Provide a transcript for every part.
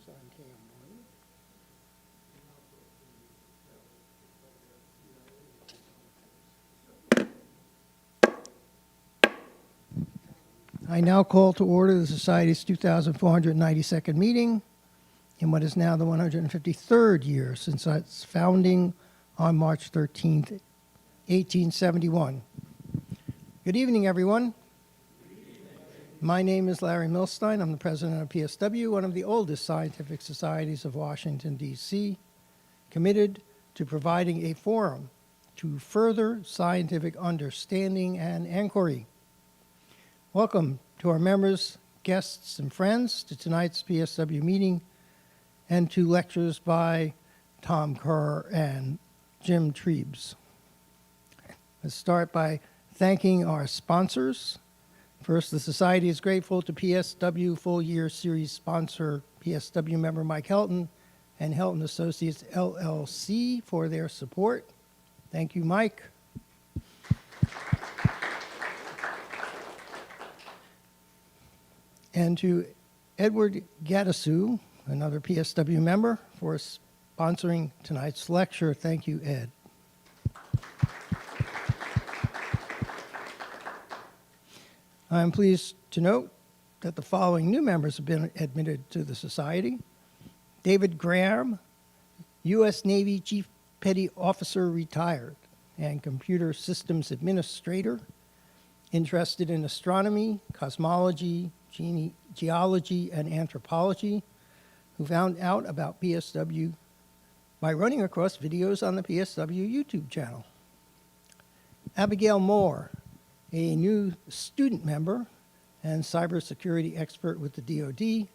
News on KM1. I now call to order the Society's 2,492nd meeting in what is now the 153rd year since its founding on March 13th, 1871. Good evening, everyone. My name is Larry Milstein. I'm the president of PSW, one of the oldest scientific societies of Washington, D.C., committed to providing a forum to further scientific understanding and inquiry. Welcome to our members, guests, and friends to tonight's PSW meeting and to lectures by Tom Kerr and Jim Trebes. Let's start by thanking our sponsors. First, the Society is grateful to PSW Full Year Series sponsor, PSW member Mike Helton and Helton Associates, LLC, for their support. Thank you, Mike. And to Edward Gaddisoo, another PSW member, for sponsoring tonight's lecture. Thank you, Ed. I'm pleased to note that the following new members have been admitted to the Society. David Graham, U.S. Navy Chief Petty Officer, retired, and Computer Systems Administrator, interested in astronomy, cosmology, geology, and anthropology, who found out about PSW by running across videos on the PSW YouTube channel. Abigail Moore, a new student member and cybersecurity expert with the DoD,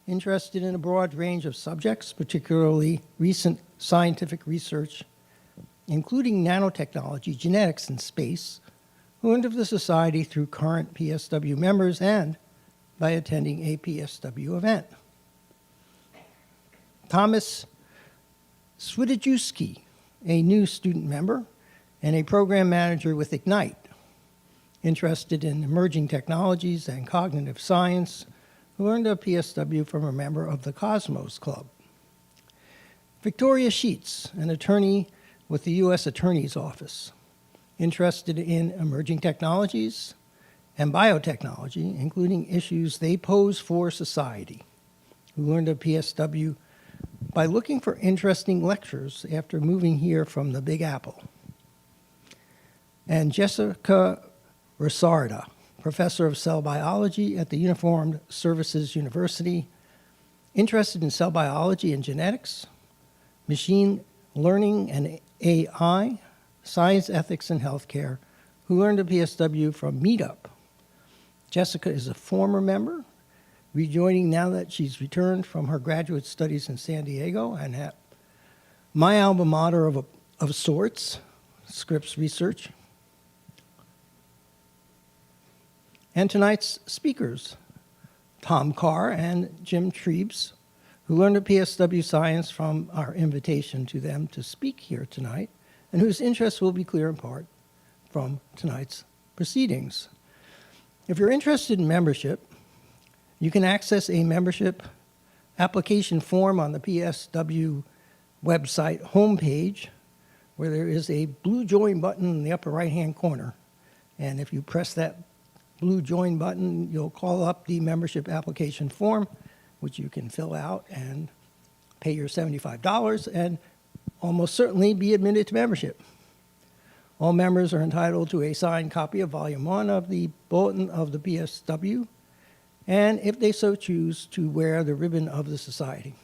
interested in a broad range of subjects, particularly recent scientific research, including nanotechnology, genetics, and space, who learned of the Society through current PSW members and by attending a PSW event. Thomas Swidajewski, a new student member and a program manager with Ignite, interested in emerging technologies and cognitive science, who learned of PSW from a member of the Cosmos Club. Victoria Sheets, an attorney with the U.S. Attorney's Office, interested in emerging technologies and biotechnology, including issues they pose for society, who learned of PSW by looking for interesting lectures after moving here from the Big Apple. And Jessica Rosarda, professor of cell biology at the Uniformed Services University, interested in cell biology and genetics, machine learning and AI, science, ethics, and healthcare, who learned of PSW from Meetup. Jessica is a former member, rejoining now that she's returned from her graduate studies in San Diego and at my alma mater of sorts, Scripps Research. And tonight's speakers, Tom Kerr and Jim Trebes, who learned of PSW science from our invitation to them to speak here tonight, and whose interests will be clear in part from tonight's proceedings. If you're interested in membership, you can access a membership application form on the PSW website homepage, where there is a blue join button in the upper right-hand corner. And if you press that blue join button, you'll call up the membership application form, which you can fill out and pay your $75 and almost certainly be admitted to membership. All members are entitled to a signed copy of Volume 1 of the Bulletin of the PSW, and if they so choose, to wear the ribbon of the Society.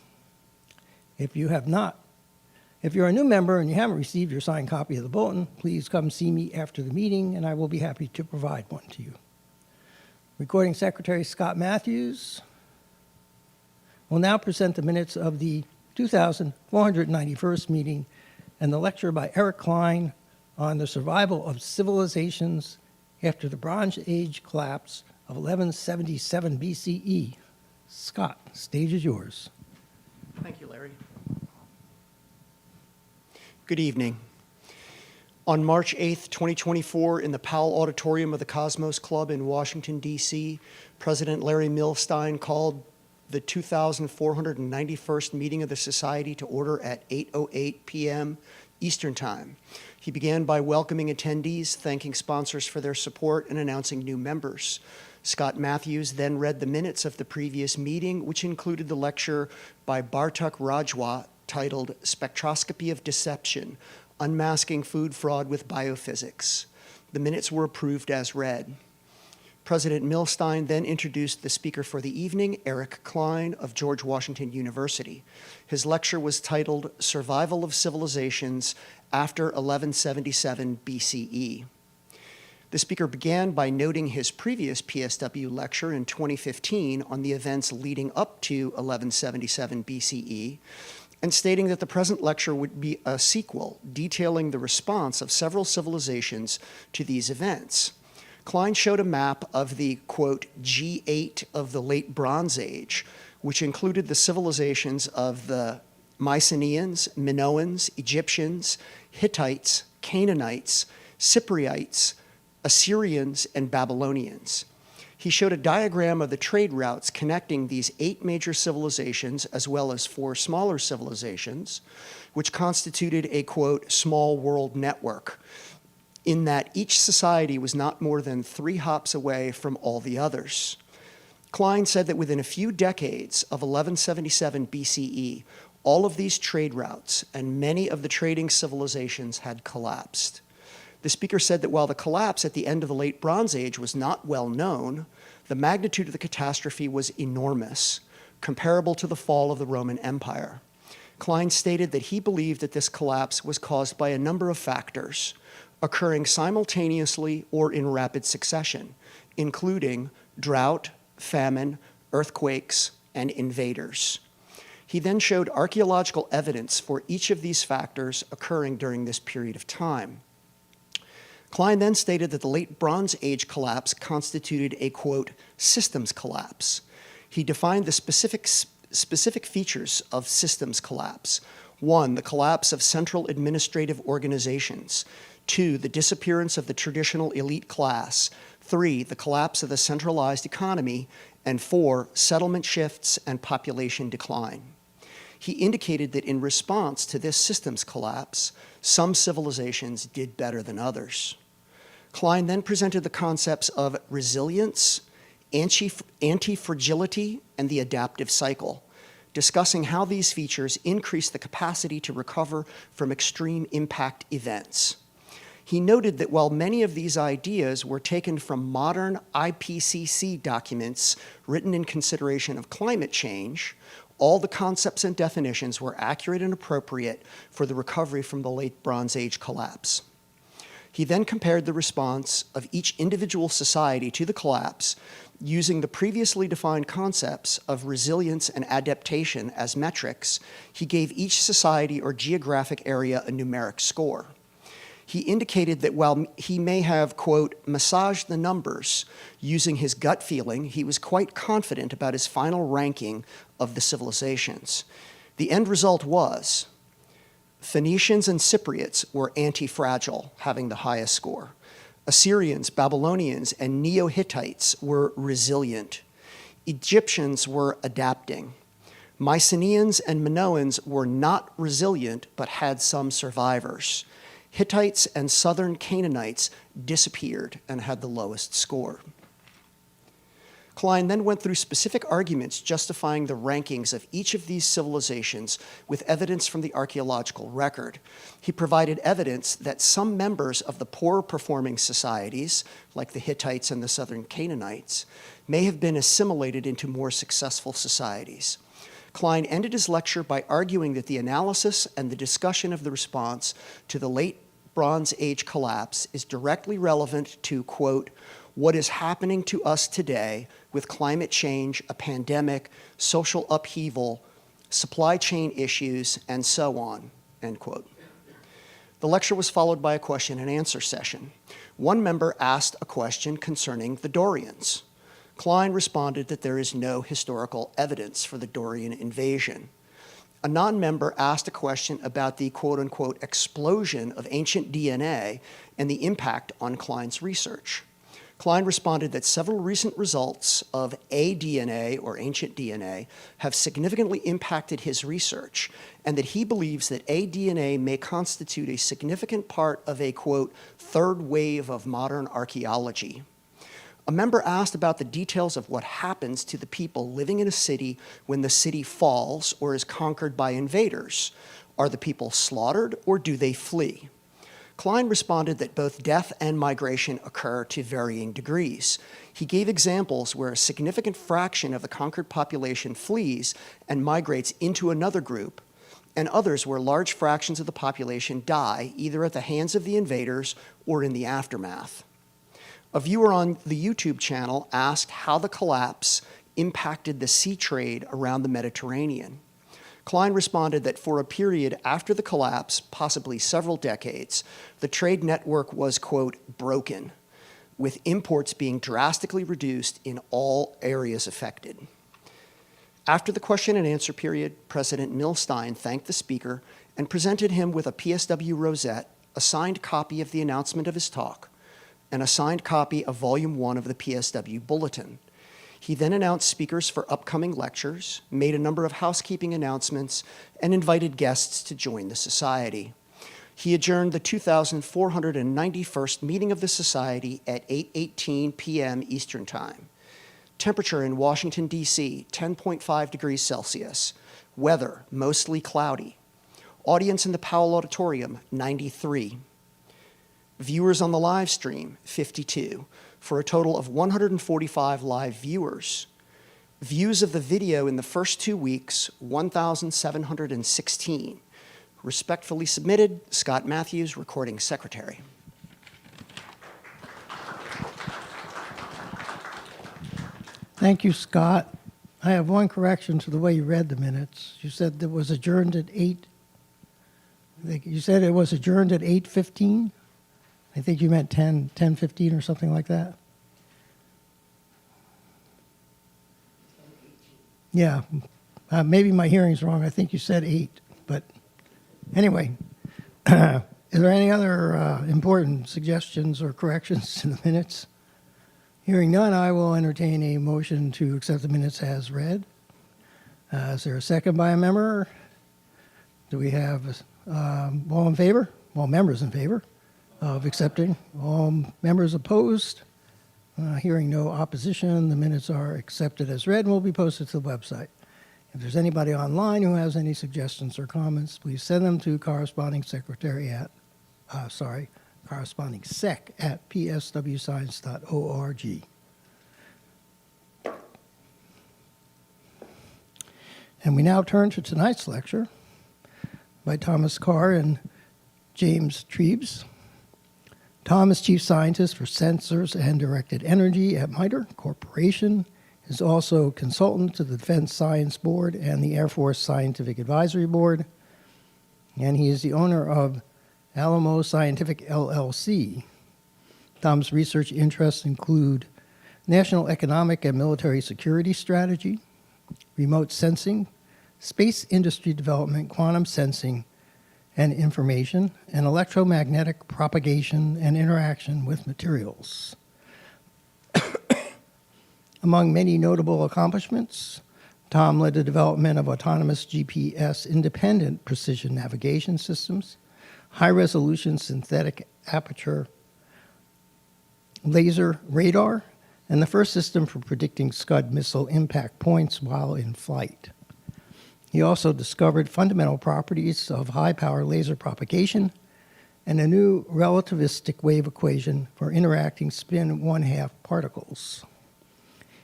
If you're a new member and you haven't received your signed copy of the Bulletin, please come see me after the meeting, and I will be happy to provide one to you. Recording Secretary Scott Matthews will now present the minutes of the 2,491st meeting and the lecture by Eric Klein on the survival of civilizations after the Bronze Age collapse of 1177 BCE. Scott, stage is yours. Thank you, Larry. Good evening. On March 8th, 2024, in the Powell Auditorium of the Cosmos Club in Washington, D.C., President Larry Milstein called the 2,491st meeting of the Society to order at 8:08 p.m. Eastern Time. He began by welcoming attendees, thanking sponsors for their support, and announcing new members. Scott Matthews then read the minutes of the previous meeting, which included the lecture by Bartok Rajwa titled Spectroscopy of Deception, Unmasking Food Fraud with Biophysics. The minutes were approved as read. President Milstein then introduced the speaker for the evening, Eric Klein of George Washington University. His lecture was titled Survival of Civilizations After 1177 BCE. The speaker began by noting his previous PSW lecture in 2015 on the events leading up to 1177 BCE, and stating that the present lecture would be a sequel detailing the response of several civilizations to these events. Klein showed a map of the, quote, G8 of the Late Bronze Age, which included the civilizations of the Mycenaeans, Minoans, Egyptians, Hittites, Canaanites, Cypriotes, Assyrians, and Babylonians. He showed a diagram of the trade routes connecting these 8 major civilizations as well as 4 smaller civilizations, which constituted a, quote, small world network, in that each society was not more than 3 hops away from all the others. Klein said that within a few decades of 1177 BCE, all of these trade routes and many of the trading civilizations had collapsed. The speaker said that while the collapse at the end of the Late Bronze Age was not well known, the magnitude of the catastrophe was enormous, comparable to the fall of the Roman Empire. Klein stated that he believed that this collapse was caused by a number of factors, occurring simultaneously or in rapid succession, including drought, famine, earthquakes, and invaders. He then showed archaeological evidence for each of these factors occurring during this period of time. Klein then stated that the Late Bronze Age collapse constituted a, quote, systems collapse. He defined the specific features of systems collapse. 1, the collapse of central administrative organizations. 2, the disappearance of the traditional elite class. 3, the collapse of the centralized economy. And 4, settlement shifts and population decline. He indicated that in response to this systems collapse, some civilizations did better than others. Klein then presented the concepts of resilience, anti-fragility, and the adaptive cycle, discussing how these features increase the capacity to recover from extreme impact events. He noted that while many of these ideas were taken from modern IPCC documents written in consideration of climate change, all the concepts and definitions were accurate and appropriate for the recovery from the Late Bronze Age collapse. He then compared the response of each individual society to the collapse using the previously defined concepts of resilience and adaptation as metrics. He gave each society or geographic area a numeric score. He indicated that while he may have, quote, massaged the numbers using his gut feeling, he was quite confident about his final ranking of the civilizations. The end result was Phoenicians and Cypriots were anti-fragile, having the highest score. Assyrians, Babylonians, and Neo-Hittites were resilient. Egyptians were adapting. Mycenaeans and Minoans were not resilient, but had some survivors. Hittites and southern Canaanites disappeared and had the lowest score. Klein then went through specific arguments justifying the rankings of each of these civilizations with evidence from the archaeological record. He provided evidence that some members of the poorer performing societies, like the Hittites and the southern Canaanites, may have been assimilated into more successful societies. Klein ended his lecture by arguing that the analysis and the discussion of the response to the Late Bronze Age collapse is directly relevant to, quote, what is happening to us today with climate change, a pandemic, social upheaval, supply chain issues, and so on, end quote. The lecture was followed by a question and answer session. One member asked a question concerning the Dorians. Klein responded that there is no historical evidence for the Dorian invasion. A non-member asked a question about the quote-unquote explosion of ancient DNA and the impact on Klein's research. Klein responded that several recent results of aDNA, or ancient DNA, have significantly impacted his research, and that he believes that aDNA may constitute a significant part of a, quote, third wave of modern archaeology. A member asked about the details of what happens to the people living in a city when the city falls or is conquered by invaders. Are the people slaughtered or do they flee? Klein responded that both death and migration occur to varying degrees. He gave examples where a significant fraction of the conquered population flees and migrates into another group, and others where large fractions of the population die either at the hands of the invaders or in the aftermath. A viewer on the YouTube channel asked how the collapse impacted the sea trade around the Mediterranean. Klein responded that for a period after the collapse, possibly several decades, the trade network was, quote, broken, with imports being drastically reduced in all areas affected. After the question and answer period, President Milstein thanked the speaker and presented him with a PSW rosette, a signed copy of the announcement of his talk, and a signed copy of Volume 1 of the PSW Bulletin. He then announced speakers for upcoming lectures, made a number of housekeeping announcements, and invited guests to join the Society. He adjourned the 2,491st meeting of the Society at 8:18 p.m. Eastern Time. Temperature in Washington, D.C., 10.5 degrees Celsius. Weather, mostly cloudy. Audience in the Powell Auditorium, 93. Viewers on the live stream, 52. For a total of 145 live viewers. Views of the video in the first 2 weeks, 1,716. Respectfully submitted, Scott Matthews, Recording Secretary. Thank you, Scott. I have one correction to the way you read the minutes. You said it was adjourned at 8. You said it was adjourned at 8:15? I think you meant 10:15 or something like that. Yeah, maybe my hearing's wrong. I think you said 8, but anyway, is there any other important suggestions or corrections to the minutes? Hearing none, I will entertain a motion to accept the minutes as read. Is there a second by a member? Do we have all in favor? All members in favor of accepting? All members opposed? Hearing no opposition, the minutes are accepted as read and will be posted to the website. If there's anybody online who has any suggestions or comments, please send them to corresponding sec at pswscience.org. And we now turn to tonight's lecture by Thomas Carr and James Trebes. Tom is Chief Scientist for Sensors and Directed Energy at MITRE Corporation, is also consultant to the Defense Science Board and the Air Force Scientific Advisory Board, and he is the owner of Alamo Scientific LLC. Tom's research interests include national economic and military security strategy, remote sensing, space industry development, quantum sensing and information, and electromagnetic propagation and interaction with materials. Among many notable accomplishments, Tom led the development of autonomous GPS-independent precision navigation systems, high-resolution synthetic aperture laser radar, and the first system for predicting Scud missile impact points while in flight. He also discovered fundamental properties of high-power laser propagation and a new relativistic wave equation for interacting spin 1/2 particles.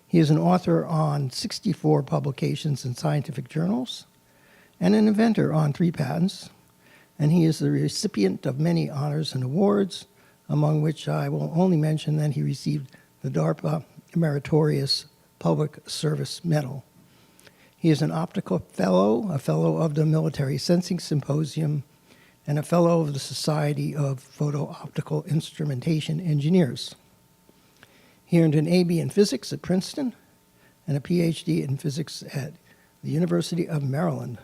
He is an author on 64 publications in scientific journals and an inventor on 3 patents, and he is the recipient of many honors and awards, among which I will only mention that he received the DARPA Meritorious Public Service Medal. He is an optical fellow, a fellow of the Military Sensing Symposium, and a fellow of the Society of Photo-Optical Instrumentation Engineers. He earned an AB in physics at Princeton and a PhD in physics at the University of Maryland.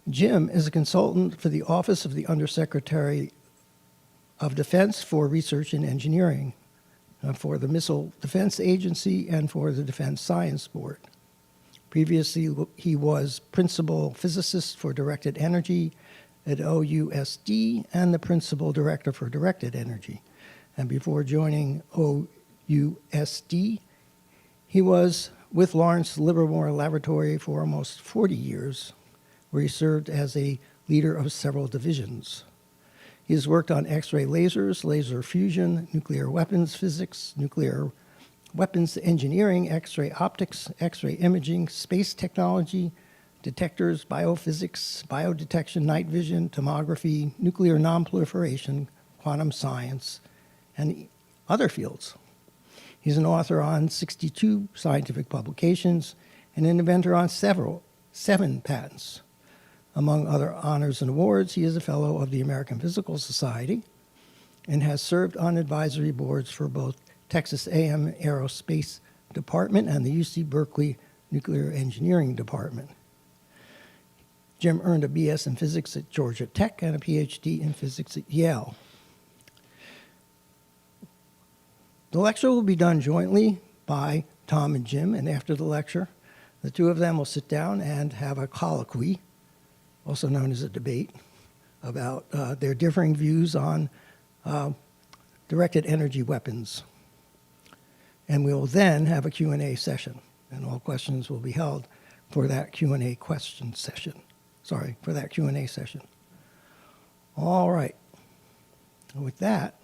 Jim is a consultant for the Office of the Undersecretary of Defense for Research and Engineering, for the Missile Defense Agency and for the Defense Science Board. Previously, he was Principal Physicist for Directed Energy at OUSD and the Principal Director for Directed Energy. And before joining OUSD, he was with Lawrence Livermore Laboratory for almost 40 years, where he served as a leader of several divisions. He has worked on X-ray lasers, laser fusion, nuclear weapons physics, nuclear weapons engineering, X-ray optics, X-ray imaging, space technology, detectors, biophysics, biodetection, night vision, tomography, nuclear nonproliferation, quantum science, and other fields. He's an author on 62 scientific publications and an inventor on 7 patents. Among other honors and awards, he is a fellow of the American Physical Society and has served on advisory boards for both Texas A&M Aerospace Department and the UC Berkeley Nuclear Engineering Department. Jim earned a BS in physics at Georgia Tech and a PhD in physics at Yale. The lecture will be done jointly by Tom and Jim, and after the lecture, the two of them will sit down and have a colloquy, also known as a debate, about their differing views on directed energy weapons. And we will then have a Q&A session, and all questions will be held for that Q&A session. All right. And with that,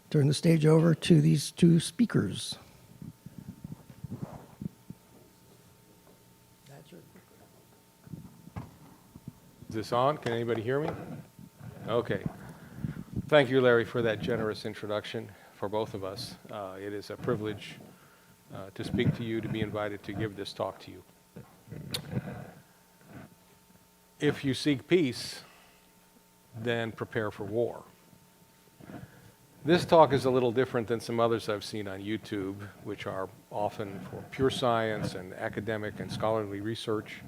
turn the stage over to these two speakers. Is this on? Can anybody hear me? Okay. Thank you, Larry, for that generous introduction for both of us. It is a privilege to speak to you, to be invited to give this talk to you. If you seek peace, then prepare for war. This talk is a little different than some others I've seen on YouTube, which are often for pure science and academic and scholarly research.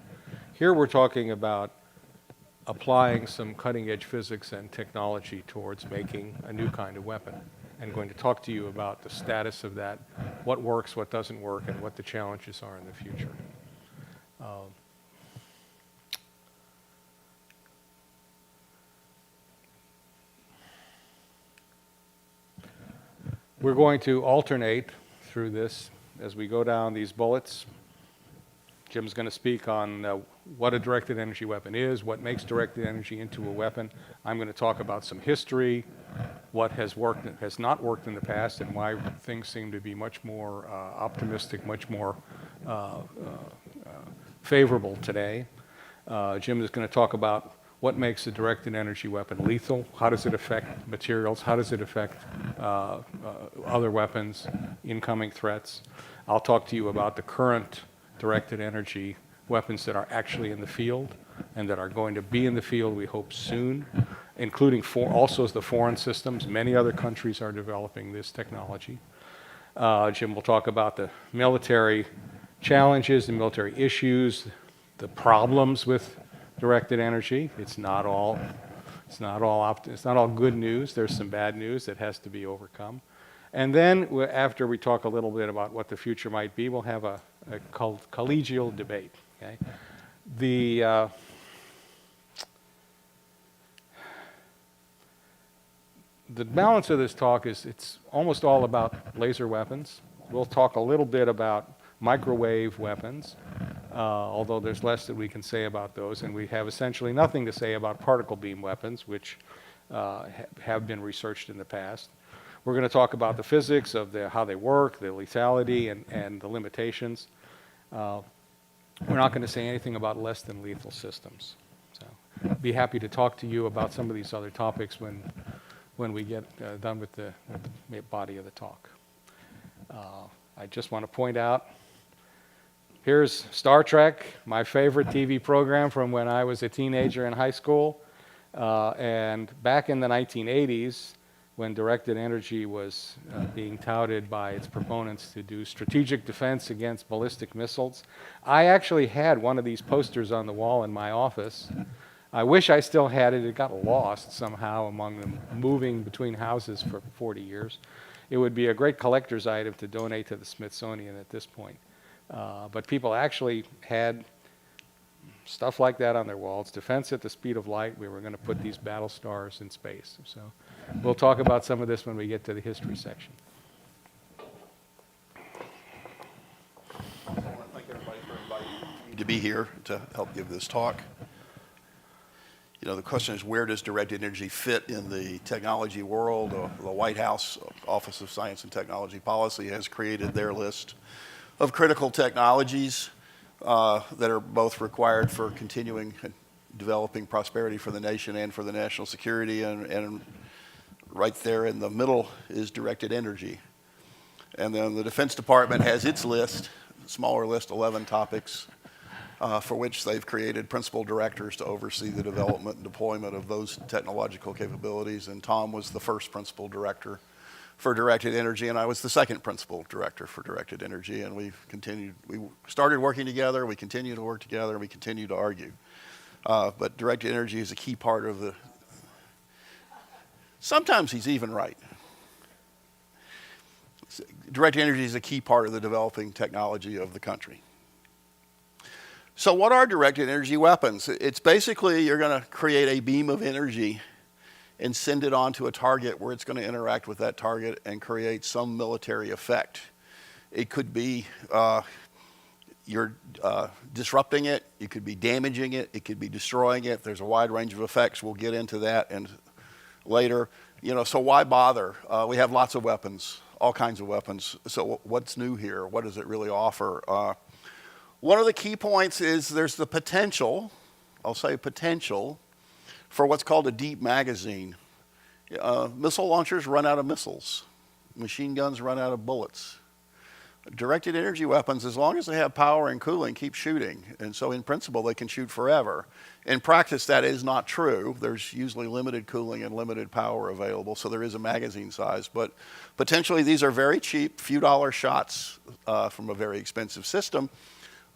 Here we're talking about applying some cutting-edge physics and technology towards making a new kind of weapon. I'm going to talk to you about the status of that, what works, what doesn't work, and what the challenges are in the future. We're going to alternate through this as we go down these bullets. Jim's going to speak on what a directed energy weapon is, what makes directed energy into a weapon. I'm going to talk about some history, what has worked and has not worked in the past, and why things seem to be much more optimistic, much more favorable today. Jim is going to talk about what makes a directed energy weapon lethal, how does it affect materials, how does it affect other weapons, incoming threats. I'll talk to you about the current directed energy weapons that are actually in the field and that are going to be in the field, we hope, soon, including also the foreign systems. Many other countries are developing this technology. Jim will talk about the military challenges, the military issues, the problems with directed energy. It's not all good news. There's some bad news that has to be overcome. And then after we talk a little bit about what the future might be, we'll have a collegial debate. Okay? The balance of this talk is it's almost all about laser weapons. We'll talk a little bit about microwave weapons, although there's less that we can say about those, and we have essentially nothing to say about particle beam weapons, which have been researched in the past. We're going to talk about the physics of how they work, the lethality, and the limitations. We're not going to say anything about less than lethal systems. So I'd be happy to talk to you about some of these other topics when we get done with the body of the talk. I just want to point out, here's Star Trek, my favorite TV program from when I was a teenager in high school. And back in the 1980s, when directed energy was being touted by its proponents to do strategic defense against ballistic missiles, I actually had one of these posters on the wall in my office. I wish I still had it. It got lost somehow among them moving between houses for 40 years. It would be a great collector's item to donate to the Smithsonian at this point. But people actually had stuff like that on their walls. Defense at the speed of light. We were going to put these battle stars in space. So we'll talk about some of this when we get to the history section. I want to thank everybody for inviting me to be here to help give this talk. You know, the question is, where does directed energy fit in the technology world? The White House Office of Science and Technology Policy has created their list of critical technologies that are both required for continuing developing prosperity for the nation and for the national security, and right there in the middle is directed energy. And then the Defense Department has its list, smaller list, 11 topics, for which they've created principal directors to oversee the development and deployment of those technological capabilities. And Tom was the first principal director for directed energy, and I was the second principal director for directed energy. And we started working together, we continue to work together, and we continue to argue. But directed energy is a key part of the, sometimes he's even right. Directed energy is a key part of the developing technology of the country. So what are directed energy weapons? It's basically you're going to create a beam of energy and send it onto a target where it's going to interact with that target and create some military effect. It could be you're disrupting it, you could be damaging it, it could be destroying it. There's a wide range of effects. We'll get into that and later. You know, so why bother? We have lots of weapons, all kinds of weapons. So what's new here? What does it really offer? One of the key points is there's the potential, I'll say potential, for what's called a deep magazine. Missile launchers run out of missiles. Machine guns run out of bullets. Directed energy weapons, as long as they have power and cooling, keep shooting. And so in principle, they can shoot forever. In practice, that is not true. There's usually limited cooling and limited power available, so there is a magazine size. But potentially, these are very cheap, few dollar shots from a very expensive system.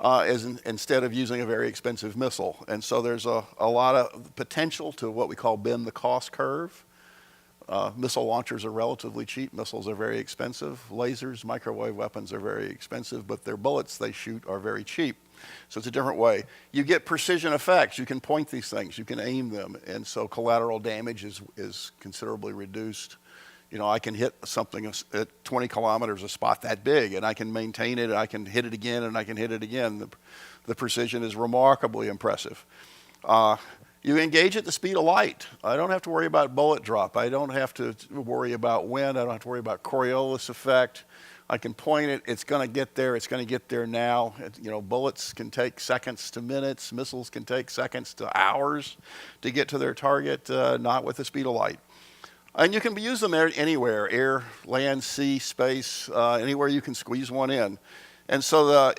Instead of using a very expensive missile. And so there's a lot of potential to what we call bend the cost curve. Missile launchers are relatively cheap. Missiles are very expensive. Lasers, microwave weapons are very expensive, but their bullets they shoot are very cheap. So it's a different way. You get precision effects. You can point these things. You can aim them. And so collateral damage is considerably reduced. You know, I can hit something at 20 kilometers, a spot that big, and I can maintain it, and I can hit it again, and I can hit it again. The precision is remarkably impressive. You engage at the speed of light. I don't have to worry about bullet drop. I don't have to worry about wind. I don't have to worry about Coriolis effect. I can point it. It's going to get there. It's going to get there now. You know, bullets can take seconds to minutes. Missiles can take seconds to hours to get to their target, not with the speed of light. And you can use them anywhere, air, land, sea, space, anywhere you can squeeze one in. And so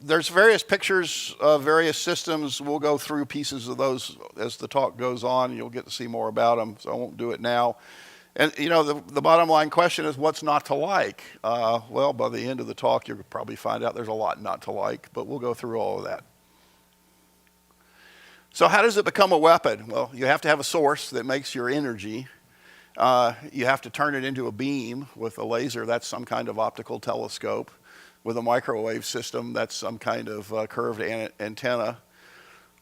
there's various pictures of various systems. We'll go through pieces of those as the talk goes on. You'll get to see more about them, so I won't do it now. And, you know, the bottom line question is what's not to like? Well, by the end of the talk, you'll probably find out there's a lot not to like, but we'll go through all of that. So how does it become a weapon? Well, you have to have a source that makes your energy. You have to turn it into a beam. With a laser, that's some kind of optical telescope. With a microwave system, that's some kind of curved antenna.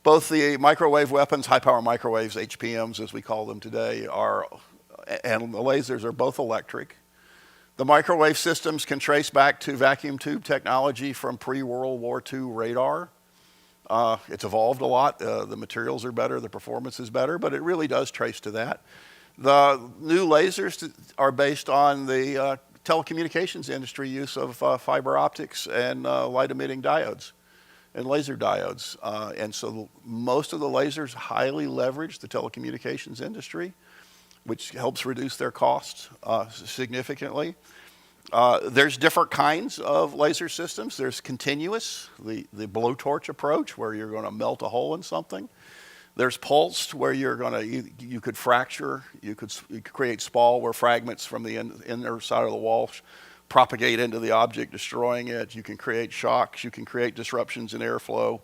Both the microwave weapons, high-power microwaves, HPMs as we call them today, and the lasers are both electric. The microwave systems can trace back to vacuum tube technology from pre-World War II radar. It's evolved a lot. The materials are better, the performance is better, but it really does trace to that. The new lasers are based on the telecommunications industry use of fiber optics and light-emitting diodes and laser diodes. And so most of the lasers highly leverage the telecommunications industry, which helps reduce their costs significantly. There's different kinds of laser systems. There's continuous, the blowtorch approach, where you're going to melt a hole in something. There's pulsed, where you're going to, you could fracture, you could create spall where fragments from the inner side of the wall propagate into the object, destroying it. You can create shocks, you can create disruptions in airflow.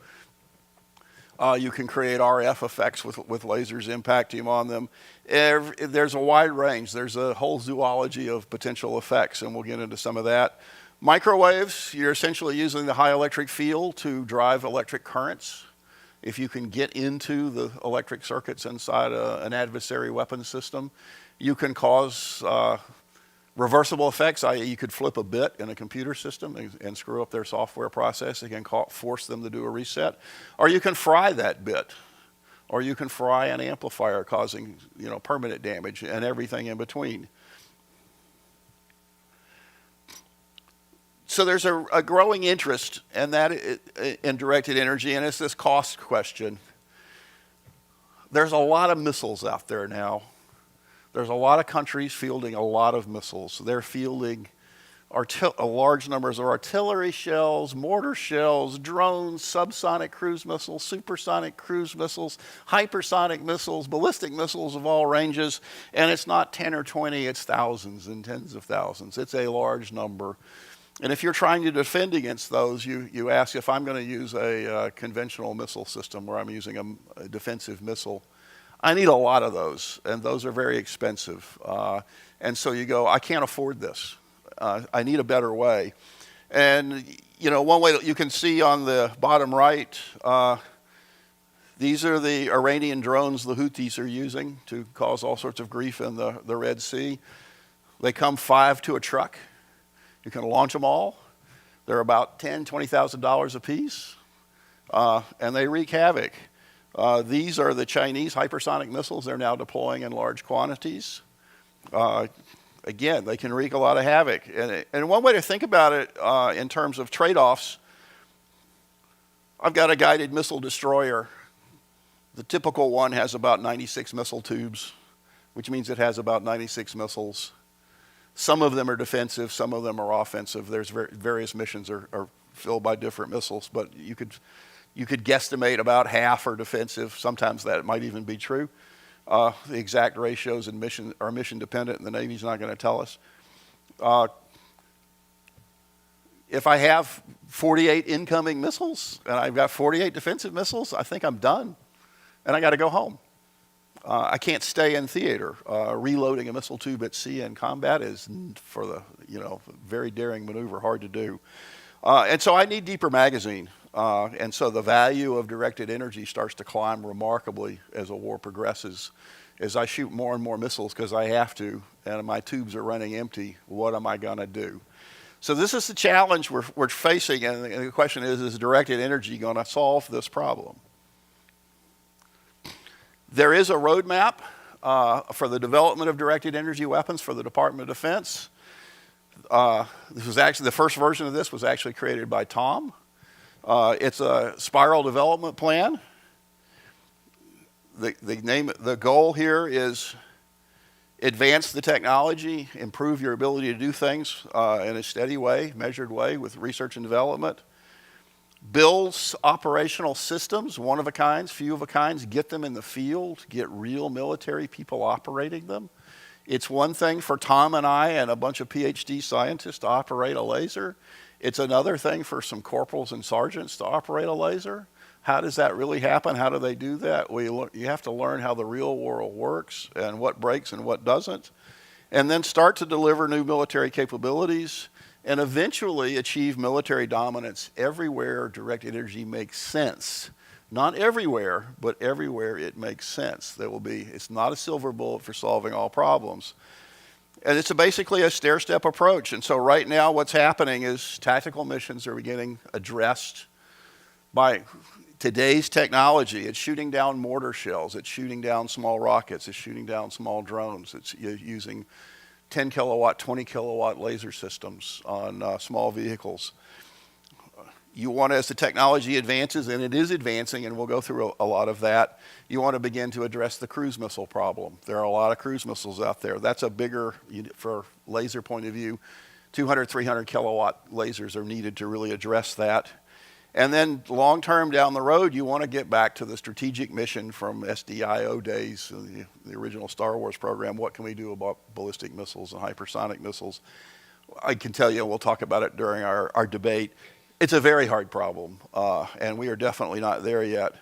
You can create RF effects with lasers impacting on them. There's a wide range. There's a whole zoology of potential effects, and we'll get into some of that. Microwaves, you're essentially using the high electric field to drive electric currents. If you can get into the electric circuits inside an adversary weapon system, you can cause reversible effects, i.e. you could flip a bit in a computer system and screw up their software processing and force them to do a reset. Or you can fry that bit. Or you can fry an amplifier, causing permanent damage and everything in between. So there's a growing interest in directed energy, and it's this cost question. There's a lot of missiles out there now. There's a lot of countries fielding a lot of missiles. They're fielding large numbers of artillery shells, mortar shells, drones, subsonic cruise missiles, supersonic cruise missiles, hypersonic missiles, ballistic missiles of all ranges. And it's not 10 or 20, it's thousands and tens of thousands. It's a large number. And if you're trying to defend against those, you ask, if I'm going to use a conventional missile system where I'm using a defensive missile, I need a lot of those, and those are very expensive. And so you go, I can't afford this. I need a better way. And, one way that you can see on the bottom right, these are the Iranian drones the Houthis are using to cause all sorts of grief in the Red Sea. They come 5 to a truck. You can launch them all. They're about $10,000, $20,000 a piece, and they wreak havoc. These are the Chinese hypersonic missiles they're now deploying in large quantities. Again, they can wreak a lot of havoc. And one way to think about it in terms of trade-offs, I've got a guided missile destroyer. The typical one has about 96 missile tubes, which means it has about 96 missiles. Some of them are defensive, some of them are offensive. There's various missions are filled by different missiles, but you could guesstimate about half are defensive. Sometimes that might even be true. The exact ratios and are mission dependent, and the Navy's not going to tell us. If I have 48 incoming missiles and I've got 48 defensive missiles, I think I'm done, and I got to go home. I can't stay in theater. Reloading a missile tube at sea in combat is, for the very daring maneuver, hard to do. And so I need deeper magazine. And so the value of directed energy starts to climb remarkably as a war progresses. As I shoot more and more missiles because I have to, and my tubes are running empty, what am I going to do? So this is the challenge we're facing, and the question is directed energy going to solve this problem? There is a roadmap for the development of directed energy weapons for the Department of Defense. This was actually, the first version of this was actually created by Tom. It's a spiral development plan. The goal here is advance the technology, improve your ability to do things in a steady way, measured way with research and development. Builds operational systems, one of a kinds, few of a kinds, get them in the field, get real military people operating them. It's one thing for Tom and I and a bunch of PhD scientists to operate a laser. It's another thing for some corporals and sergeants to operate a laser. How does that really happen? How do they do that? You have to learn how the real world works and what breaks and what doesn't, and then start to deliver new military capabilities and eventually achieve military dominance everywhere directed energy makes sense. Not everywhere, but everywhere it makes sense. It's not a silver bullet for solving all problems. And it's basically a stair-step approach. And so right now what's happening is tactical missions are getting addressed by today's technology. It's shooting down mortar shells. It's shooting down small rockets. It's shooting down small drones. It's using 10 kilowatt, 20 kilowatt laser systems on small vehicles. You want, as the technology advances, and it is advancing, and we'll go through a lot of that, you want to begin to address the cruise missile problem. There are a lot of cruise missiles out there. That's a bigger, for laser point of view, 200, 300 kilowatt lasers are needed to really address that. And then long term down the road, you want to get back to the strategic mission from SDIO days, the original Star Wars program. What can we do about ballistic missiles and hypersonic missiles? I can tell you, we'll talk about it during our debate. It's a very hard problem, and we are definitely not there yet.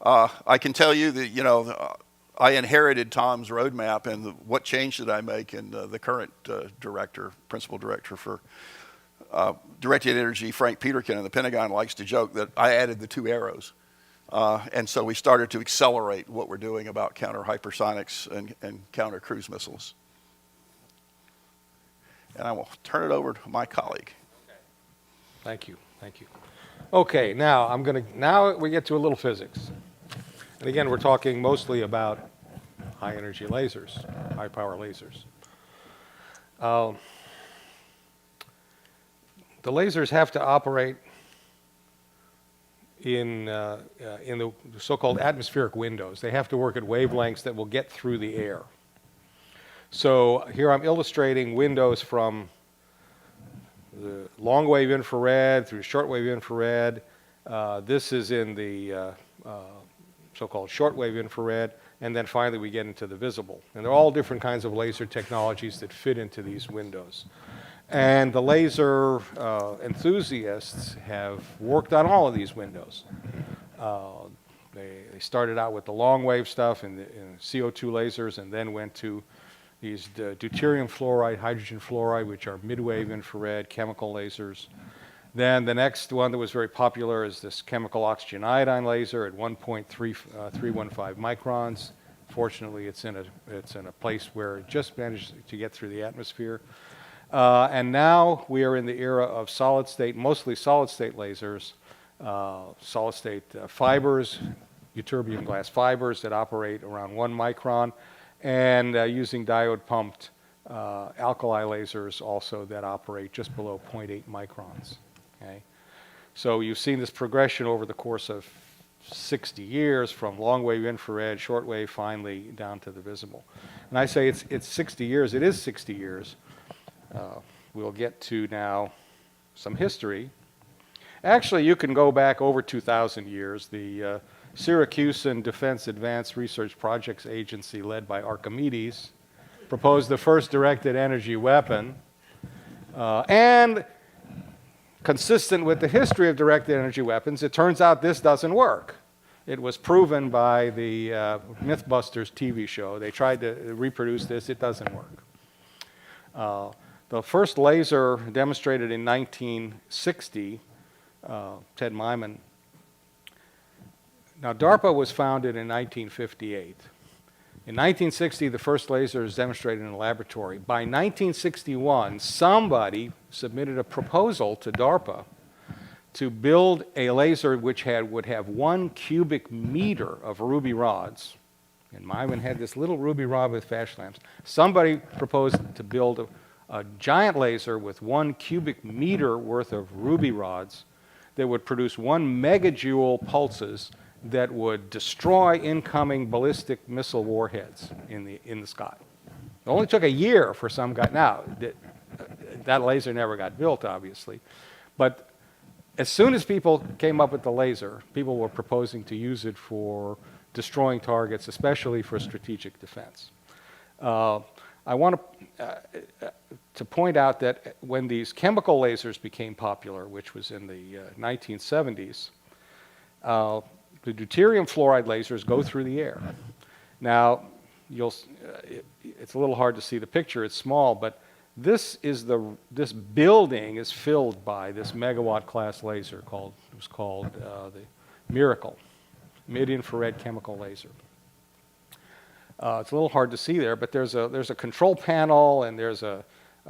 I can tell you that, I inherited Tom's roadmap, and what change did I make? And the current principal director for directed energy, Frank Peterkin in the Pentagon, likes to joke that I added the 2 arrows. And so we started to accelerate what we're doing about counter hypersonics and counter cruise missiles. And I will turn it over to my colleague. Thank you. Okay, now now we get to a little physics. And again, we're talking mostly about high energy lasers, high power lasers. The lasers have to operate in the so-called atmospheric windows. They have to work at wavelengths that will get through the air. So here I'm illustrating windows from the long wave infrared through short wave infrared. This is in the so-called short wave infrared, and then finally we get into the visible. And they're all different kinds of laser technologies that fit into these windows. And the laser enthusiasts have worked on all of these windows. They started out with the long wave stuff in CO2 lasers, and then went to these deuterium fluoride, hydrogen fluoride, which are mid-wave infrared chemical lasers. Then the next one that was very popular is this chemical oxygen iodine laser at 1.315 microns. Fortunately, it's in a place where it just managed to get through the atmosphere. And now we are in the era of solid state, mostly solid state lasers, solid state fibers, ytterbium glass fibers that operate around 1 micron, and using diode pumped alkali lasers also that operate just below 0.8 microns. Okay? So you've seen this progression over the course of 60 years from long wave infrared, short wave, finally down to the visible. And I say it's 60 years. It is 60 years. We'll get to now some history. Actually, you can go back over 2,000 years. The Syracusan Defense Advanced Research Projects Agency, led by Archimedes, proposed the first directed energy weapon. And consistent with the history of directed energy weapons, it turns out this doesn't work. It was proven by the Mythbusters TV show. They tried to reproduce this. It doesn't work. The first laser demonstrated in 1960, Ted Myman. Now, DARPA was founded in 1958. In 1960, the first laser was demonstrated in a laboratory. By 1961, somebody submitted a proposal to DARPA to build a laser which would have 1 cubic meter of ruby rods. And Myman had this little ruby rod with flash lamps. Somebody proposed to build a giant laser with 1 cubic meter worth of ruby rods that would produce 1 megajoule pulses that would destroy incoming ballistic missile warheads in the sky. It only took a year for some guy. Now, that laser never got built, obviously. But as soon as people came up with the laser, people were proposing to use it for destroying targets, especially for strategic defense. I want to point out that when these chemical lasers became popular, which was in the 1970s, the deuterium fluoride lasers go through the air. Now, it's a little hard to see the picture. It's small, but this building is filled by this megawatt class laser called the Miracle, mid-infrared chemical laser. It's a little hard to see there, but there's a control panel, and there's a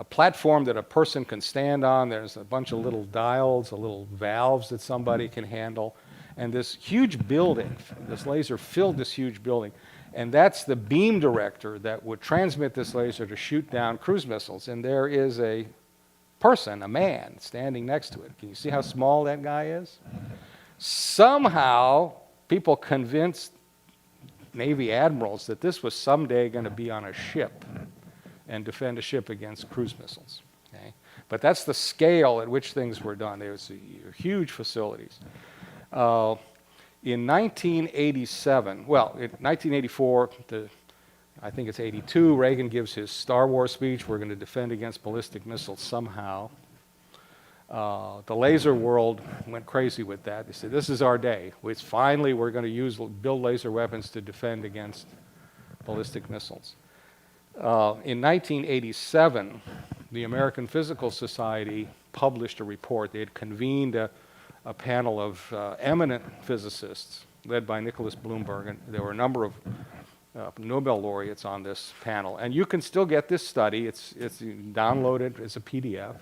platform that a person can stand on. There's a bunch of little dials, little valves that somebody can handle. And this huge building, this laser filled this huge building. And that's the beam director that would transmit this laser to shoot down cruise missiles. And there is a person, a man, standing next to it. Can you see how small that guy is? Somehow, people convinced Navy admirals that this was someday going to be on a ship and defend a ship against cruise missiles. Okay? But that's the scale at which things were done. There was huge facilities. In 1987, well, in 1984, I think it's 82, Reagan gives his Star Wars speech, we're going to defend against ballistic missiles somehow. The laser world went crazy with that. They said, this is our day. Finally, we're going to build laser weapons to defend against ballistic missiles. In 1987, the American Physical Society published a report. They had convened a panel of eminent physicists led by Nicholas Bloomberg, and there were a number of Nobel laureates on this panel. And you can still get this study. It's downloaded as a PDF.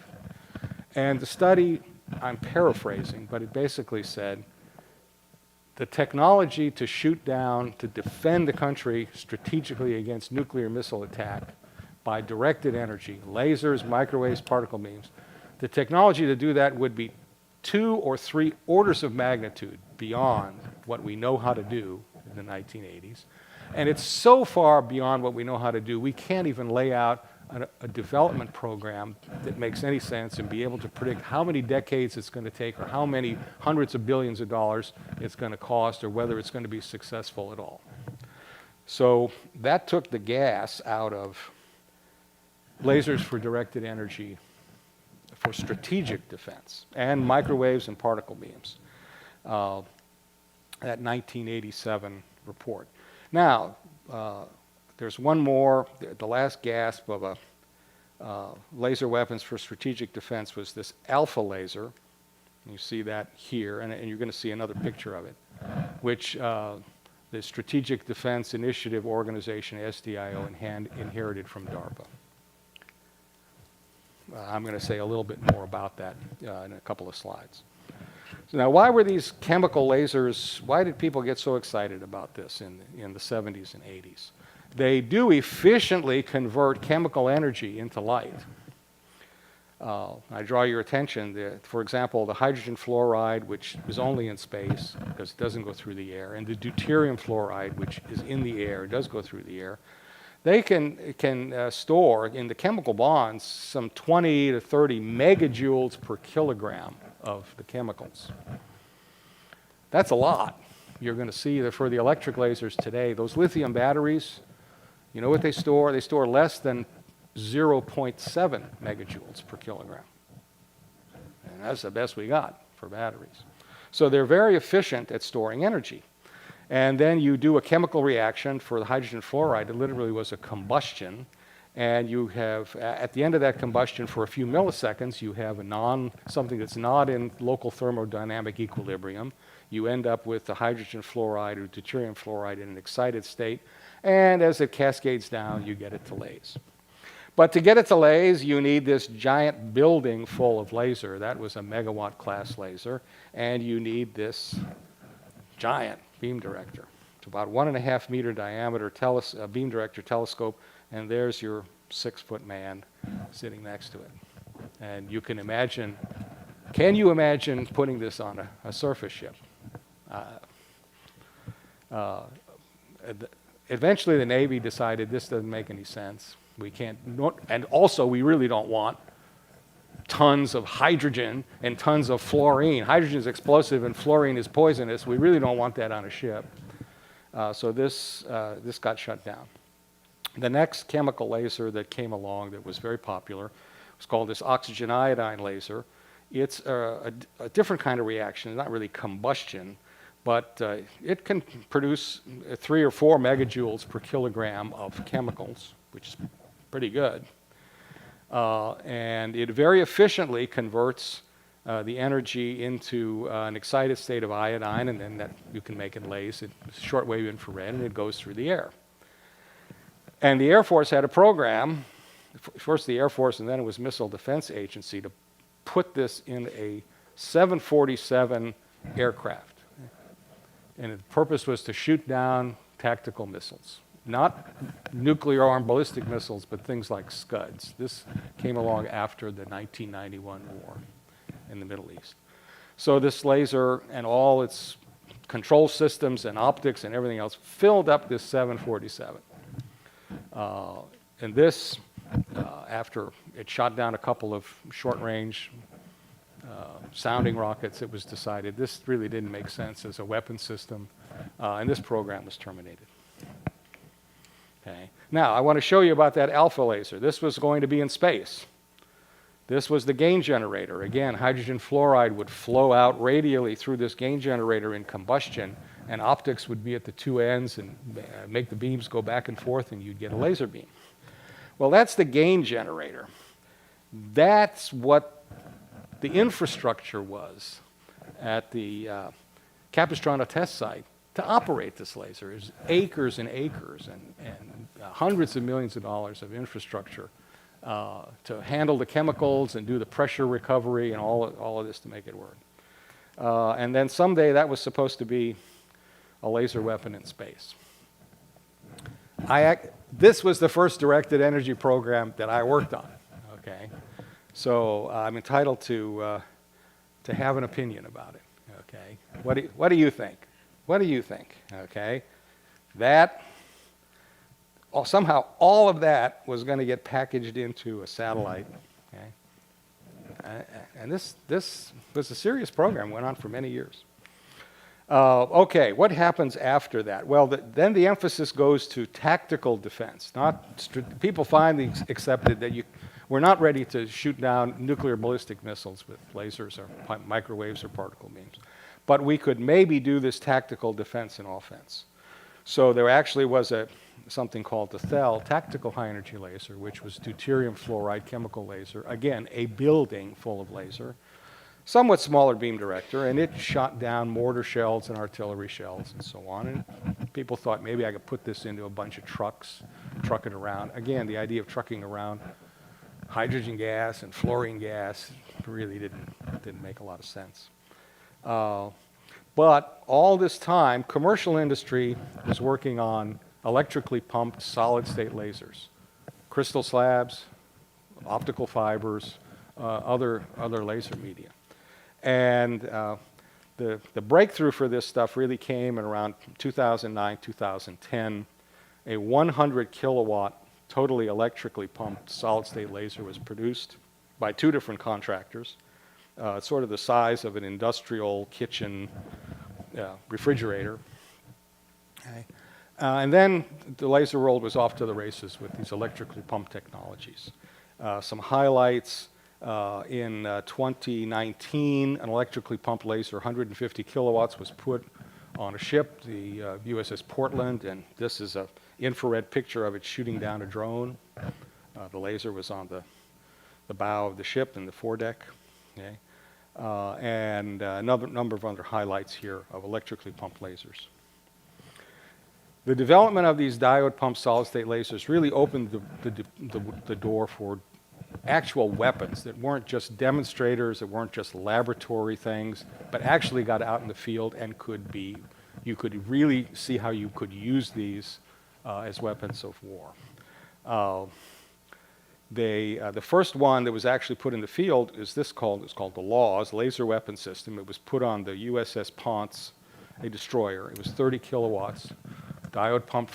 And the study, I'm paraphrasing, but it basically said, the technology to shoot down, to defend the country strategically against nuclear missile attack by directed energy, lasers, microwaves, particle beams, the technology to do that would be 2 or 3 orders of magnitude beyond what we know how to do in the 1980s. And it's so far beyond what we know how to do, we can't even lay out a development program that makes any sense and be able to predict how many decades it's going to take or how many hundreds of billions of dollars it's going to cost or whether it's going to be successful at all. So that took the gas out of lasers for directed energy for strategic defense and microwaves and particle beams. That 1987 report. Now, there's one more. The last gasp of laser weapons for strategic defense was this alpha laser. You see that here, and you're going to see another picture of it, which the Strategic Defense Initiative Organization, SDIO, inherited from DARPA. I'm going to say a little bit more about that in a couple of slides. So now, why were these chemical lasers, why did people get so excited about this in the 70s and 80s? They do efficiently convert chemical energy into light. I draw your attention that, for example, the hydrogen fluoride, which is only in space because it doesn't go through the air, and the deuterium fluoride, which is in the air, does go through the air, they can store in the chemical bonds some 20 to 30 megajoules per kilogram of the chemicals. That's a lot. You're going to see that for the electric lasers today, those lithium batteries, you know what they store? They store less than 0.7 megajoules per kilogram. And that's the best we got for batteries. So they're very efficient at storing energy. And then you do a chemical reaction for the hydrogen fluoride. It literally was a combustion. And you have, at the end of that combustion, for a few milliseconds, you have something that's not in local thermodynamic equilibrium. You end up with the hydrogen fluoride or deuterium fluoride in an excited state. And as it cascades down, you get it to laze. But to get it to laze, you need this giant building full of laser. That was a megawatt class laser. And you need this giant beam director. It's about 1.5 meter diameter beam director telescope. And there's your 6-foot man sitting next to it. And you can imagine, can you imagine putting this on a surface ship? Eventually the Navy decided this doesn't make any sense. We can't, and also we really don't want tons of hydrogen and tons of fluorine. Hydrogen is explosive and fluorine is poisonous. We really don't want that on a ship. So this got shut down. The next chemical laser that came along that was very popular was called this oxygen iodine laser. It's a different kind of reaction, not really combustion, but it can produce 3 or 4 megajoules per kilogram of chemicals, which is pretty good. And it very efficiently converts the energy into an excited state of iodine, and then that you can make it laze. It's shortwave infrared, and it goes through the air. And the Air Force had a program, first the Air Force and then it was Missile Defense Agency, to put this in a 747 aircraft. And the purpose was to shoot down tactical missiles. Not nuclear-armed ballistic missiles, but things like Scuds. This came along after the 1991 war in the Middle East. So this laser and all its control systems and optics and everything else filled up this 747. And this, after it shot down a couple of short-range sounding rockets, it was decided this really didn't make sense as a weapon system, and this program was terminated. Okay. Now, I want to show you about that alpha laser. This was going to be in space. This was the gain generator. Again, hydrogen fluoride would flow out radially through this gain generator in combustion, and optics would be at the two ends and make the beams go back and forth, and you'd get a laser beam. Well, that's the gain generator. That's what the infrastructure was at the Capistrano test site to operate this laser. There's acres and acres and hundreds of millions of dollars of infrastructure to handle the chemicals and do the pressure recovery and all of this to make it work. And then someday that was supposed to be a laser weapon in space. This was the first directed energy program that I worked on, okay? So I'm entitled to have an opinion about it, okay? What do you think? What do you think, okay? Somehow all of that was going to get packaged into a satellite, okay? And this was a serious program, went on for many years. Okay, what happens after that? Well, then the emphasis goes to tactical defense. People finally accepted that we're not ready to shoot down nuclear ballistic missiles with lasers or microwaves or particle beams, but we could maybe do this tactical defense and offense. So there actually was something called the THEL, Tactical High Energy Laser, which was deuterium fluoride chemical laser. Again, a building full of laser. Somewhat smaller beam director, and it shot down mortar shells and artillery shells and so on. And people thought maybe I could put this into a bunch of trucks, truck it around. Again, the idea of trucking around hydrogen gas and fluorine gas really didn't make a lot of sense. But all this time, commercial industry was working on electrically pumped solid-state lasers, crystal slabs, optical fibers, other laser media. And the breakthrough for this stuff really came in around 2009, 2010. A 100 kilowatt, totally electrically pumped solid-state laser was produced by two different contractors. Sort of the size of an industrial kitchen refrigerator. Okay. And then the laser world was off to the races with these electrically pumped technologies. Some highlights. In 2019, an electrically pumped laser, 150 kilowatts, was put on a ship, the USS Portland, and this is an infrared picture of it shooting down a drone. The laser was on the bow of the ship in the foredeck. Okay? And another number of other highlights here of electrically pumped lasers. The development of these diode pumped solid-state lasers really opened the door for actual weapons that weren't just demonstrators, that weren't just laboratory things, but actually got out in the field and you could really see how you could use these as weapons of war. The first one that was actually put in the field is called the LAWS, Laser Weapon System. It was put on the USS Ponce, a destroyer. It was 30 kilowatts, diode pump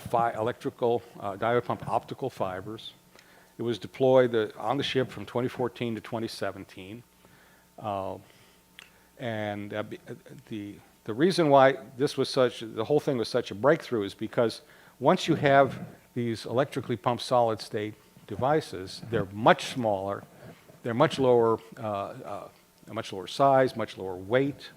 optical fibers. It was deployed on the ship from 2014 to 2017. And the reason why the whole thing was such a breakthrough is because once you have these electrically pumped solid state devices, they're much smaller, they're much lower size, much lower weight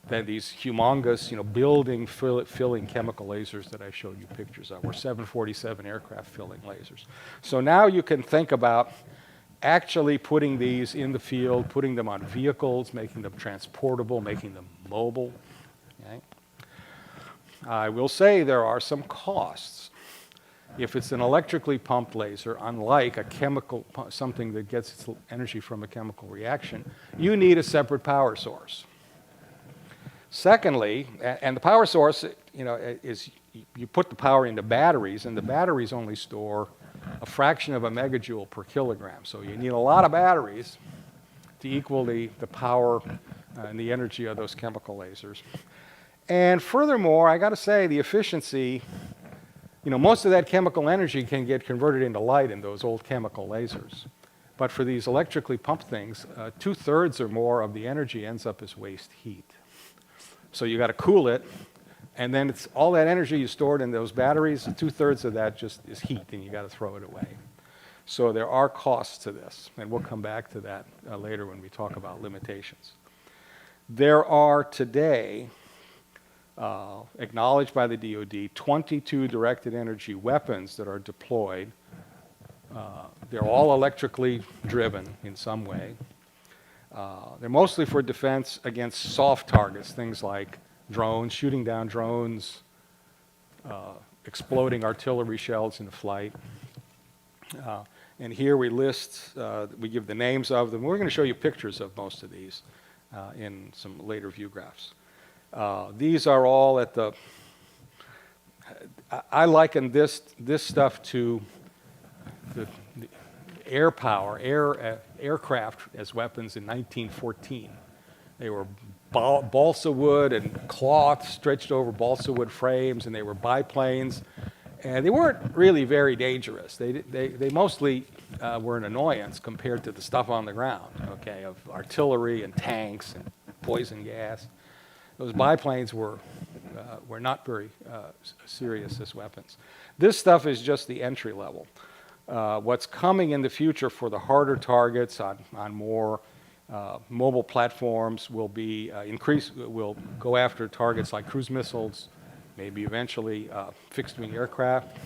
than these humongous, building filling chemical lasers that I showed you pictures of, or 747 aircraft filling lasers. So now you can think about actually putting these in the field, putting them on vehicles, making them transportable, making them mobile. Okay? I will say there are some costs. If it's an electrically pumped laser, unlike something that gets its energy from a chemical reaction, you need a separate power source. Secondly, and the power source, is you put the power into batteries, and the batteries only store a fraction of a megajoule per kilogram. So you need a lot of batteries to equal the power and the energy of those chemical lasers. And furthermore, I got to say, the efficiency, most of that chemical energy can get converted into light in those old chemical lasers. But for these electrically pumped things, 2/3 or more of the energy ends up as waste heat. So you got to cool it, and then it's all that energy you stored in those batteries, 2/3 of that just is heat, and you got to throw it away. So there are costs to this, and we'll come back to that later when we talk about limitations. There are today, acknowledged by the DoD, 22 directed energy weapons that are deployed. They're all electrically driven in some way. They're mostly for defense against soft targets, things like drones, shooting down drones, exploding artillery shells in flight. And here we list, we give the names of them. We're going to show you pictures of most of these in some later view graphs. These are all at the, I liken this stuff to the air power, aircraft as weapons in 1914. They were balsa wood and cloth stretched over balsa wood frames, and they were biplanes. And they weren't really very dangerous. They mostly were an annoyance compared to the stuff on the ground, okay, of artillery and tanks and poison gas. Those biplanes were not very serious as weapons. This stuff is just the entry level. What's coming in the future for the harder targets on more mobile platforms will be will go after targets like cruise missiles, maybe eventually fixed-wing aircraft.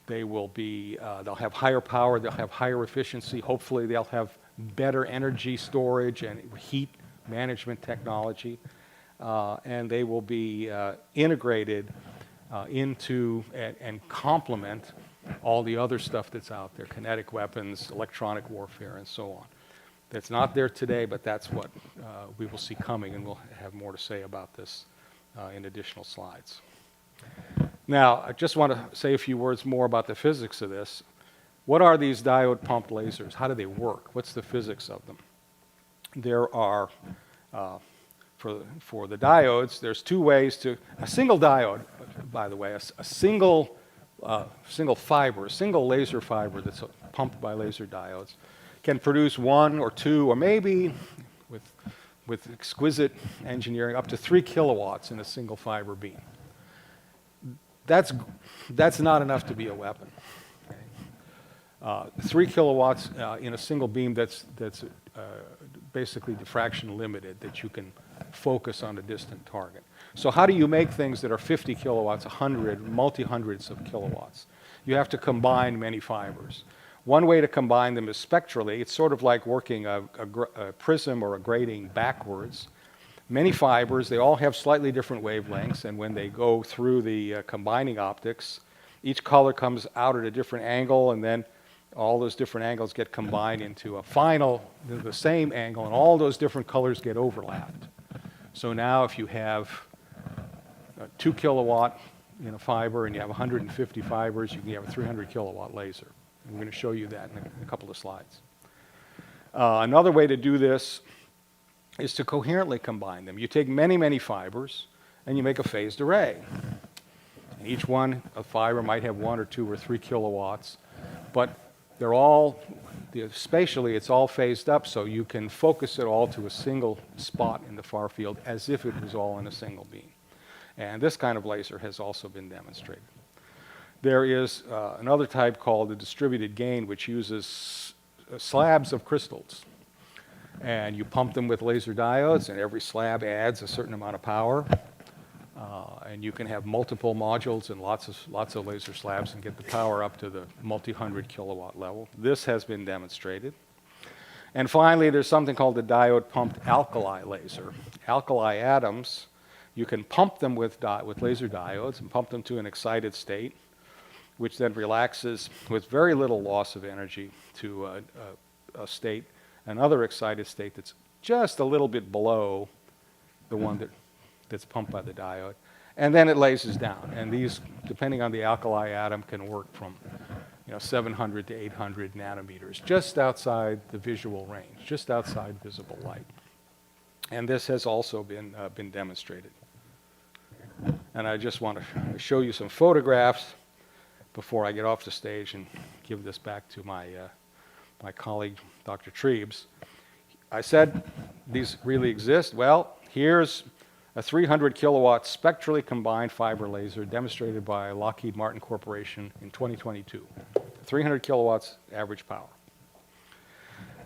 They'll have higher power, they'll have higher efficiency. Hopefully they'll have better energy storage and heat management technology. And they will be integrated into and complement all the other stuff that's out there, kinetic weapons, electronic warfare, and so on. That's not there today, but that's what we will see coming, and we'll have more to say about this in additional slides. Now, I just want to say a few words more about the physics of this. What are these diode pumped lasers? How do they work? What's the physics of them? There are, for the diodes, there's two ways to, a single diode, by the way, a single fiber, a single laser fiber that's pumped by laser diodes can produce 1 or 2 or maybe with exquisite engineering up to 3 kilowatts in a single fiber beam. That's not enough to be a weapon. Okay? 3 kilowatts in a single beam that's basically diffraction limited, that you can focus on a distant target. So how do you make things that are 50 kilowatts, 100, multi-hundreds of kilowatts? You have to combine many fibers. One way to combine them is spectrally. It's sort of like working a prism or a grating backwards. Many fibers, they all have slightly different wavelengths, and when they go through the combining optics, each color comes out at a different angle, and then all those different angles get combined into a final, the same angle, and all those different colors get overlapped. So now if you have 2 kilowatt in a fiber and you have 150 fibers, you can have a 300 kilowatt laser. And we're going to show you that in a couple of slides. Another way to do this is to coherently combine them. You take many, many fibers and you make a phased array. And each one, a fiber might have 1 or 2 or 3 kilowatts, but they're all, spatially, it's all phased up, so you can focus it all to a single spot in the far field as if it was all in a single beam. And this kind of laser has also been demonstrated. There is another type called the distributed gain, which uses slabs of crystals. And you pump them with laser diodes, and every slab adds a certain amount of power. And you can have multiple modules and lots of laser slabs and get the power up to the multi-hundred kilowatt level. This has been demonstrated. And finally, there's something called the diode pumped alkali laser. Alkali atoms, you can pump them with laser diodes and pump them to an excited state, which then relaxes with very little loss of energy to a state, another excited state that's just a little bit below the one that's pumped by the diode. And then it lasers down. And these, depending on the alkali atom, can work from 700 to 800 nanometers, just outside the visual range, just outside visible light. And this has also been demonstrated. And I just want to show you some photographs before I get off the stage and give this back to my colleague, Dr. Trebes. I said these really exist. Well, here's a 300 kilowatt spectrally combined fiber laser demonstrated by Lockheed Martin Corporation in 2022. 300 kilowatts average power.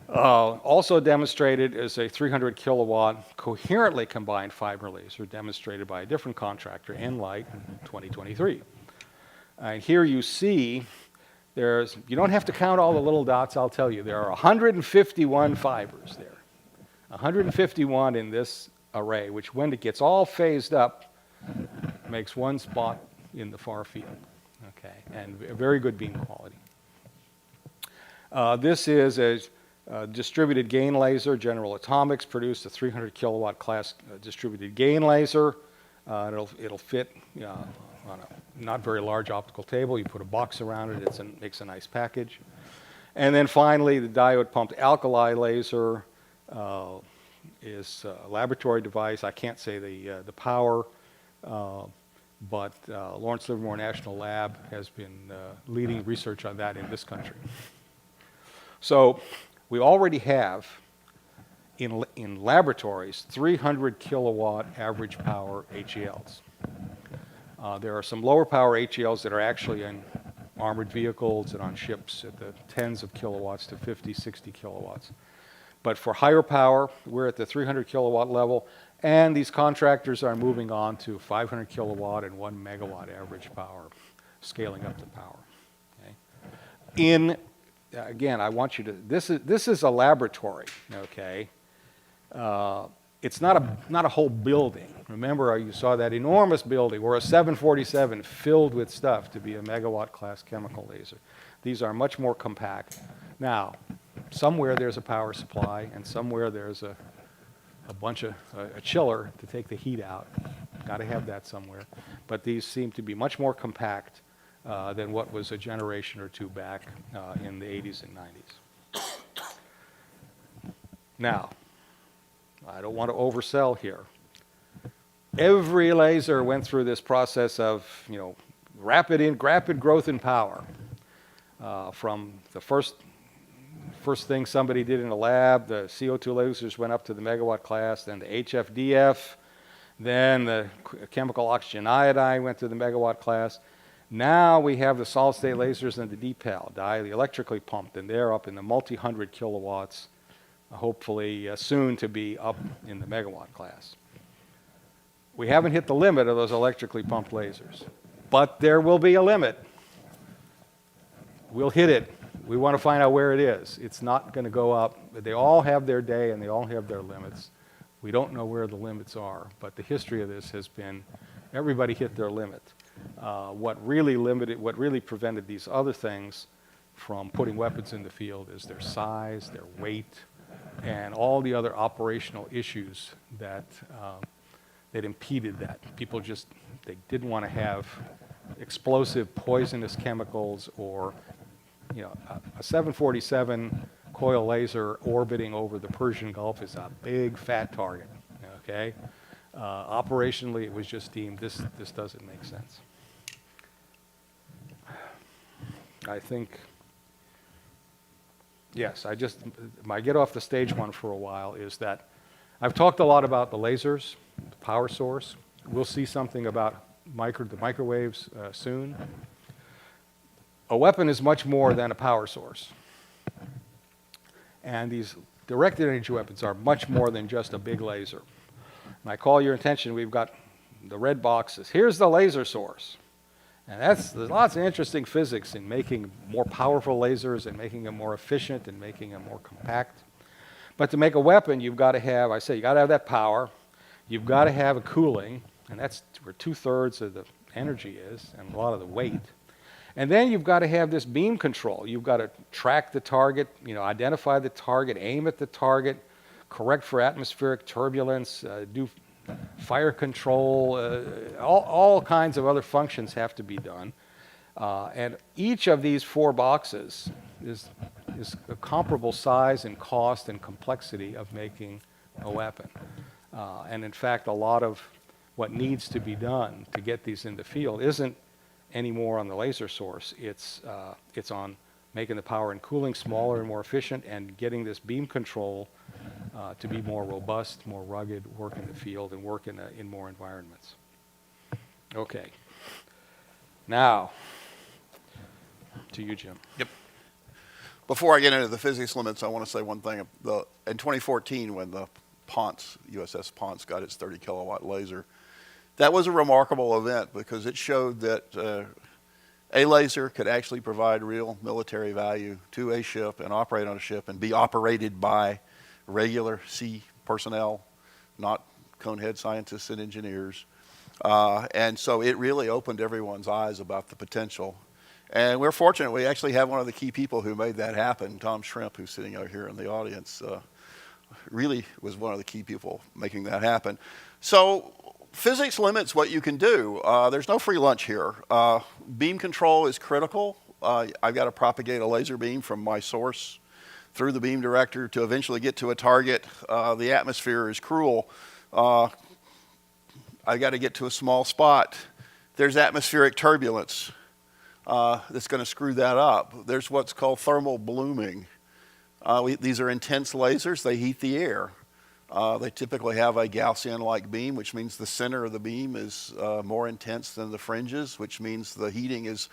Also demonstrated is a 300 kilowatt coherently combined fiber laser demonstrated by a different contractor, Enlight, in 2023. And here you see you don't have to count all the little dots, I'll tell you. There are 151 fibers there. 151 in this array, which when it gets all phased up, makes one spot in the far field. Okay, and a very good beam quality. This is a distributed gain laser. General Atomics produced a 300 kilowatt class distributed gain laser. It'll fit on a not very large optical table. You put a box around it. It makes a nice package. And then finally, the diode pumped alkali laser is a laboratory device. I can't say the power, but Lawrence Livermore National Lab has been leading research on that in this country. So we already have in laboratories 300 kilowatt average power HELs. There are some lower power HELs that are actually in armored vehicles and on ships at the tens of kilowatts to 50, 60 kilowatts. But for higher power, we're at the 300 kilowatt level, and these contractors are moving on to 500 kilowatt and 1 megawatt average power, scaling up the power. Okay? Again, I want you to, this is a laboratory, okay? It's not a whole building. Remember, you saw that enormous building or a 747 filled with stuff to be a megawatt class chemical laser. These are much more compact. Now, somewhere there's a power supply, and somewhere there's a chiller to take the heat out. Got to have that somewhere. But these seem to be much more compact than what was a generation or two back in the 80s and 90s. Now, I don't want to oversell here. Every laser went through this process of, rapid growth in power. From the first thing somebody did in the lab, the CO2 lasers went up to the megawatt class, then the HFDF, then the chemical oxygen iodine went to the megawatt class. Now we have the solid-state lasers and the DPAL, the electrically pumped, and they're up in the multi-hundred kilowatts, hopefully soon to be up in the megawatt class. We haven't hit the limit of those electrically pumped lasers, but there will be a limit. We'll hit it. We want to find out where it is. It's not going to go up. They all have their day and they all have their limits. We don't know where the limits are, but the history of this has been everybody hit their limit. What really prevented these other things from putting weapons in the field is their size, their weight, and all the other operational issues that impeded that. People they didn't want to have explosive, poisonous chemicals or, a 747 coil laser orbiting over the Persian Gulf is a big, fat target, okay? Operationally, it was just deemed this doesn't make sense. I think, yes, my get off the stage one for a while is that I've talked a lot about the lasers, the power source. We'll see something about the microwaves soon. A weapon is much more than a power source. And these directed energy weapons are much more than just a big laser. And I call your attention, we've got the red boxes. Here's the laser source. And there's lots of interesting physics in making more powerful lasers and making them more efficient and making them more compact. But to make a weapon, you've got to have, you got to have that power. You've got to have a cooling, and that's where 2/3 of the energy is and a lot of the weight. And then you've got to have this beam control. You've got to track the target, identify the target, aim at the target, correct for atmospheric turbulence, do fire control, all kinds of other functions have to be done. And each of these 4 boxes is a comparable size and cost and complexity of making a weapon. And in fact, a lot of what needs to be done to get these in the field isn't anymore on the laser source. It's on making the power and cooling smaller and more efficient and getting this beam control to be more robust, more rugged, work in the field and work in more environments. Okay. Now, to you, Jim. Yep. Before I get into the physics limits, I want to say one thing. In 2014, when the USS Ponce got its 30 kilowatt laser, that was a remarkable event because it showed that a laser could actually provide real military value to a ship and operate on a ship and be operated by regular sea personnel, not conehead scientists and engineers. And so it really opened everyone's eyes about the potential. And we're fortunate we actually have one of the key people who made that happen, Tom Shrimp, who's sitting out here in the audience, really was one of the key people making that happen. So physics limits what you can do. There's no free lunch here. Beam control is critical. I've got to propagate a laser beam from my source through the beam director to eventually get to a target. The atmosphere is cruel. I got to get to a small spot. There's atmospheric turbulence that's going to screw that up. There's what's called thermal blooming. These are intense lasers. They heat the air. They typically have a Gaussian-like beam, which means the center of the beam is more intense than the fringes, which means the heating is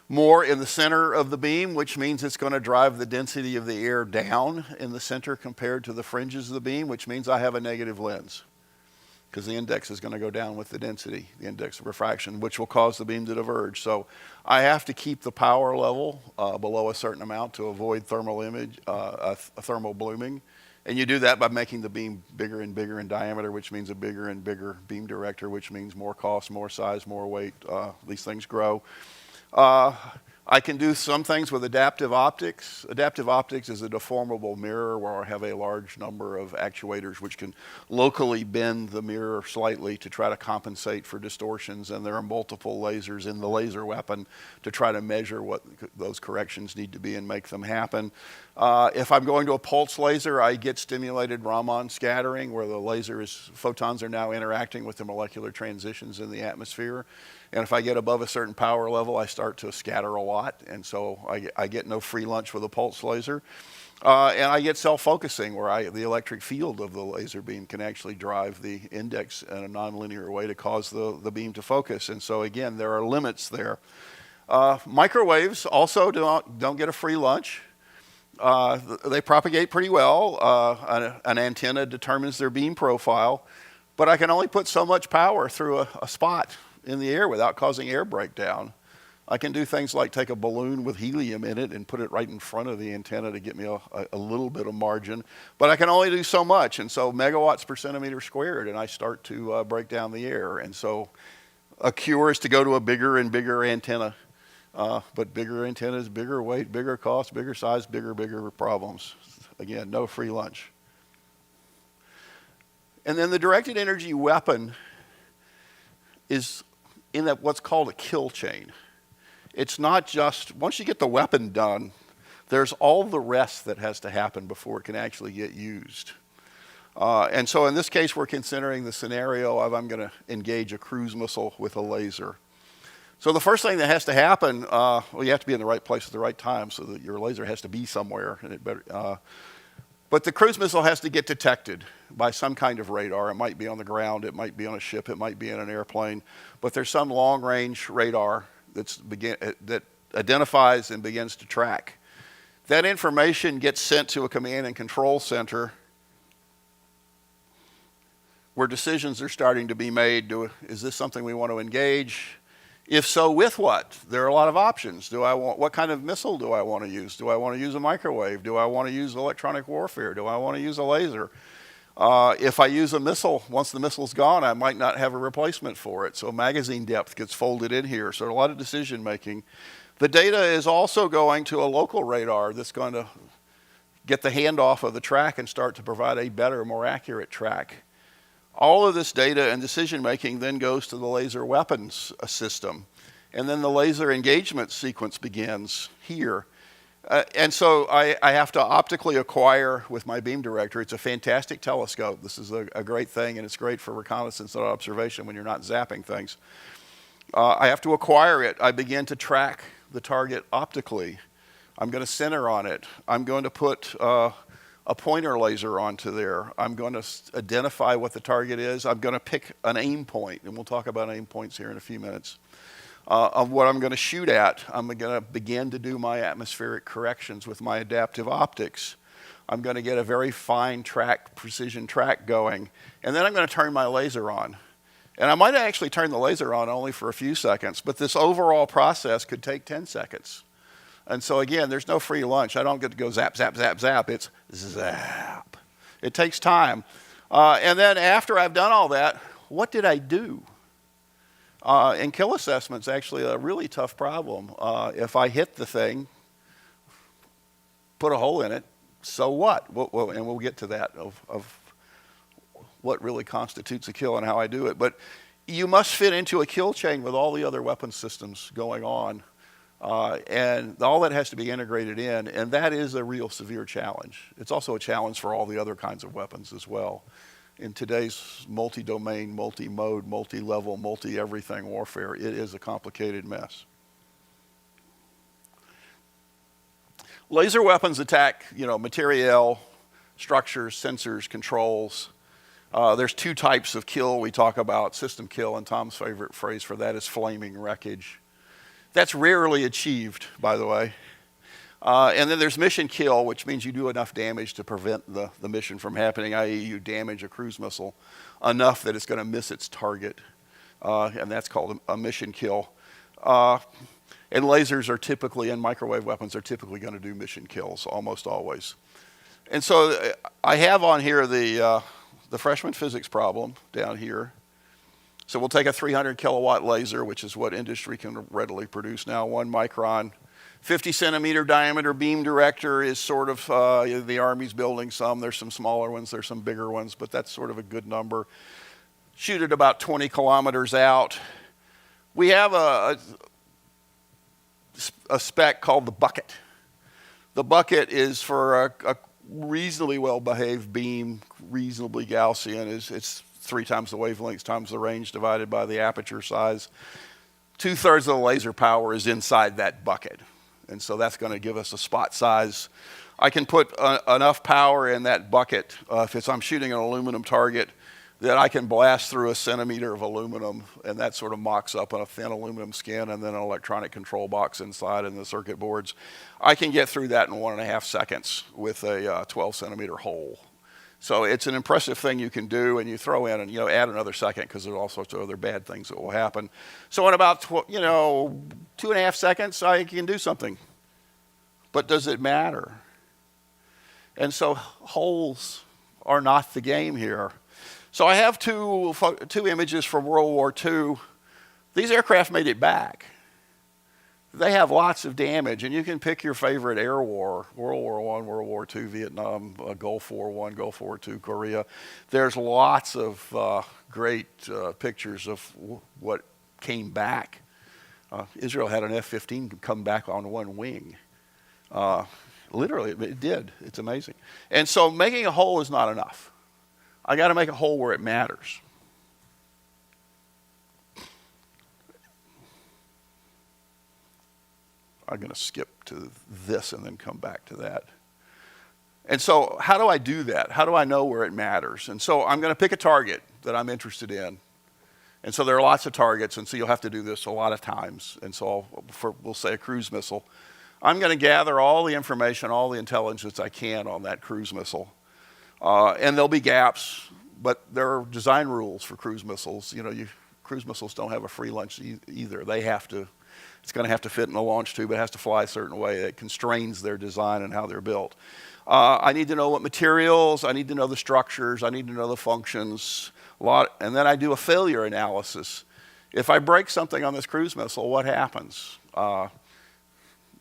more in the center of the beam, which means it's going to drive the density of the air down in the center compared to the fringes of the beam, which means I have a negative lens because the index is going to go down with the density, the index of refraction, which will cause the beam to diverge. So I have to keep the power level below a certain amount to avoid thermal blooming. And you do that by making the beam bigger and bigger in diameter, which means a bigger and bigger beam director, which means more cost, more size, more weight. These things grow. I can do some things with adaptive optics. Adaptive optics is a deformable mirror where I have a large number of actuators which can locally bend the mirror slightly to try to compensate for distortions, and there are multiple lasers in the laser weapon to try to measure what those corrections need to be and make them happen. If I'm going to a pulse laser, I get stimulated Raman scattering where the photons are now interacting with the molecular transitions in the atmosphere. And if I get above a certain power level, I start to scatter a lot. And so I get no free lunch with a pulse laser. And I get self-focusing where the electric field of the laser beam can actually drive the index in a nonlinear way to cause the beam to focus. And so again, there are limits there. Microwaves also don't get a free lunch. They propagate pretty well. An antenna determines their beam profile, but I can only put so much power through a spot in the air without causing air breakdown. I can do things like take a balloon with helium in it and put it right in front of the antenna to get me a little bit of margin, but I can only do so much, and so megawatts per centimeter squared, and I start to break down the air. And so a cure is to go to a bigger and bigger antenna. But bigger antennas, bigger weight, bigger cost, bigger size, bigger problems. Again, no free lunch. And then the directed energy weapon is in what's called a kill chain. It's not just, once you get the weapon done, there's all the rest that has to happen before it can actually get used. And so in this case, we're considering the scenario of I'm going to engage a cruise missile with a laser. So the first thing that has to happen, you have to be in the right place at the right time so that your laser has to be somewhere. And but the cruise missile has to get detected by some kind of radar. It might be on the ground, it might be on a ship, it might be in an airplane. But there's some long-range radar that identifies and begins to track. That information gets sent to a command and control center where decisions are starting to be made. Is this something we want to engage? If so, with what? There are a lot of options. What kind of missile do I want to use? Do I want to use a microwave? Do I want to use electronic warfare? Do I want to use a laser? If I use a missile, once the missile's gone, I might not have a replacement for it. So magazine depth gets folded in here. So a lot of decision making. The data is also going to a local radar that's going to get the handoff of the track and start to provide a better, more accurate track. All of this data and decision making then goes to the laser weapons system. And then the laser engagement sequence begins here. And so I have to optically acquire with my beam director. It's a fantastic telescope. This is a great thing, and it's great for reconnaissance and observation when you're not zapping things. I have to acquire it. I begin to track the target optically. I'm going to center on it. I'm going to put a pointer laser onto there. I'm going to identify what the target is. I'm going to pick an aim point, and we'll talk about aim points here in a few minutes. of what I'm going to shoot at. I'm going to begin to do my atmospheric corrections with my adaptive optics. I'm going to get a very fine track, precision track going, and then I'm going to turn my laser on. And I might actually turn the laser on only for a few seconds, but this overall process could take 10 seconds. And so again, there's no free lunch. I don't get to go zap, zap, zap, zap. It's zap. It takes time. And then after I've done all that, what did I do? And kill assessment's actually a really tough problem. If I hit the thing, put a hole in it, so what? And we'll get to that of what really constitutes a kill and how I do it. But you must fit into a kill chain with all the other weapon systems going on. And all that has to be integrated in, and that is a real severe challenge. It's also a challenge for all the other kinds of weapons as well. In today's multi-domain, multi-mode, multi-level, multi-everything warfare, it is a complicated mess. Laser weapons attack, materiel, structures, sensors, controls. There's two types of kill we talk about, system kill, and Tom's favorite phrase for that is flaming wreckage. That's rarely achieved, by the way. And then there's mission kill, which means you do enough damage to prevent the mission from happening, i.e. you damage a cruise missile enough that it's going to miss its target. And that's called a mission kill. And lasers are typically, and microwave weapons are typically going to do mission kills, almost always. And so I have on here the freshman physics problem down here. So we'll take a 300 kilowatt laser, which is what industry can readily produce now, 1 micron. 50 centimeter diameter beam director is sort of, the Army's building some. There's some smaller ones, there's some bigger ones, but that's sort of a good number. Shoot it about 20 kilometers out. We have a spec called the bucket. The bucket is for a reasonably well-behaved beam, reasonably Gaussian. It's 3 times the wavelength times the range divided by the aperture size. 2/3 of the laser power is inside that bucket. And so that's going to give us a spot size. I can put enough power in that bucket, if I'm shooting an aluminum target, that I can blast through a centimeter of aluminum, and that sort of mocks up on a thin aluminum skin and then an electronic control box inside and the circuit boards. I can get through that in 1.5 seconds with a 12 centimeter hole. So it's an impressive thing you can do, and you throw in and add another second because there's all sorts of other bad things that will happen. So in about 2.5 seconds, I can do something. But does it matter? And so holes are not the game here. So I have two images from World War II. These aircraft made it back. They have lots of damage, and you can pick your favorite air war, World War I, World War II, Vietnam, Gulf War I, Gulf War II, Korea. There's lots of great pictures of what came back. Israel had an F-15 come back on one wing. Literally, it did. It's amazing. And so making a hole is not enough. I got to make a hole where it matters. I'm going to skip to this and then come back to that. And so how do I do that? How do I know where it matters? And so I'm going to pick a target that I'm interested in. And so there are lots of targets, and so you'll have to do this a lot of times. And so we'll say a cruise missile. I'm going to gather all the information, all the intelligence I can on that cruise missile. And there'll be gaps, but there are design rules for cruise missiles. Cruise missiles don't have a free lunch either. It's going to have to fit in a launch tube. It has to fly a certain way. It constrains their design and how they're built. I need to know what materials. I need to know the structures. I need to know the functions. And then I do a failure analysis. If I break something on this cruise missile, what happens?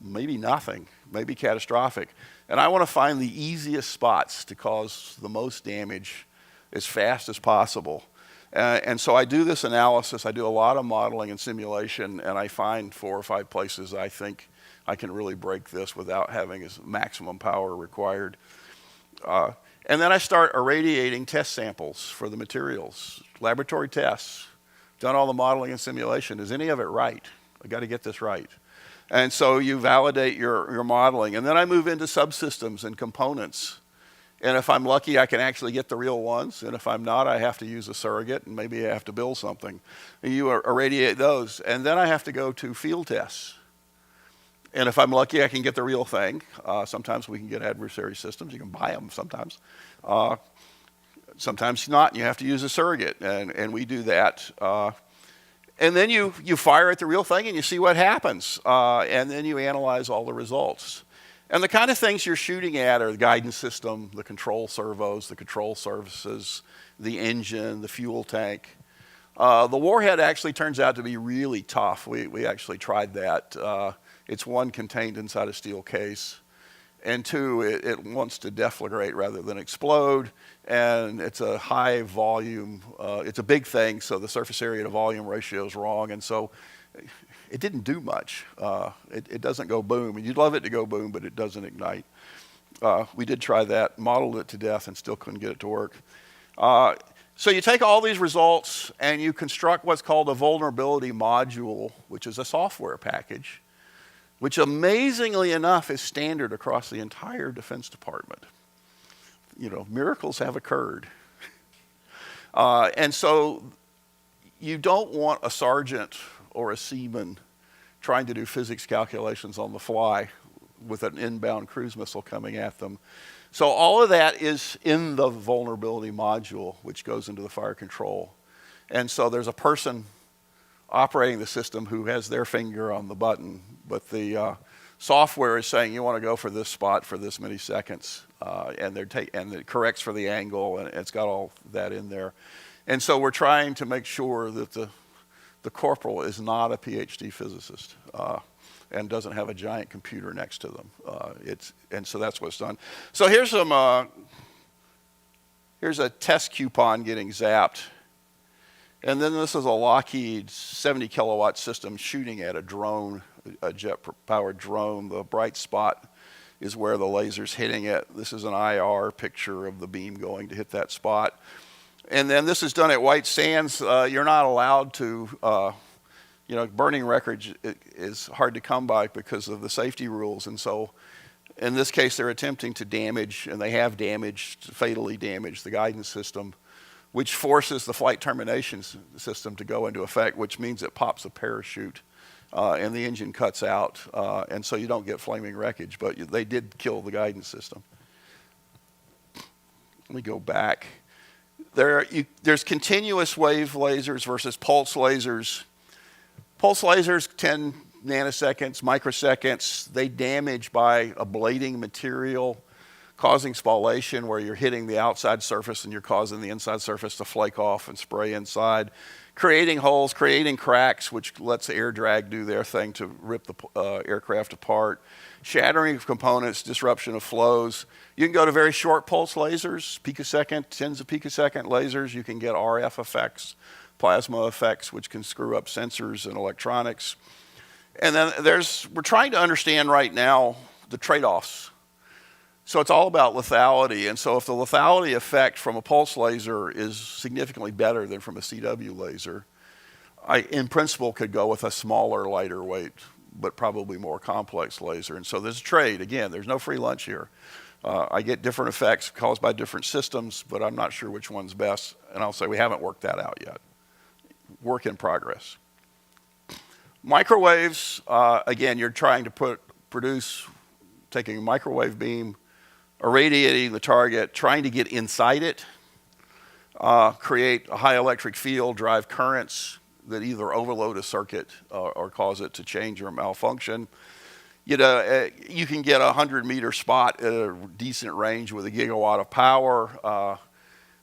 Maybe nothing. Maybe catastrophic. And I want to find the easiest spots to cause the most damage as fast as possible. And so I do this analysis. I do a lot of modeling and simulation, and I find 4 or 5 places I think I can really break this without having as maximum power required. And then I start irradiating test samples for the materials, laboratory tests, done all the modeling and simulation. Is any of it right? I got to get this right. And so you validate your modeling. And then I move into subsystems and components. And if I'm lucky, I can actually get the real ones. And if I'm not, I have to use a surrogate, and maybe I have to build something. And you irradiate those. And then I have to go to field tests. And if I'm lucky, I can get the real thing. Sometimes we can get adversary systems. You can buy them sometimes. Sometimes not, and you have to use a surrogate. And we do that. And then you fire at the real thing, and you see what happens. And then you analyze all the results. And the kind of things you're shooting at are the guidance system, the control servos, the control surfaces, the engine, the fuel tank. The warhead actually turns out to be really tough. We actually tried that. It's one, contained inside a steel case, and two, it wants to deflagrate rather than explode, and it's a high volume. It's a big thing, so the surface area to volume ratio is wrong, and so it didn't do much. It doesn't go boom. And you'd love it to go boom, but it doesn't ignite. We did try that, modeled it to death, and still couldn't get it to work. So you take all these results, and you construct what's called a vulnerability module, which is a software package, which amazingly enough is standard across the entire Defense Department. You know, miracles have occurred. And so you don't want a sergeant or a seaman trying to do physics calculations on the fly with an inbound cruise missile coming at them. So all of that is in the vulnerability module, which goes into the fire control. And so there's a person operating the system who has their finger on the button, but the software is saying you want to go for this spot for this many seconds, and it corrects for the angle, and it's got all that in there. And so we're trying to make sure that the corporal is not a PhD physicist and doesn't have a giant computer next to them. And so that's what's done. So here's a test coupon getting zapped. And then this is a Lockheed 70 kilowatt system shooting at a drone, a jet-powered drone. The bright spot is where the laser's hitting it. This is an IR picture of the beam going to hit that spot. And then this is done at White Sands. You're not allowed to, burning wreckage is hard to come by because of the safety rules. And so in this case, they're attempting to damage, and they have fatally damaged the guidance system, which forces the flight termination system to go into effect, which means it pops a parachute and the engine cuts out. And so you don't get flaming wreckage, but they did kill the guidance system. Let me go back. There's continuous wave lasers versus pulse lasers. Pulse lasers, 10 nanoseconds, microseconds, they damage by ablating material, causing spallation where you're hitting the outside surface and you're causing the inside surface to flake off and spray inside, creating holes, creating cracks, which lets the air drag do their thing to rip the aircraft apart, shattering of components, disruption of flows. You can go to very short pulse lasers, picosecond, tens of picosecond lasers. You can get RF effects, plasma effects, which can screw up sensors and electronics. And then we're trying to understand right now the trade-offs. So it's all about lethality. And so if the lethality effect from a pulse laser is significantly better than from a CW laser, I, in principle, could go with a smaller, lighter weight, but probably more complex laser. And so there's a trade. Again, there's no free lunch here. I get different effects caused by different systems, but I'm not sure which one's best. And I'll say we haven't worked that out yet. Work in progress. Microwaves, again, you're trying to produce, taking a microwave beam, irradiating the target, trying to get inside it, create a high electric field, drive currents that either overload a circuit or cause it to change or malfunction. You can get a 100-meter spot at a decent range with a gigawatt of power.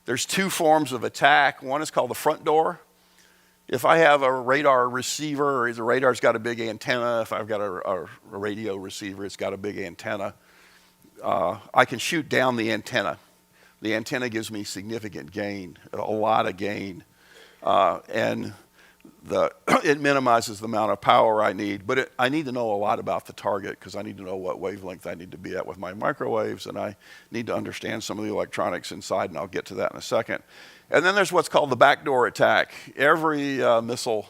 There's two forms of attack. One is called the front door. If I have a radar receiver, the radar's got a big antenna. If I've got a radio receiver, it's got a big antenna. I can shoot down the antenna. The antenna gives me significant gain, a lot of gain. And it minimizes the amount of power I need. But I need to know a lot about the target because I need to know what wavelength I need to be at with my microwaves. And I need to understand some of the electronics inside, and I'll get to that in a second. And then there's what's called the backdoor attack. Every missile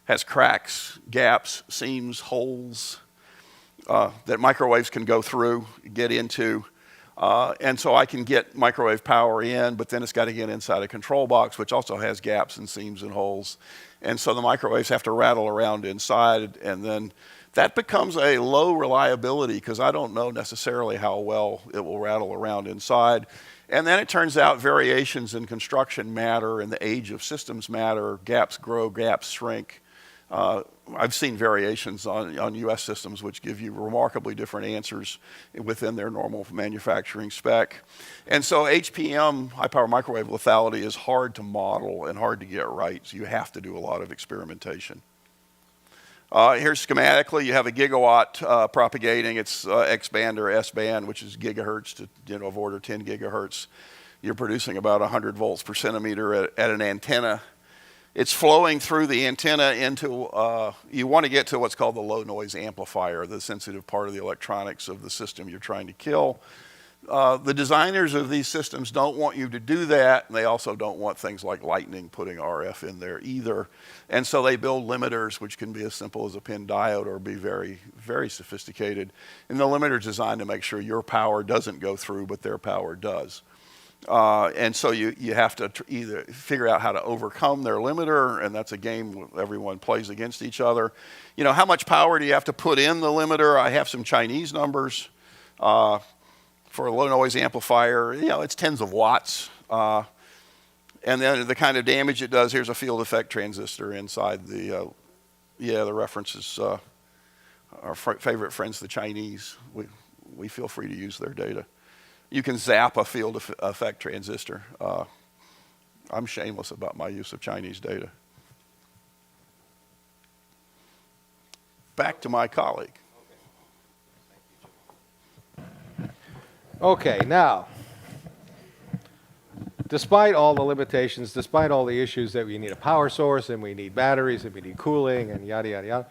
has cracks, gaps, seams, holes that microwaves can go through, get into. And so I can get microwave power in, but then it's got to get inside a control box, which also has gaps and seams and holes. And so the microwaves have to rattle around inside, and then that becomes a low reliability because I don't know necessarily how well it will rattle around inside. And then it turns out variations in construction matter and the age of systems matter. Gaps grow, gaps shrink. I've seen variations on US systems which give you remarkably different answers within their normal manufacturing spec. And so HPM, high power microwave lethality, is hard to model and hard to get right, so you have to do a lot of experimentation. Here schematically, you have a gigawatt propagating. It's X-band or S-band, which is gigahertz to of order 10 gigahertz. You're producing about 100 volts per centimeter at an antenna. It's flowing through the antenna into, you want to get to what's called the low noise amplifier, the sensitive part of the electronics of the system you're trying to kill. The designers of these systems don't want you to do that, and they also don't want things like lightning putting RF in there either. And so they build limiters, which can be as simple as a pin diode or be very, very sophisticated. And the limiter is designed to make sure your power doesn't go through, but their power does. And so you have to either figure out how to overcome their limiter, and that's a game everyone plays against each other. You know, how much power do you have to put in the limiter? I have some Chinese numbers. For a low noise amplifier, you know, it's tens of watts. And then the kind of damage it does, here's a field effect transistor inside the, the reference is our favorite friends, the Chinese. We feel free to use their data. You can zap a field effect transistor. I'm shameless about my use of Chinese data. Back to my colleague. Okay, now, despite all the limitations, despite all the issues that we need a power source and we need batteries and we need cooling and yada, yada, yada,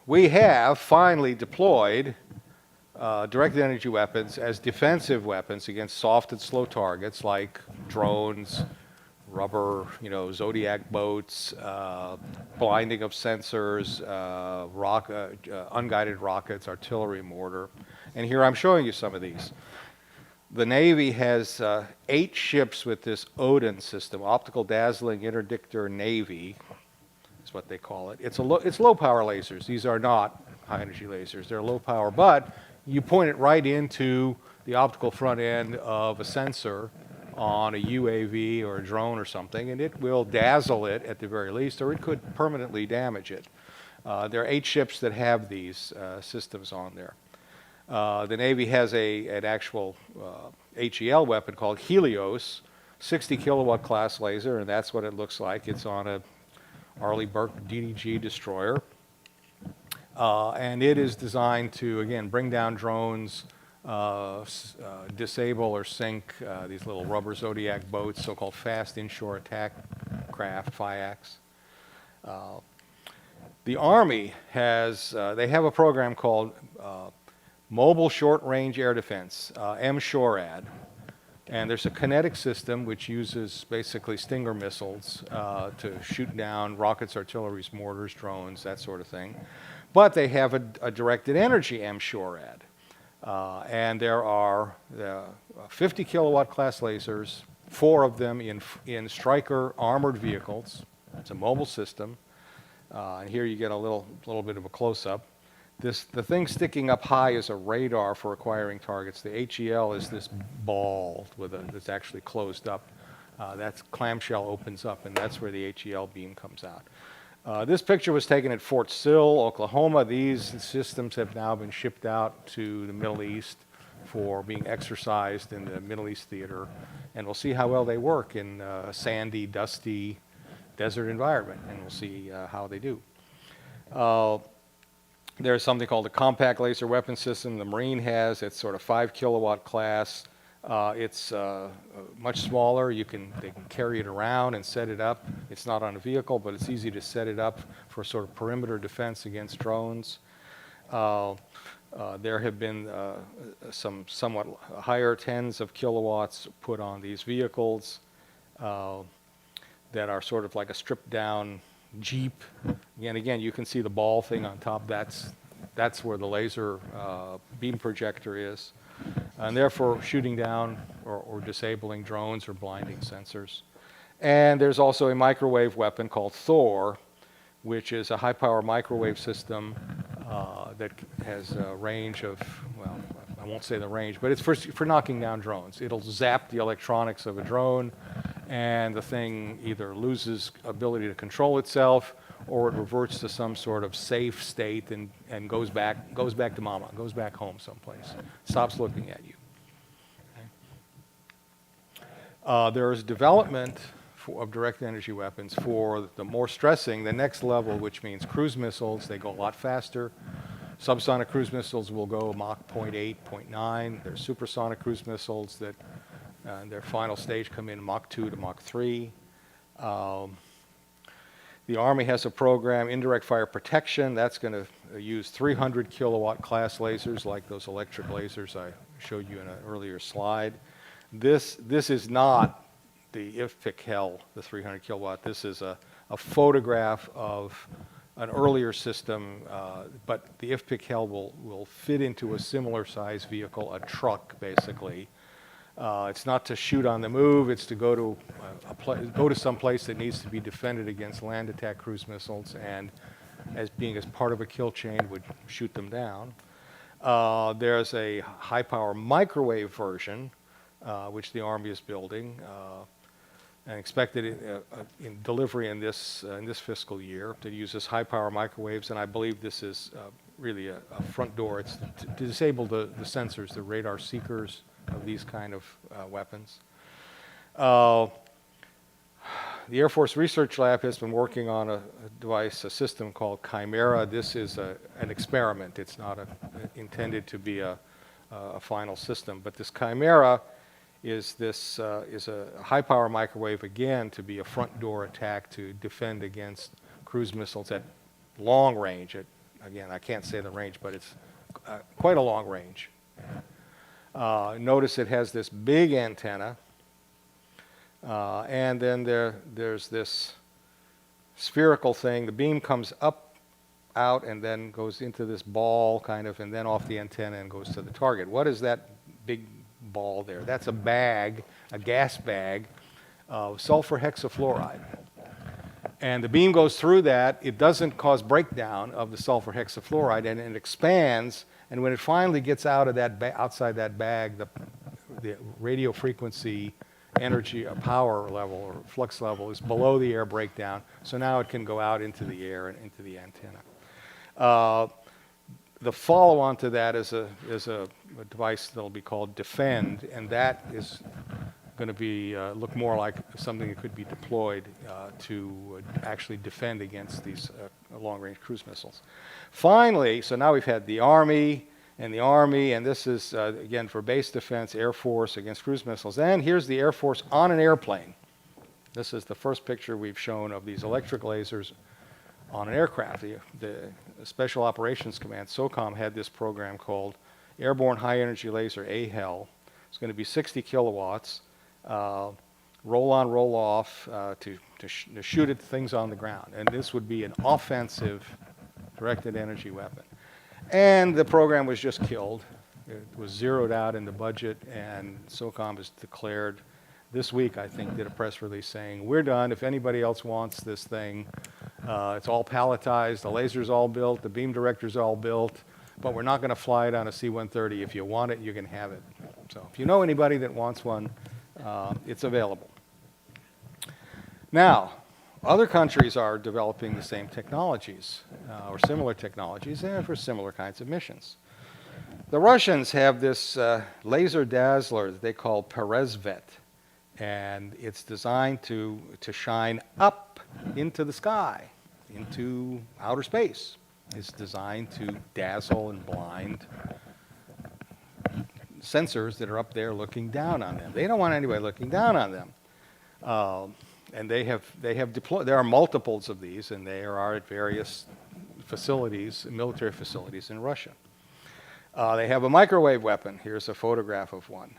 we have finally deployed directed energy weapons as defensive weapons against soft and slow targets like drones, rubber, Zodiac boats, blinding of sensors, unguided rockets, artillery mortar. And here I'm showing you some of these. The Navy has 8 ships with this Odin system, optical dazzling interdictor Navy is what they call it. It's low power lasers. These are not high energy lasers. They're low power, but you point it right into the optical front end of a sensor on a UAV or a drone or something, and it will dazzle it at the very least, or it could permanently damage it. There are 8 ships that have these systems on there. The Navy has an actual HEL weapon called Helios, 60 kilowatt class laser, and that's what it looks like. It's on a Arleigh Burke DDG destroyer. And it is designed to, again, bring down drones, disable or sink these little rubber Zodiac boats, so-called fast inshore attack craft, FIACs. The Army has, they have a program called Mobile Short Range Air Defense, MSHORAD. And there's a kinetic system which uses basically Stinger missiles to shoot down rockets, artilleries, mortars, drones, that sort of thing. But they have a directed energy MSHORAD. And there are 50 kilowatt class lasers, 4 of them in Stryker armored vehicles. It's a mobile system. And here you get a little bit of a close-up. The thing sticking up high is a radar for acquiring targets. The HEL is this ball that's actually closed up. That clamshell opens up, and that's where the HEL beam comes out. This picture was taken at Fort Sill, Oklahoma. These systems have now been shipped out to the Middle East for being exercised in the Middle East theater, and we'll see how well they work in a sandy, dusty desert environment, and we'll see how they do. There's something called a compact laser weapon system the Marine has. It's sort of 5 kilowatt class. It's much smaller. They can carry it around and set it up. It's not on a vehicle, but it's easy to set it up for sort of perimeter defense against drones. There have been some somewhat higher tens of kilowatts put on these vehicles that are sort of like a stripped down Jeep. And again, you can see the ball thing on top. That's where the laser beam projector is. and therefore shooting down or disabling drones or blinding sensors. And there's also a microwave weapon called Thor, which is a high-power microwave system that has a range of, well, I won't say the range, but it's for knocking down drones. It'll zap the electronics of a drone, and the thing either loses ability to control itself, or it reverts to some sort of safe state and goes back to mama, goes back home someplace, stops looking at you. Okay. There is development of direct energy weapons for the more stressing, the next level, which means cruise missiles. They go a lot faster. Subsonic cruise missiles will go Mach 0.8, 0.9. There's supersonic cruise missiles that in their final stage come in Mach 2 to Mach 3. The Army has a program, indirect fire protection. That's going to use 300 kilowatt class lasers like those electric lasers I showed you in an earlier slide. This is not the IFPC-HEL, the 300 kilowatt. This is a photograph of an earlier system, but the IFPC-HEL will fit into a similar size vehicle, a truck basically. It's not to shoot on the move, it's to go to some place that needs to be defended against land attack cruise missiles, and as part of a kill chain would shoot them down. There's a high power microwave version, which the Army is building, and expected in delivery in this fiscal year, that uses high power microwaves, and I believe this is really a front door. It's to disable the sensors, the radar seekers of these kind of weapons. The Air Force Research Lab has been working on a device, a system called Chimera. This is an experiment. It's not intended to be a final system, but this Chimera is a high-power microwave, again, to be a front door attack to defend against cruise missiles at long range. Again, I can't say the range, but it's quite a long range. Notice it has this big antenna, and then there's this spherical thing. The beam comes up, out, and then goes into this ball, kind of, and then off the antenna and goes to the target. What is that big ball there? That's a bag, a gas bag of sulfur hexafluoride. And the beam goes through that. It doesn't cause breakdown of the sulfur hexafluoride, and it expands. And when it finally gets out of that outside that bag, the radio frequency energy, power level or flux level is below the air breakdown. So now it can go out into the air and into the antenna. The follow-on to that is a device that will be called Defend, and that is going to be look more like something that could be deployed to actually defend against these long-range cruise missiles. Finally, so now we've had the Army, and this is, again, for base defense, Air Force against cruise missiles. And here's the Air Force on an airplane. This is the first picture we've shown of these electric lasers on an aircraft. The Special Operations Command, SOCOM, had this program called Airborne High Energy Laser, AHEL. It's going to be 60 kilowatts, roll on, roll off, to shoot at things on the ground. And this would be an offensive directed energy weapon. And the program was just killed. It was zeroed out in the budget, and SOCOM has declared this week, I think, did a press release saying, we're done. If anybody else wants this thing, it's all palletized, the laser's all built, the beam director's all built, but we're not going to fly it on a C-130. If you want it, you can have it. So if you know anybody that wants one, it's available. Now, other countries are developing the same technologies or similar technologies and for similar kinds of missions. The Russians have this laser dazzler that they call Perezvet, and it's designed to shine up into the sky, into outer space. It's designed to dazzle and blind sensors that are up there looking down on them. They don't want anybody looking down on them. And they have deployed, there are multiples of these, and they are at various facilities, military facilities in Russia. They have a microwave weapon. Here's a photograph of one.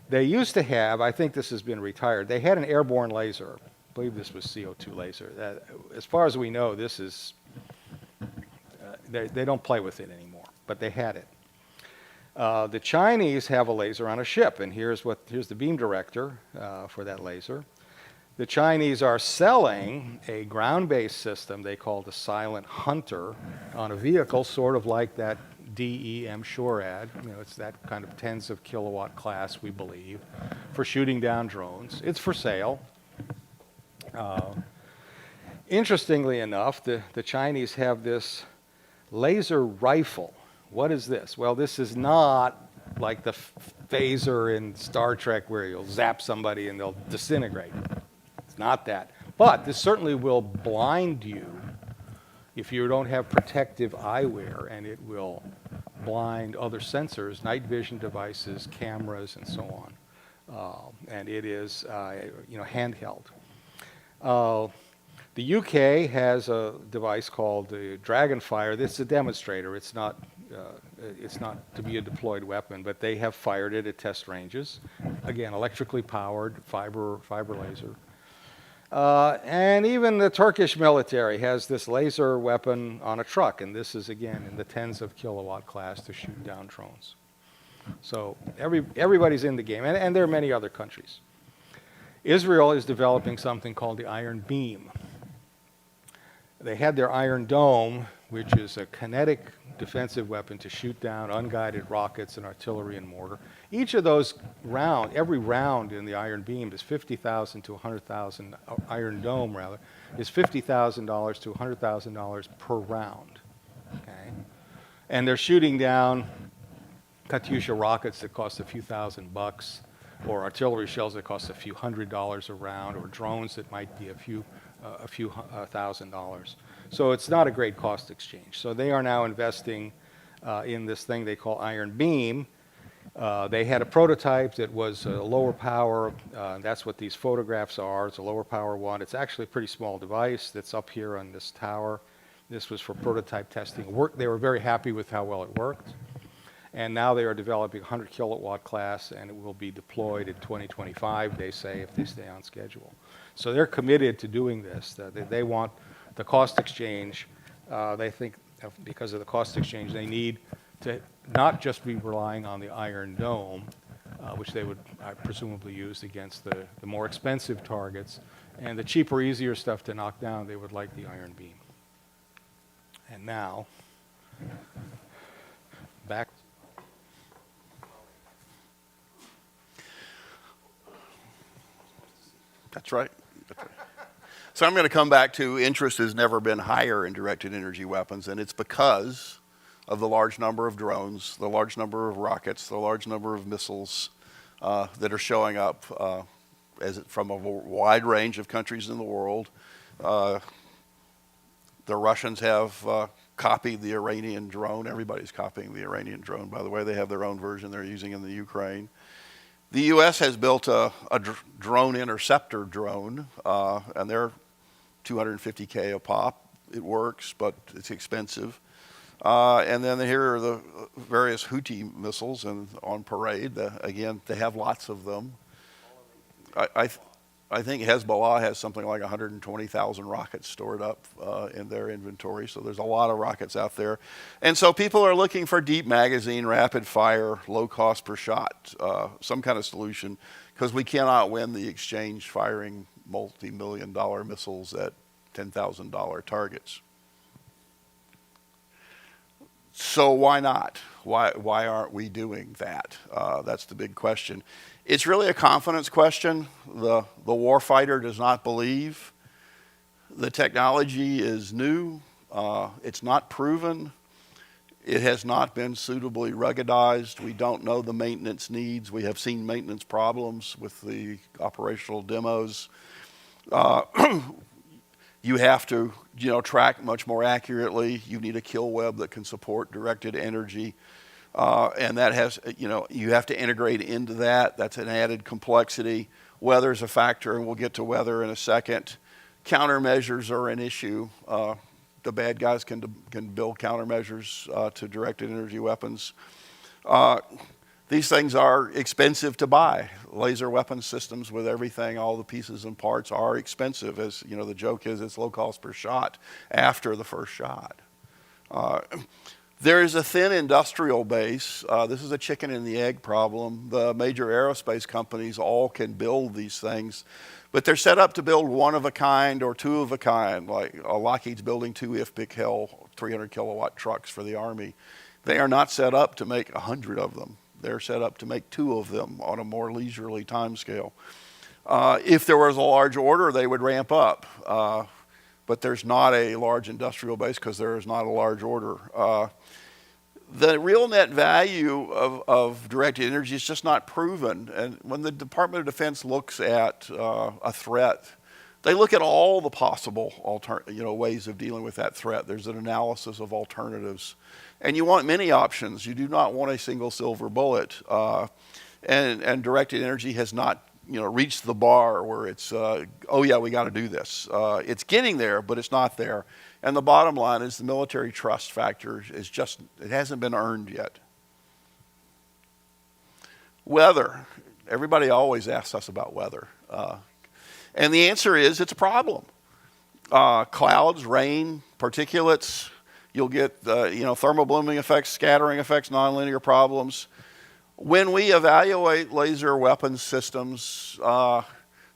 They used to have, I think this has been retired, they had an airborne laser. I believe this was CO2 laser. As far as we know, this is, they don't play with it anymore, but they had it. The Chinese have a laser on a ship, and here's the beam director for that laser. The Chinese are selling a ground-based system they call the Silent Hunter on a vehicle, sort of like that DEM SHORAD. It's that kind of tens of kilowatt class, we believe, for shooting down drones. It's for sale. Interestingly enough, the Chinese have this laser rifle. What is this? Well, this is not like the phaser in Star Trek where you'll zap somebody and they'll disintegrate. It's not that. But this certainly will blind you if you don't have protective eyewear, and it will blind other sensors, night vision devices, cameras, and so on. And it is handheld. The UK has a device called the Dragonfire. This is a demonstrator. It's not to be a deployed weapon, but they have fired it at test ranges. Again, electrically powered, fiber laser. And even the Turkish military has this laser weapon on a truck, and this is, again, in the tens of kilowatt class to shoot down drones. So everybody's in the game, and there are many other countries. Israel is developing something called the Iron Beam. They had their Iron Dome, which is a kinetic defensive weapon to shoot down unguided rockets and artillery and mortar. Each of those every round in the Iron Beam is $50,000 to $100,000, Iron Dome rather, is $50,000 to $100,000 per round. Okay? And they're shooting down Katyusha rockets that cost a few $1,000, or artillery shells that cost a few $100 a round, or drones that might be a few $1,000. So it's not a great cost exchange. So they are now investing in this thing they call Iron Beam. They had a prototype that was a lower power. That's what these photographs are. It's a lower power one. It's actually a pretty small device that's up here on this tower. This was for prototype testing. They were very happy with how well it worked. And now they are developing 100 kilowatt class, and it will be deployed in 2025, they say, if they stay on schedule. So they're committed to doing this. They want the cost exchange. They think because of the cost exchange, they need to not just be relying on the Iron Dome, which they would presumably use against the more expensive targets, and the cheaper, easier stuff to knock down, they would like the Iron Beam. And now, back. That's right. So I'm going to come back to interest has never been higher in directed energy weapons, and it's because of the large number of drones, the large number of rockets, the large number of missiles that are showing up from a wide range of countries in the world. The Russians have copied the Iranian drone. Everybody's copying the Iranian drone, by the way. They have their own version they're using in the Ukraine. The U.S. has built a drone interceptor drone, and they're $250K a pop. It works, but it's expensive. And then here are the various Houthi missiles and on parade. Again, they have lots of them. I think Hezbollah has something like 120,000 rockets stored up in their inventory, so there's a lot of rockets out there. And so people are looking for deep magazine, rapid fire, low cost per shot, some kind of solution, because we cannot win the exchange firing multi-million-dollar missiles at $10,000 targets. So why not? Why aren't we doing that? That's the big question. It's really a confidence question. The warfighter does not believe. The technology is new. It's not proven. It has not been suitably ruggedized. We don't know the maintenance needs. We have seen maintenance problems with the operational demos. You have to, track much more accurately. You need a kill web that can support directed energy. And that has, you have to integrate into that. That's an added complexity. Weather's a factor, and we'll get to weather in a second. Countermeasures are an issue. The bad guys can build countermeasures to directed energy weapons. These things are expensive to buy. Laser weapon systems with everything, all the pieces and parts are expensive. As the joke is, it's low cost per shot after the first shot. There is a thin industrial base. This is a chicken and the egg problem. The major aerospace companies all can build these things, but they're set up to build one of a kind or two of a kind. Like Lockheed's building 2 IFPC Hell 300 kilowatt trucks for the Army. They are not set up to make 100 of them. They're set up to make 2 of them on a more leisurely time scale. If there was a large order, they would ramp up. But there's not a large industrial base because there is not a large order. The real net value of directed energy is just not proven. And when the Department of Defense looks at a threat, they look at all the possible ways of dealing with that threat. There's an analysis of alternatives. And you want many options. You do not want a single silver bullet. And directed energy has not reached the bar where it's, oh yeah, we got to do this. It's getting there, but it's not there. And the bottom line is the military trust factor is just, it hasn't been earned yet. Weather. Everybody always asks us about weather. And the answer is it's a problem. Clouds, rain, particulates, you'll get thermal blooming effects, scattering effects, nonlinear problems. When we evaluate laser weapons systems,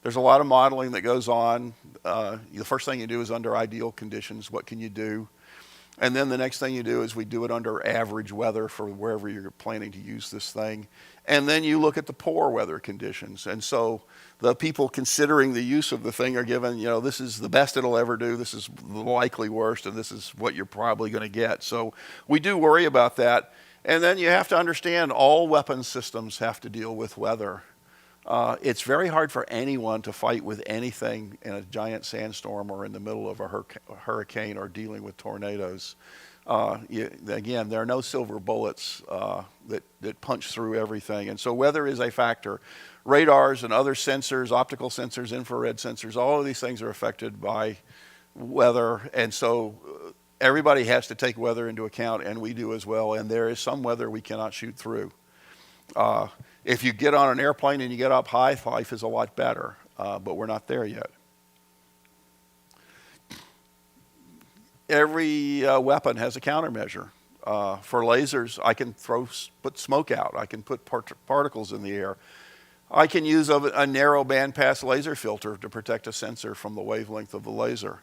there's a lot of modeling that goes on. The first thing you do is under ideal conditions, what can you do? And then the next thing you do is we do it under average weather for wherever you're planning to use this thing. And then you look at the poor weather conditions. And so the people considering the use of the thing are given, this is the best it'll ever do, this is the likely worst, and this is what you're probably going to get. So we do worry about that. And then you have to understand all weapons systems have to deal with weather. It's very hard for anyone to fight with anything in a giant sandstorm or in the middle of a hurricane or dealing with tornadoes. Again, there are no silver bullets that punch through everything. And so weather is a factor. Radars and other sensors, optical sensors, infrared sensors, all of these things are affected by weather. And so everybody has to take weather into account, and we do as well. And there is some weather we cannot shoot through. If you get on an airplane and you get up high, life is a lot better, but we're not there yet. Every weapon has a countermeasure. For lasers, I can put smoke out. I can put particles in the air. I can use a narrow bandpass laser filter to protect a sensor from the wavelength of the laser.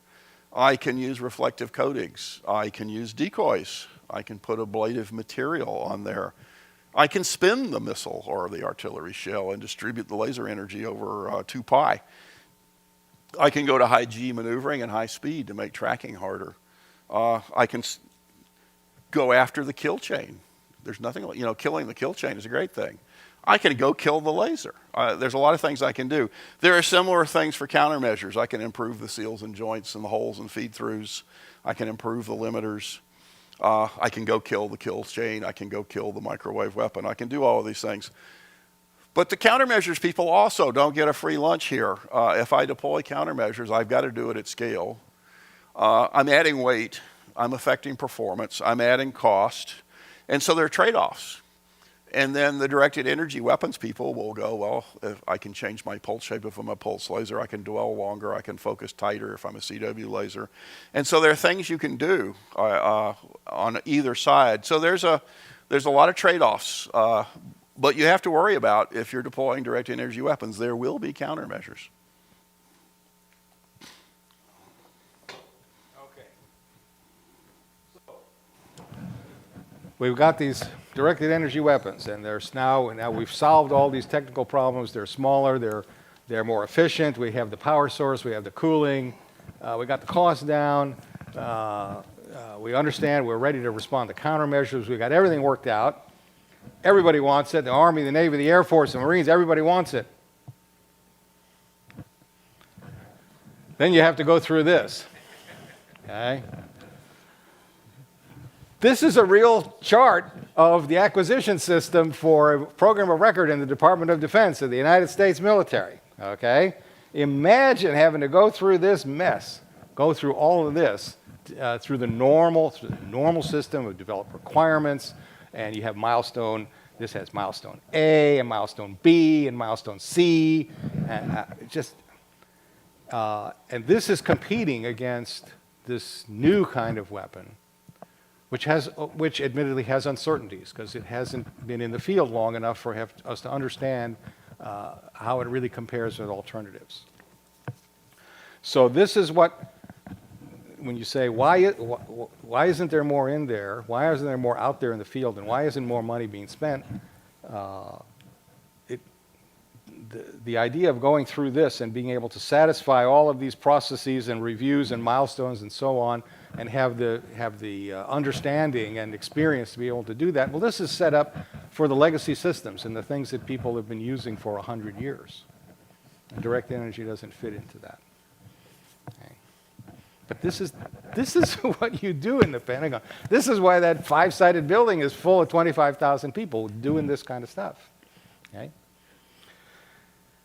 I can use reflective coatings. I can use decoys. I can put ablative material on there. I can spin the missile or the artillery shell and distribute the laser energy over 2 pi. I can go to high G maneuvering and high speed to make tracking harder. I can go after the kill chain. There's nothing, killing the kill chain is a great thing. I can go kill the laser. There's a lot of things I can do. There are similar things for countermeasures. I can improve the seals and joints and the holes and feed-throughs. I can improve the limiters. I can go kill the kill chain. I can go kill the microwave weapon. I can do all of these things. But the countermeasures people also don't get a free lunch here. If I deploy countermeasures, I've got to do it at scale. I'm adding weight. I'm affecting performance. I'm adding cost. And so there are trade-offs. And then the directed energy weapons people will go, well, if I can change my pulse shape if I'm a pulse laser, I can dwell longer, I can focus tighter if I'm a CW laser. And so there are things you can do on either side. So there's a lot of trade-offs, but you have to worry about if you're deploying directed energy weapons, there will be countermeasures. Okay. So we've got these directed energy weapons, and now we've solved all these technical problems. They're smaller, they're more efficient. We have the power source, we have the cooling, we got the cost down. We understand we're ready to respond to countermeasures. We got everything worked out. Everybody wants it. The Army, the Navy, the Air Force, the Marines, everybody wants it. Then you have to go through this. Okay? This is a real chart of the acquisition system for a program of record in the Department of Defense of the United States military. Okay? Imagine having to go through this mess, go through all of this through the normal system of developed requirements, and you have milestone. This has milestone A and milestone B and milestone C, and this is competing against this new kind of weapon, which admittedly has uncertainties because it hasn't been in the field long enough for us to understand how it really compares with alternatives. So this is what, when you say, why isn't there more in there? Why isn't there more out there in the field? And why isn't more money being spent? The idea of going through this and being able to satisfy all of these processes and reviews and milestones and so on, and have the understanding and experience to be able to do that, well, this is set up for the legacy systems and the things that people have been using for 100 years. And direct energy doesn't fit into that. Okay. But this is what you do in the Pentagon. This is why that 5-sided building is full of 25,000 people doing this kind of stuff. Okay?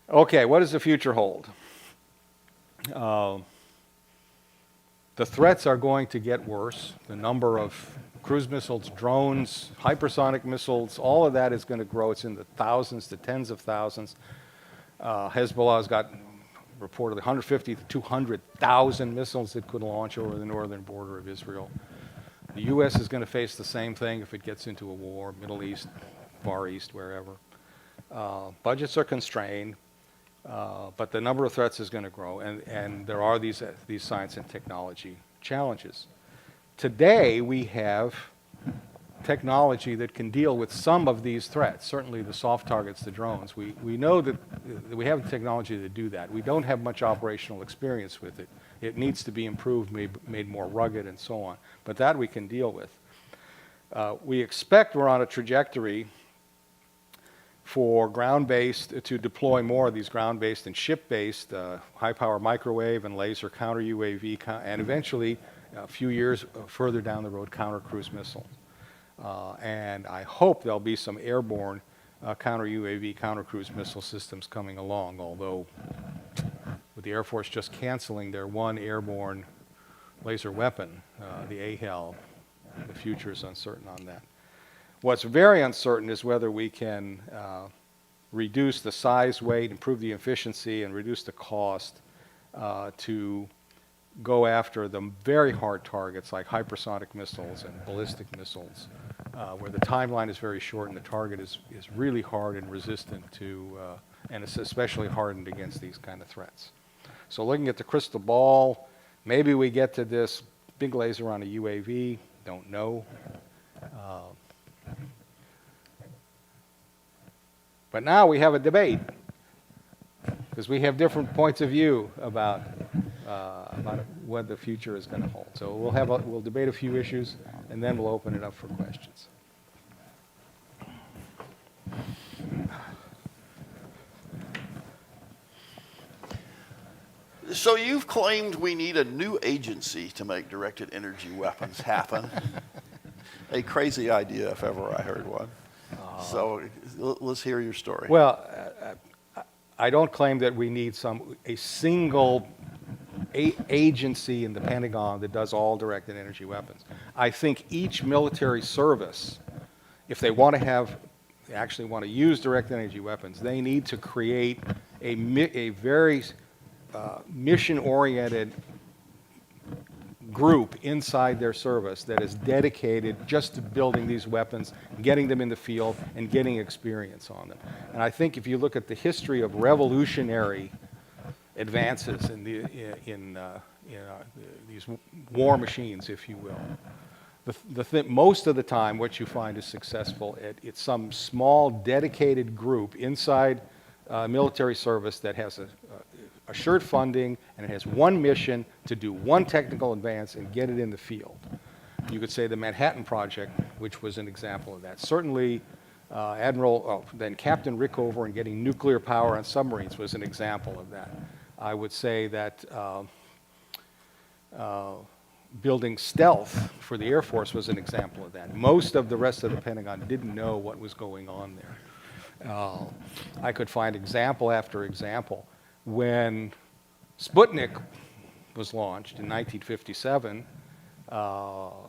Okay, what does the future hold? The threats are going to get worse. The number of cruise missiles, drones, hypersonic missiles, all of that is going to grow. It's in the thousands to tens of thousands. Hezbollah's got reportedly 150 to 200,000 missiles it could launch over the northern border of Israel. The U.S. is going to face the same thing if it gets into a war, Middle East, Far East, wherever. Budgets are constrained. But the number of threats is going to grow, and there are these science and technology challenges. Today, we have technology that can deal with some of these threats, certainly the soft targets, the drones. We know that we have the technology to do that. We don't have much operational experience with it. It needs to be improved, made more rugged, and so on. But that we can deal with. We expect we're on a trajectory for ground-based, to deploy more of these ground-based and ship-based high-power microwave and laser counter-UAV, and eventually, a few years further down the road, counter-cruise missiles. And I hope there'll be some airborne counter-UAV, counter-cruise missile systems coming along, although with the Air Force just canceling their one airborne laser weapon, the AHEL, the future is uncertain on that. What's very uncertain is whether we can reduce the size, weight, improve the efficiency, and reduce the cost to go after the very hard targets like hypersonic missiles and ballistic missiles, where the timeline is very short and the target is really hard and resistant to, and it's especially hardened against these kind of threats. So looking at the crystal ball, maybe we get to this big laser on a UAV, don't know. But now we have a debate because we have different points of view about what the future is going to hold. So we'll debate a few issues and then we'll open it up for questions. So you've claimed we need a new agency to make directed energy weapons happen. A crazy idea if ever I heard one. So let's hear your story. Well, I don't claim that we need a single agency in the Pentagon that does all directed energy weapons. I think each military service, if they want to actually want to use directed energy weapons, they need to create a very mission-oriented group inside their service that is dedicated just to building these weapons, getting them in the field, and getting experience on them. And I think if you look at the history of revolutionary advances in these war machines, if you will, most of the time what you find is successful. It's some small dedicated group inside military service that has assured funding, and it has one mission to do one technical advance and get it in the field. You could say the Manhattan Project, which was an example of that. Certainly, then Captain Rickover and getting nuclear power on submarines was an example of that. I would say that building stealth for the Air Force was an example of that. Most of the rest of the Pentagon didn't know what was going on there. I could find example after example. When Sputnik was launched in 1957,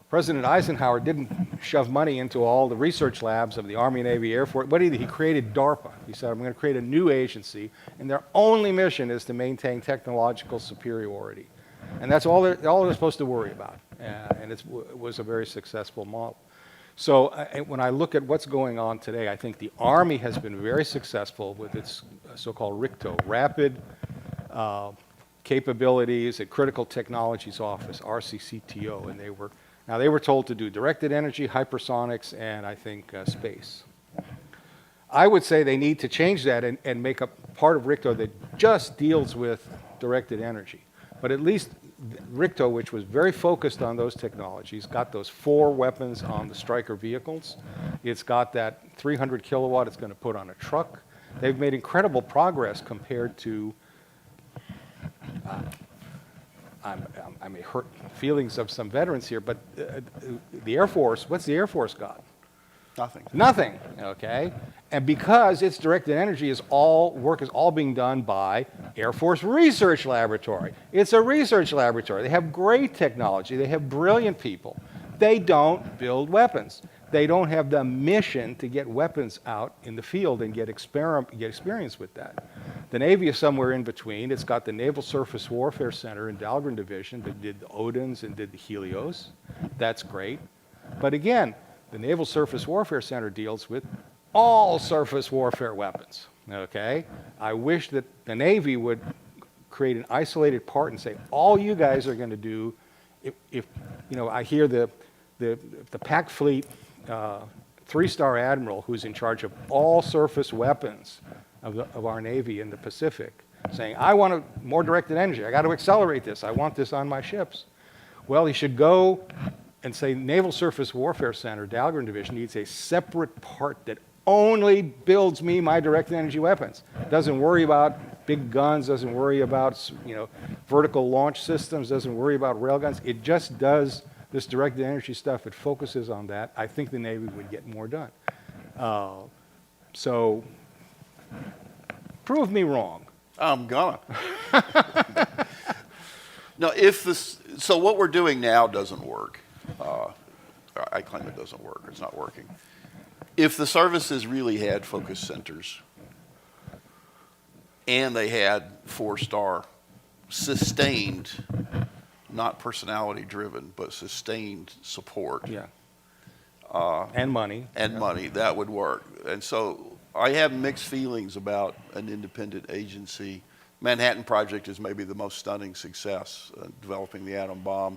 President Eisenhower didn't shove money into all the research labs of the Army, Navy, Air Force. What did he created DARPA. He said, I'm going to create a new agency, and their only mission is to maintain technological superiority. And that's all they're supposed to worry about. and it was a very successful model. So when I look at what's going on today, I think the Army has been very successful with its so-called RCTO, Rapid Capabilities at Critical Technologies Office, RCCTO, and they were told to do directed energy, hypersonics, and I think space. I would say they need to change that and make a part of RCTO that just deals with directed energy. But at least RCTO, which was very focused on those technologies, got those 4 weapons on the Stryker vehicles. It's got that 300 kilowatt it's going to put on a truck. They've made incredible progress compared to, I may hurt feelings of some veterans here, but the Air Force, what's the Air Force got? Nothing. Nothing, okay? And because its directed energy work is all being done by Air Force Research Laboratory. It's a research laboratory. They have great technology. They have brilliant people. They don't build weapons. They don't have the mission to get weapons out in the field and get experience with that. The Navy is somewhere in between. It's got the Naval Surface Warfare Center in Dahlgren Division that did the Odins and did the Helios. That's great. But again, the Naval Surface Warfare Center deals with all surface warfare weapons, okay? I wish that the Navy would create an isolated part and say, all you guys are going to do, if you know, I hear the PAC fleet 3-star admiral who's in charge of all surface weapons of our Navy in the Pacific saying, I want more directed energy. I got to accelerate this. I want this on my ships. Well, he should go and say Naval Surface Warfare Center, Dahlgren Division, needs a separate part that only builds me my directed energy weapons. Doesn't worry about big guns, doesn't worry about, you know, vertical launch systems, doesn't worry about railguns. It just does this directed energy stuff. It focuses on that. I think the Navy would get more done. So prove me wrong. I'm gonna. No, so what we're doing now doesn't work. I claim it doesn't work. It's not working. If the services really had focus centers and they had 4-star sustained, not personality driven, but sustained support. Yeah. And money. And money, that would work. And so I have mixed feelings about an independent agency. Manhattan Project is maybe the most stunning success, developing the atom bomb.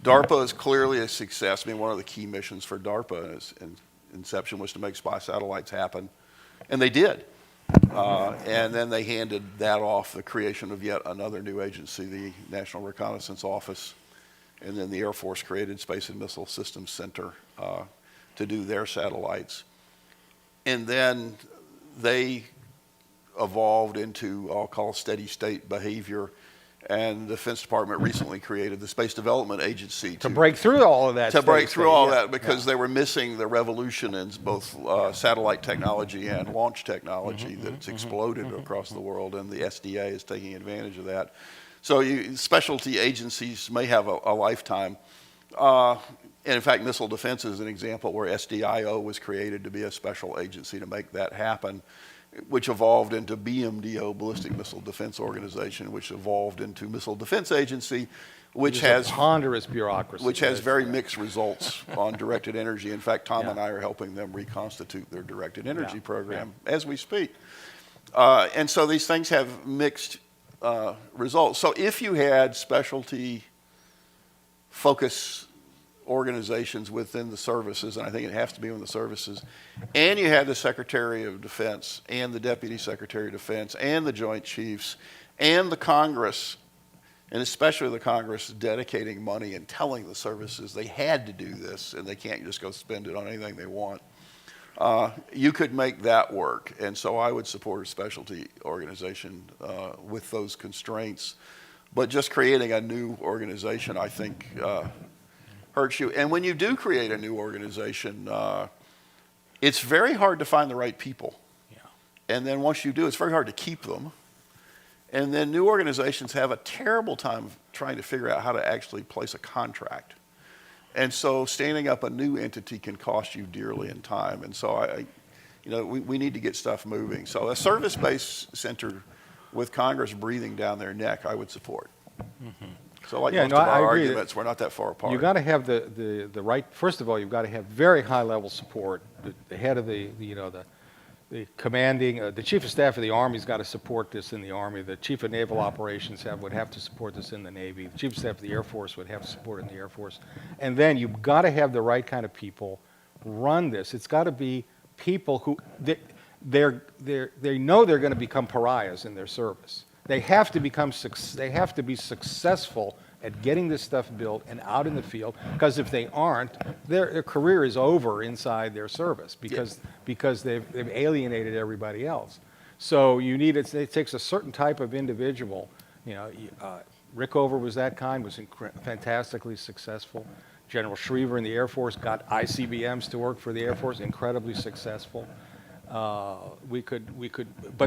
DARPA is clearly a success. I mean, one of the key missions for DARPA in inception was to make spy satellites happen, and they did. And then they handed that off, the creation of yet another new agency, the National Reconnaissance Office, and then the Air Force created Space and Missile Systems Center to do their satellites. And then they evolved into, I'll call, steady state behavior. And the Defense Department recently created the Space Development Agency to break through all of that. To break through all that because they were missing the revolution in both satellite technology and launch technology that's exploded across the world, and the SDA is taking advantage of that. So specialty agencies may have a lifetime. And in fact, missile defense is an example where SDIO was created to be a special agency to make that happen, which evolved into BMDO, Ballistic Missile Defense Organization, which evolved into Missile Defense Agency, which has ponderous bureaucracy, which has very mixed results on directed energy. In fact, Tom and I are helping them reconstitute their directed energy program as we speak. And so these things have mixed results. So if you had specialty focus organizations within the services, and I think it has to be within the services, and you had the Secretary of Defense and the Deputy Secretary of Defense and the Joint Chiefs and the Congress, and especially the Congress dedicating money and telling the services they had to do this and they can't just go spend it on anything they want, you could make that work. And so I would support a specialty organization with those constraints. But just creating a new organization, I think, hurts you. And when you do create a new organization, it's very hard to find the right people. Yeah. And then once you do, it's very hard to keep them. And then new organizations have a terrible time trying to figure out how to actually place a contract. And so standing up a new entity can cost you dearly in time. And so we need to get stuff moving. So a service-based center with Congress breathing down their neck, I would support. So like Yeah, most no, of I our agree that arguments, we're not that far apart. You got to have the right. First of all, you've got to have very high level support. The head of the commanding, the chief of staff of the Army's got to support this in the Army. The chief of naval operations would have to support this in the Navy. The chief of staff of the Air Force would have to support it in the Air Force. And then you've got to have the right kind of people run this. It's got to be people who they know they're going to become pariahs in their service. They have to be successful at getting this stuff built and out in the field, because if they aren't, their career is over inside their service because they've alienated everybody else. So it takes a certain type of individual. Rickover was that kind, was fantastically successful. General Schriever in the Air Force got ICBMs to work for the Air Force, incredibly successful. But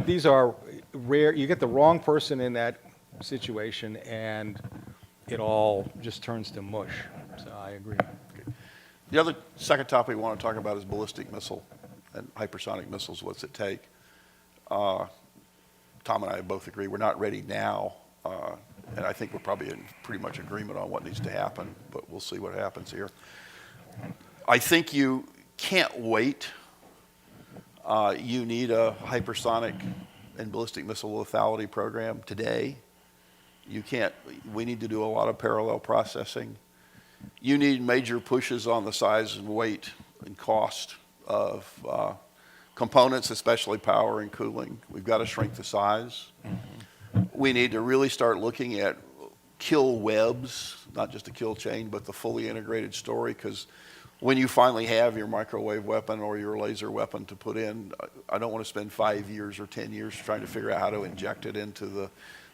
these are rare. You get the wrong person in that situation, and it all just turns to mush. So I agree. The other second topic we want to talk about is ballistic missile and hypersonic missiles. What's it take? Tom and I both agree we're not ready now, and I think we're probably in pretty much agreement on what needs to happen, but we'll see what happens here. I think you can't wait. You need a hypersonic and ballistic missile lethality program today. We need to do a lot of parallel processing. You need major pushes on the size and weight and cost of components, especially power and cooling. We've got to shrink the size. Mm-hmm. We need to really start looking at kill webs, not just a kill chain, but the fully integrated story, because when you finally have your microwave weapon or your laser weapon to put in, I don't want to spend 5 years or 10 years trying to figure out how to inject it into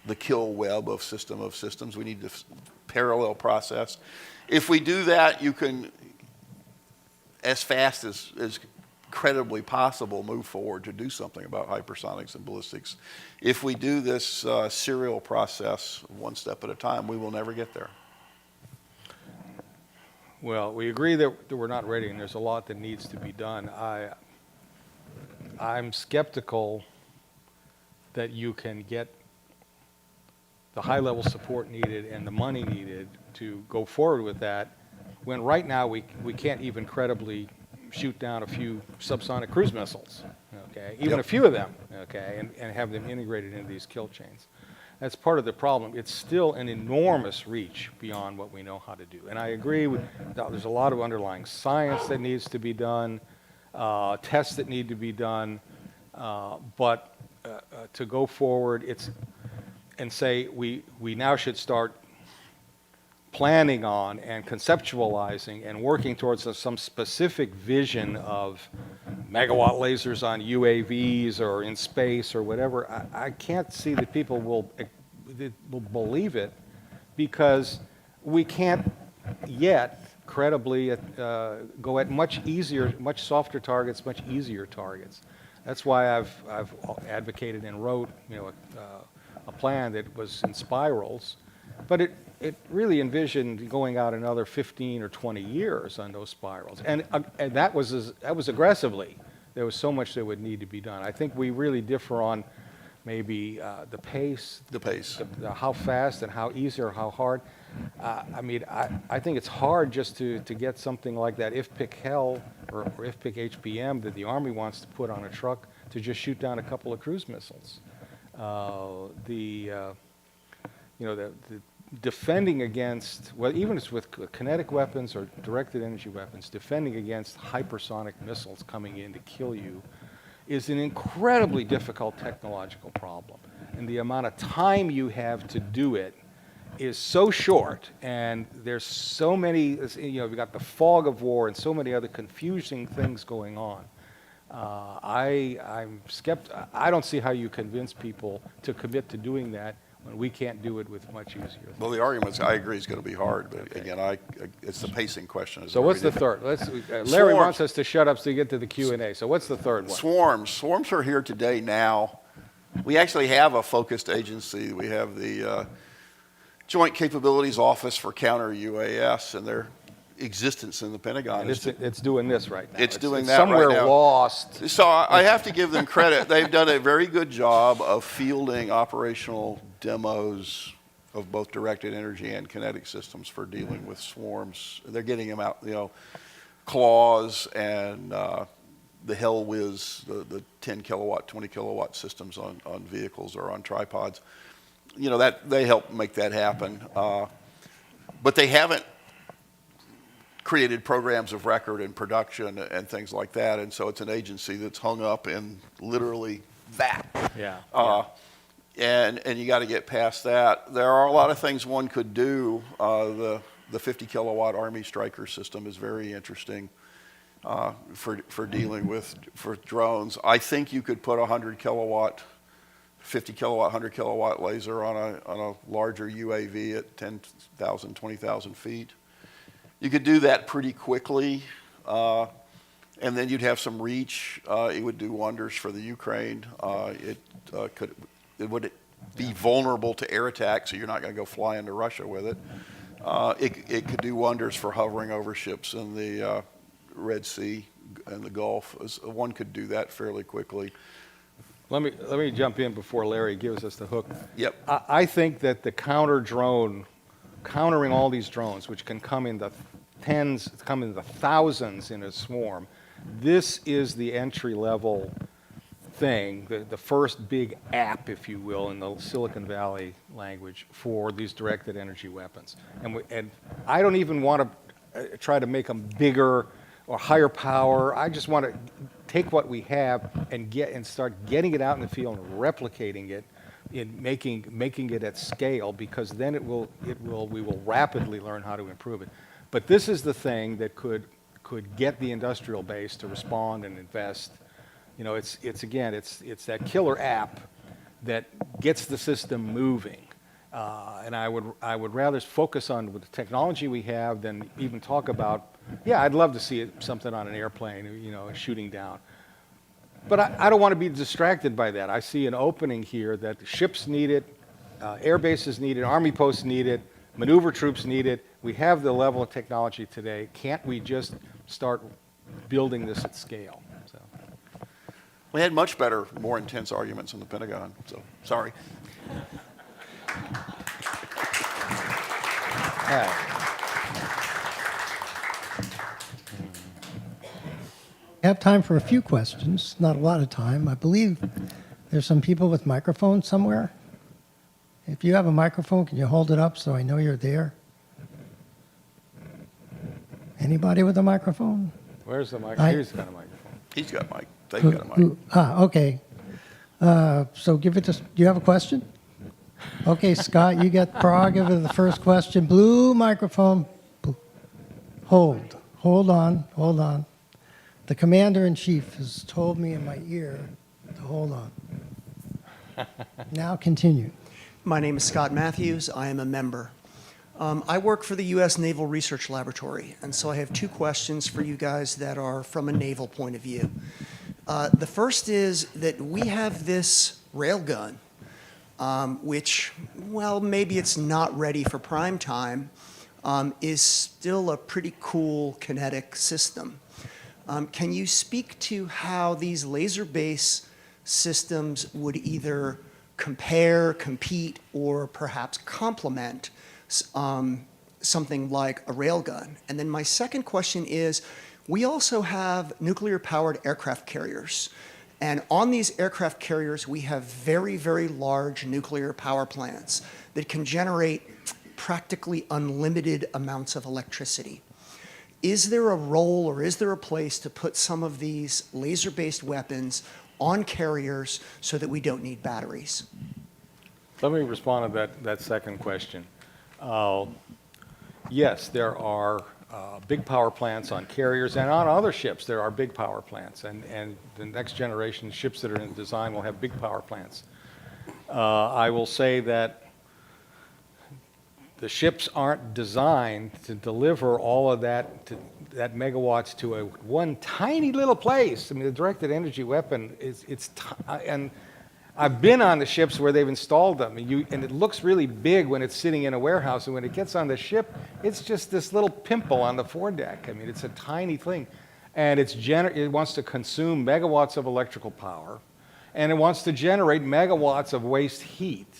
the kill web of systems. We need to parallel process. If we do that, you can, as fast as credibly possible, move forward to do something about hypersonics and ballistics. If we do this serial process one step at a time, we will never get there. Well, we agree that we're not ready, and there's a lot that needs to be done. I'm skeptical that you can get the high-level support needed and the money needed to go forward with that, when right now we can't even credibly shoot down a few subsonic cruise missiles, okay? Even a few of them, okay, and have them integrated into these kill chains. That's part of the problem. It's still an enormous reach beyond what we know how to do. And I agree there's a lot of underlying science that needs to be done, tests that need to be done, but to go forward, and say we now should start planning on and conceptualizing and working towards some specific vision of megawatt lasers on UAVs or in space or whatever. I can't see that people will believe it, because we can't yet credibly go at much softer targets, much easier targets. That's why I've advocated and wrote a plan that was in spirals, but it really envisioned going out another 15 or 20 years on those spirals, and that was aggressively. There was so much that would need to be done. I think we really differ on maybe the pace, how fast and how easy or how hard. I think it's hard just to get something like that IFPC Hell or IFPC HPM that the Army wants to put on a truck to just shoot down a couple of cruise missiles. The defending against, well, even with kinetic weapons or directed energy weapons, defending against hypersonic missiles coming in to kill you is an incredibly difficult technological problem. And the amount of time you have to do it is so short, and there's so many, we've got the fog of war and so many other confusing things going on. I'm skeptical. I don't see how you convince people to commit to doing that when we can't do it with much easier things. Well, the arguments, I agree, is going to be hard, but again, it's the pacing question. So what's the third? Larry wants us to shut up so you get to the Q&A. So what's the third one? Swarms are here today now. We actually have a focused agency. We have the Joint Capabilities Office for Counter UAS, and their existence in the Pentagon. It's doing this right now. It's doing that somewhere right now. Lost. So I have to give them credit. They've done a very good job of fielding operational demos of both directed energy and kinetic systems for dealing with swarms. They're getting them out, claws and the Hell Whiz, the 10 kilowatt, 20 kilowatt systems on vehicles or on tripods. That they help make that happen. But they haven't created programs of record and production and things like that. And so it's an agency that's hung up in literally that. Yeah. And you got to get past that. There are a lot of things one could do. The 50 kilowatt Army Striker system is very interesting for dealing with for drones. I think you could put a 100 kilowatt, 50 kilowatt, 100 kilowatt laser on a larger UAV at 10,000, 20,000 feet. You could do that pretty quickly, and then you'd have some reach. It would do wonders for the Ukraine. It would be vulnerable to air attack, so you're not going to go fly into Russia with it. It could do wonders for hovering over ships in the Red Sea and the Gulf. One could do that fairly quickly. Let me jump in before Larry gives us the hook. Yep. I think that the countering all these drones, which can come in the tens, come in the thousands in a swarm, this is the entry-level thing, the first big app, if you will, in the Silicon Valley language for these directed energy weapons. And I don't even want to try to make them bigger or higher power. I just want to take what we have and start getting it out in the field and replicating it in making it at scale, because then we will rapidly learn how to improve it. But this is the thing that could get the industrial base to respond and invest. It's that killer app that gets the system moving. And I would rather focus on the technology we have than even talk about, I'd love to see something on an airplane, shooting down. But I don't want to be distracted by that. I see an opening here that ships need it, air bases need it, Army posts need it, maneuver troops need it. We have the level of technology today. Can't we just start building this at scale? So. We had much better, more intense arguments in the Pentagon, so sorry. All right. We have time for a few questions, not a lot of time. I believe there's some people with microphones somewhere. If you have a microphone, can you hold it up so I know you're there? Anybody with a microphone? Where's the microphone? Here's got a microphone. He's got a mic. They've got a mic. Okay. So give it to, do you have a question? Okay, Scott, you get prerogative of the first question. Blue microphone. Hold on. The commander-in-chief has told me in my ear to hold on. Now continue. My name is Scott Matthews. I am a member. I work for the U.S. Naval Research Laboratory, and so I have two questions for you guys that are from a naval point of view. The first is that we have this railgun, which, well, maybe it's not ready for prime time, is still a pretty cool kinetic system. Can you speak to how these laser-based systems would either compare, compete, or perhaps complement something like a railgun? And then my second question is, we also have nuclear-powered aircraft carriers. And on these aircraft carriers, we have very, very large nuclear power plants that can generate practically unlimited amounts of electricity. Is there a role or is there a place to put some of these laser-based weapons on carriers so that we don't need batteries? Let me respond to that second question. Yes, there are big power plants on carriers, and on other ships there are big power plants, and the next generation ships that are in design will have big power plants. I will say that the ships aren't designed to deliver all of that megawatts to one tiny little place. I mean, the directed energy weapon and I've been on the ships where they've installed them, and it looks really big when it's sitting in a warehouse, and when it gets on the ship, it's just this little pimple on the foredeck. I mean, it's a tiny thing, and it wants to consume megawatts of electrical power, and it wants to generate megawatts of waste heat.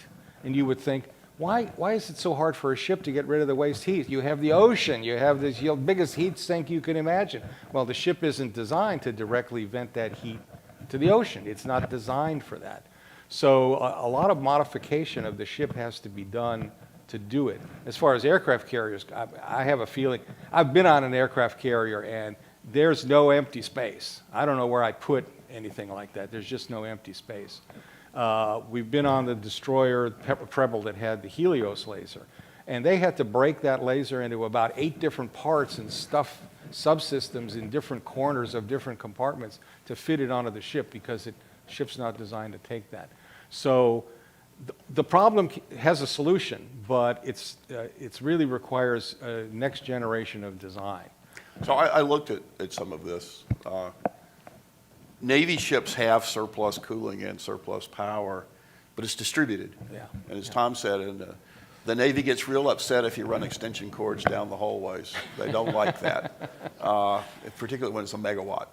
And you would think, why is it so hard for a ship to get rid of the waste heat? You have the ocean, you have this biggest heat sink you can imagine. Well, the ship isn't designed to directly vent that heat to the ocean. It's not designed for that. So a lot of modification of the ship has to be done to do it. As far as aircraft carriers, I have a feeling, I've been on an aircraft carrier and there's no empty space. I don't know where I put anything like that. There's just no empty space. We've been on the destroyer Preble that had the Helios laser, and they had to break that laser into about 8 different parts and stuff subsystems in different corners of different compartments to fit it onto the ship because the ship's not designed to take that. So the problem has a solution, but it's really requires a next generation of design. So I looked at some of this. Navy ships have surplus cooling and surplus power, but it's distributed. Yeah. And as Tom said, the Navy gets real upset if you run extension cords down the hallways. They don't like that, particularly when it's a megawatt.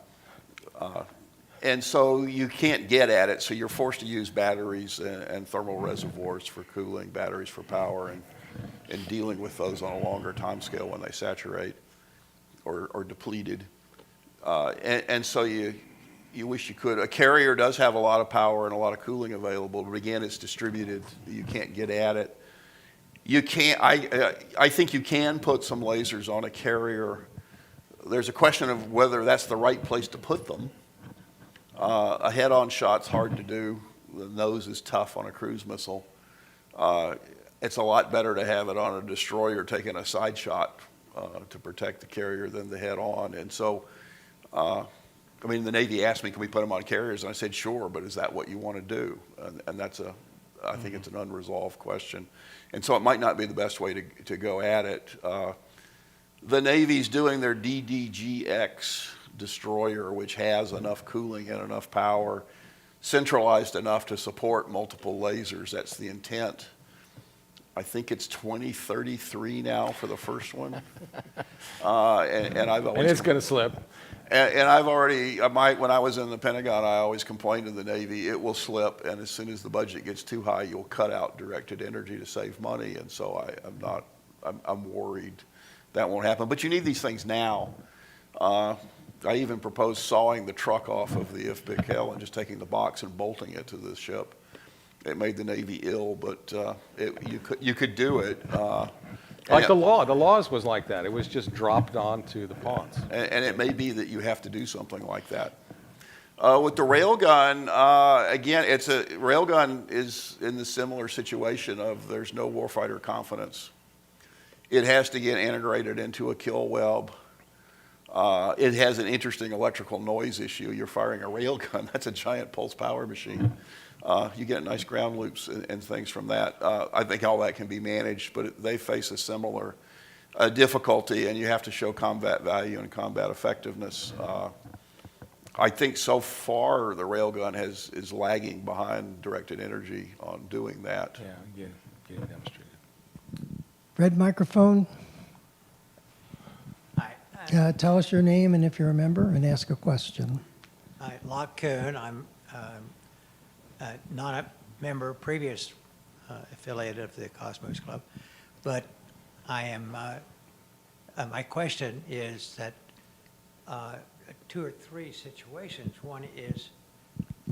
And so you can't get at it, so you're forced to use batteries and thermal reservoirs for cooling, batteries for power, and dealing with those on a longer time scale when they saturate or depleted. And so you wish you could. A carrier does have a lot of power and a lot of cooling available, but again, it's distributed. You can't get at it. You can't. I think you can put some lasers on a carrier. There's a question of whether that's the right place to put them. A head-on shot's hard to do. The nose is tough on a cruise missile. It's a lot better to have it on a destroyer taking a side shot to protect the carrier than the head-on. And so, I mean, the Navy asked me, can we put them on carriers? And I said, sure, but is that what you want to do? And that's I think it's an unresolved question. And so it might not be the best way to go at it. The Navy's doing their DDGX destroyer, which has enough cooling and enough power, centralized enough to support multiple lasers. That's the intent. I think it's 2033 now for the first one. And I've always... And it's going to slip. And I've already, when I was in the Pentagon, I always complained to the Navy, it will slip, and as soon as the budget gets too high, you'll cut out directed energy to save money, and so I'm worried that won't happen. But you need these things now. I even proposed sawing the truck off of the IFPC-L and just taking the box and bolting it to the ship. It made the Navy ill, but you could do it. Like the laws was like that. It was just dropped onto the ponds. And it may be that you have to do something like that. With the railgun, again, railgun is in the similar situation of there's no warfighter confidence. It has to get integrated into a kill web. It has an interesting electrical noise issue. You're firing a railgun. That's a giant pulse power machine. You get nice ground loops and things from that. I think all that can be managed, but they face a similar difficulty, and you have to show combat value and combat effectiveness. I think so far the railgun is lagging behind directed energy on doing that. Yeah, getting demonstrated. Red microphone. Hi. Tell us your name and if you're a member, and ask a question. Hi, Locke Kuhn. I'm not a member, previous affiliate of the Cosmos Club, but I am, my question is that 2 or 3 situations. One is...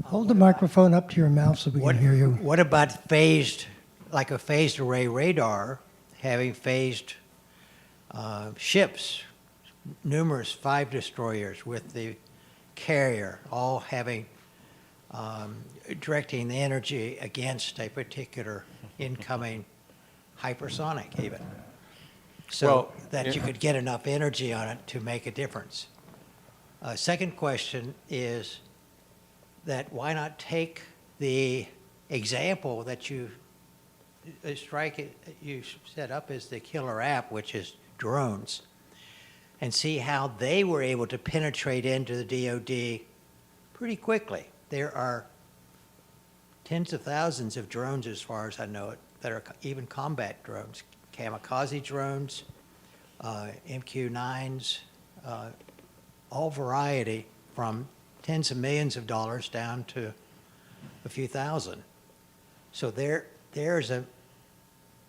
Hold the microphone up to your mouth so we can hear you. What about phased, like a phased array radar, having phased ships, numerous 5 destroyers with the carrier, all having directing the energy against a particular incoming hypersonic even, so that you could get enough energy on it to make a difference. Second question is that why not take the example that you set up as the killer app, which is drones, and see how they were able to penetrate into the DoD pretty quickly. There are tens of thousands of drones, as far as I know it, that are even combat drones, kamikaze drones, MQ-9s, all variety from tens of millions of dollars down to a few thousand. So there's a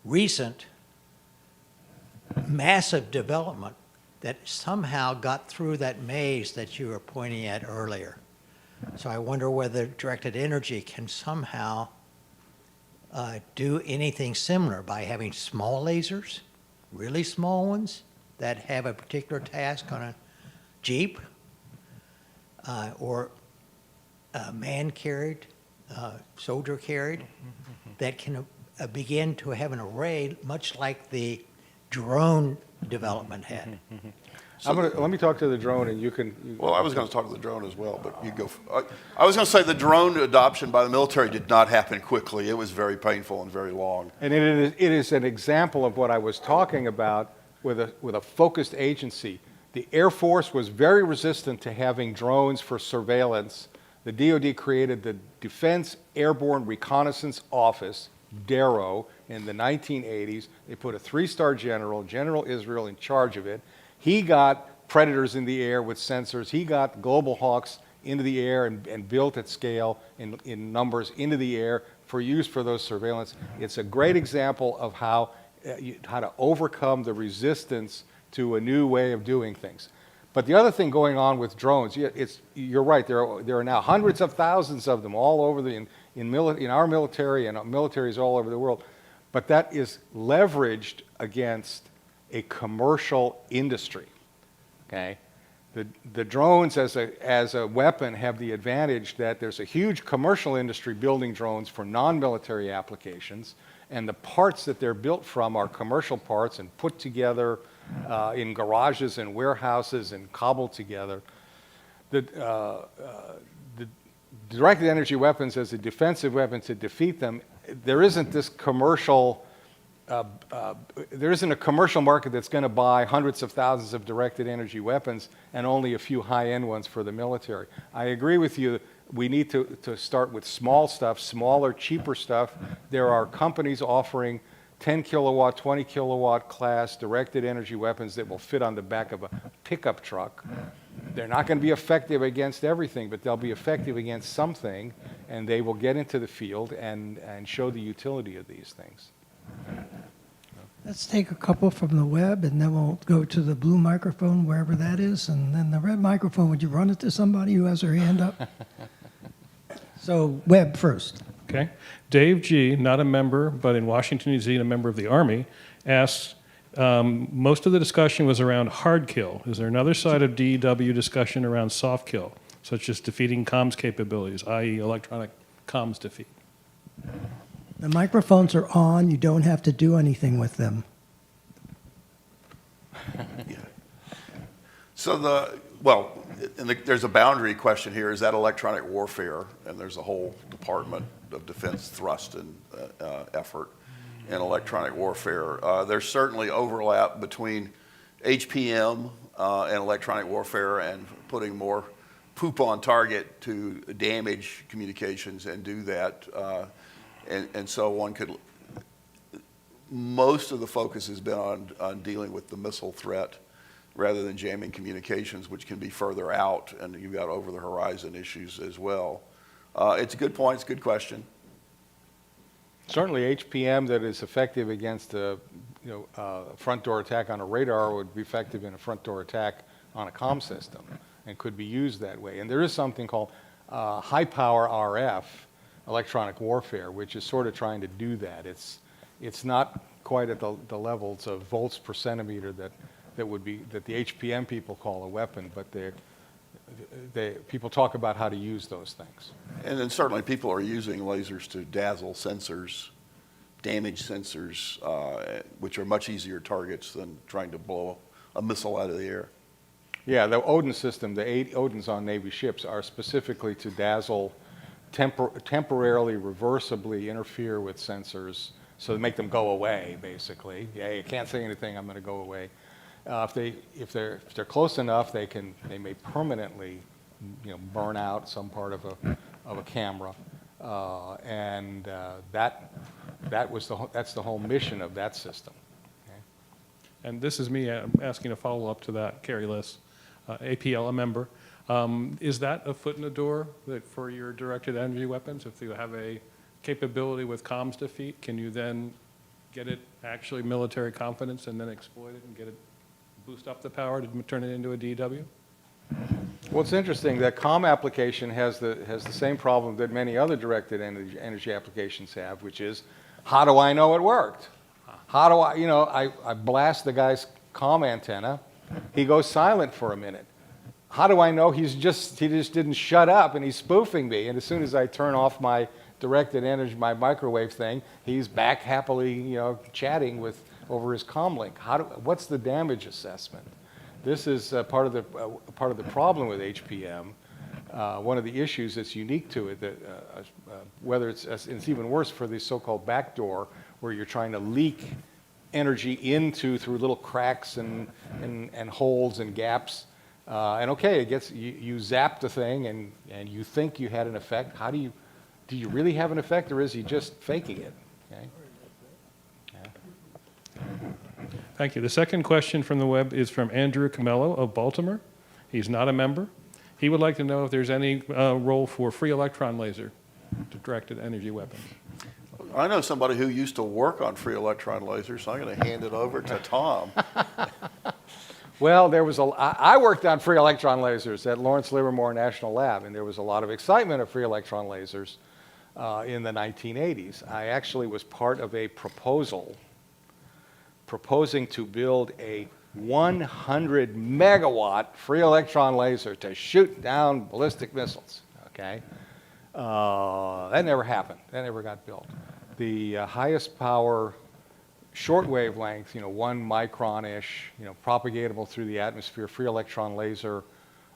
recent massive development that somehow got through that maze that you were pointing at earlier. So I wonder whether directed energy can somehow do anything similar by having small lasers, really small ones, that have a particular task on a Jeep, or man-carried, soldier-carried, that can begin to have an array much like the drone development had. Let me talk to the drone, and you can. Well, I was going to talk to the drone as well, but you go. I was going to say the drone adoption by the military did not happen quickly. It was very painful and very long. And it is an example of what I was talking about with a focused agency. The Air Force was very resistant to having drones for surveillance. The DoD created the Defense Airborne Reconnaissance Office, DARO, in the 1980s. They put a 3-star general, General Israel, in charge of it. He got Predators in the air with sensors. He got Global Hawks into the air and built at scale in numbers into the air for use for those surveillance. It's a great example of how to overcome the resistance to a new way of doing things. But the other thing going on with drones, you're right, there are now hundreds of thousands of them all over in our military and militaries all over the world. But that is leveraged against a commercial industry, okay? The drones as a weapon have the advantage that there's a huge commercial industry building drones for non-military applications, and the parts that they're built from are commercial parts and put together in garages and warehouses and cobbled together. The directed energy weapons as a defensive weapon to defeat them, there isn't this commercial there isn't a commercial market that's going to buy hundreds of thousands of directed energy weapons and only a few high-end ones for the military. I agree with you. We need to start with small stuff, smaller, cheaper stuff. There are companies offering 10 kilowatt, 20 kilowatt class directed energy weapons that will fit on the back of a pickup truck. They're not going to be effective against everything, but they'll be effective against something, and they will get into the field and show the utility of these things. Let's take a couple from the web, and then we'll go to the blue microphone, wherever that is, and then the red microphone. Would you run it to somebody who has their hand up? So web first. Okay. Dave G., not a member, but in Washington, D.C., a member of the Army, asks, most of the discussion was around hard kill. Is there another side of DEW discussion around soft kill, such as defeating comms capabilities, i.e. electronic comms defeat? The microphones are on. You don't have to do anything with them. So there's a boundary question here. Is that electronic warfare? And there's a whole Department of Defense thrust and effort in electronic warfare. There's certainly overlap between HPM and electronic warfare and putting more poop on target to damage communications and do that. And so most of the focus has been on dealing with the missile threat rather than jamming communications, which can be further out, and you've got over-the-horizon issues as well. It's a good point. It's a good question. Certainly HPM that is effective against a front door attack on a radar would be effective in a front door attack on a comm system and could be used that way. And there is something called high power RF, electronic warfare, which is sort of trying to do that. It's not quite at the levels of volts per centimeter that the HPM people call a weapon, but people talk about how to use those things. And then certainly people are using lasers to dazzle sensors, damage sensors, which are much easier targets than trying to blow a missile out of the air. Yeah, the Odin system, the 8 Odins on Navy ships are specifically to dazzle, temporarily, reversibly interfere with sensors, so to make them go away, basically. Yeah, you can't say anything, I'm going to go away. If they're close enough, they may permanently, burn out some part of a camera, and that's the whole mission of that system. Okay? And this is me asking a follow-up to that, Carrie Liss, APL, a member. Is that a foot in the door for your directed energy weapons? If you have a capability with comms defeat, can you then get it actually military confidence and then exploit it and get it, boost up the power to turn it into a DW? Well, it's interesting that COM application has the same problem that many other directed energy applications have, which is, how do I know it worked? How do I blast the guy's COM antenna, he goes silent for a minute. How do I know he just didn't shut up and he's spoofing me? And as soon as I turn off my directed energy, my microwave thing, he's back happily, chatting over his COM link. What's the damage assessment? This is part of the problem with HPM. One of the issues that's unique to it, that whether it's even worse for the so-called backdoor, where you're trying to leak energy through little cracks and holes and gaps. And okay, you zap the thing and you think you had an effect. Do you really have an effect, or is he just faking it? Okay. Yeah. Thank you. The second question from the web is from Andrew Camello of Baltimore. He's not a member. He would like to know if there's any role for free electron laser to directed energy weapons. I know somebody who used to work on free electron lasers, so I'm going to hand it over to Tom. Well, I worked on free electron lasers at Lawrence Livermore National Lab, and there was a lot of excitement of free electron lasers in the 1980s. I actually was part of a proposal proposing to build a 100 megawatt free electron laser to shoot down ballistic missiles, okay? That never happened. That never got built. The highest power short wavelength, 1 micron-ish, propagatable through the atmosphere, free electron laser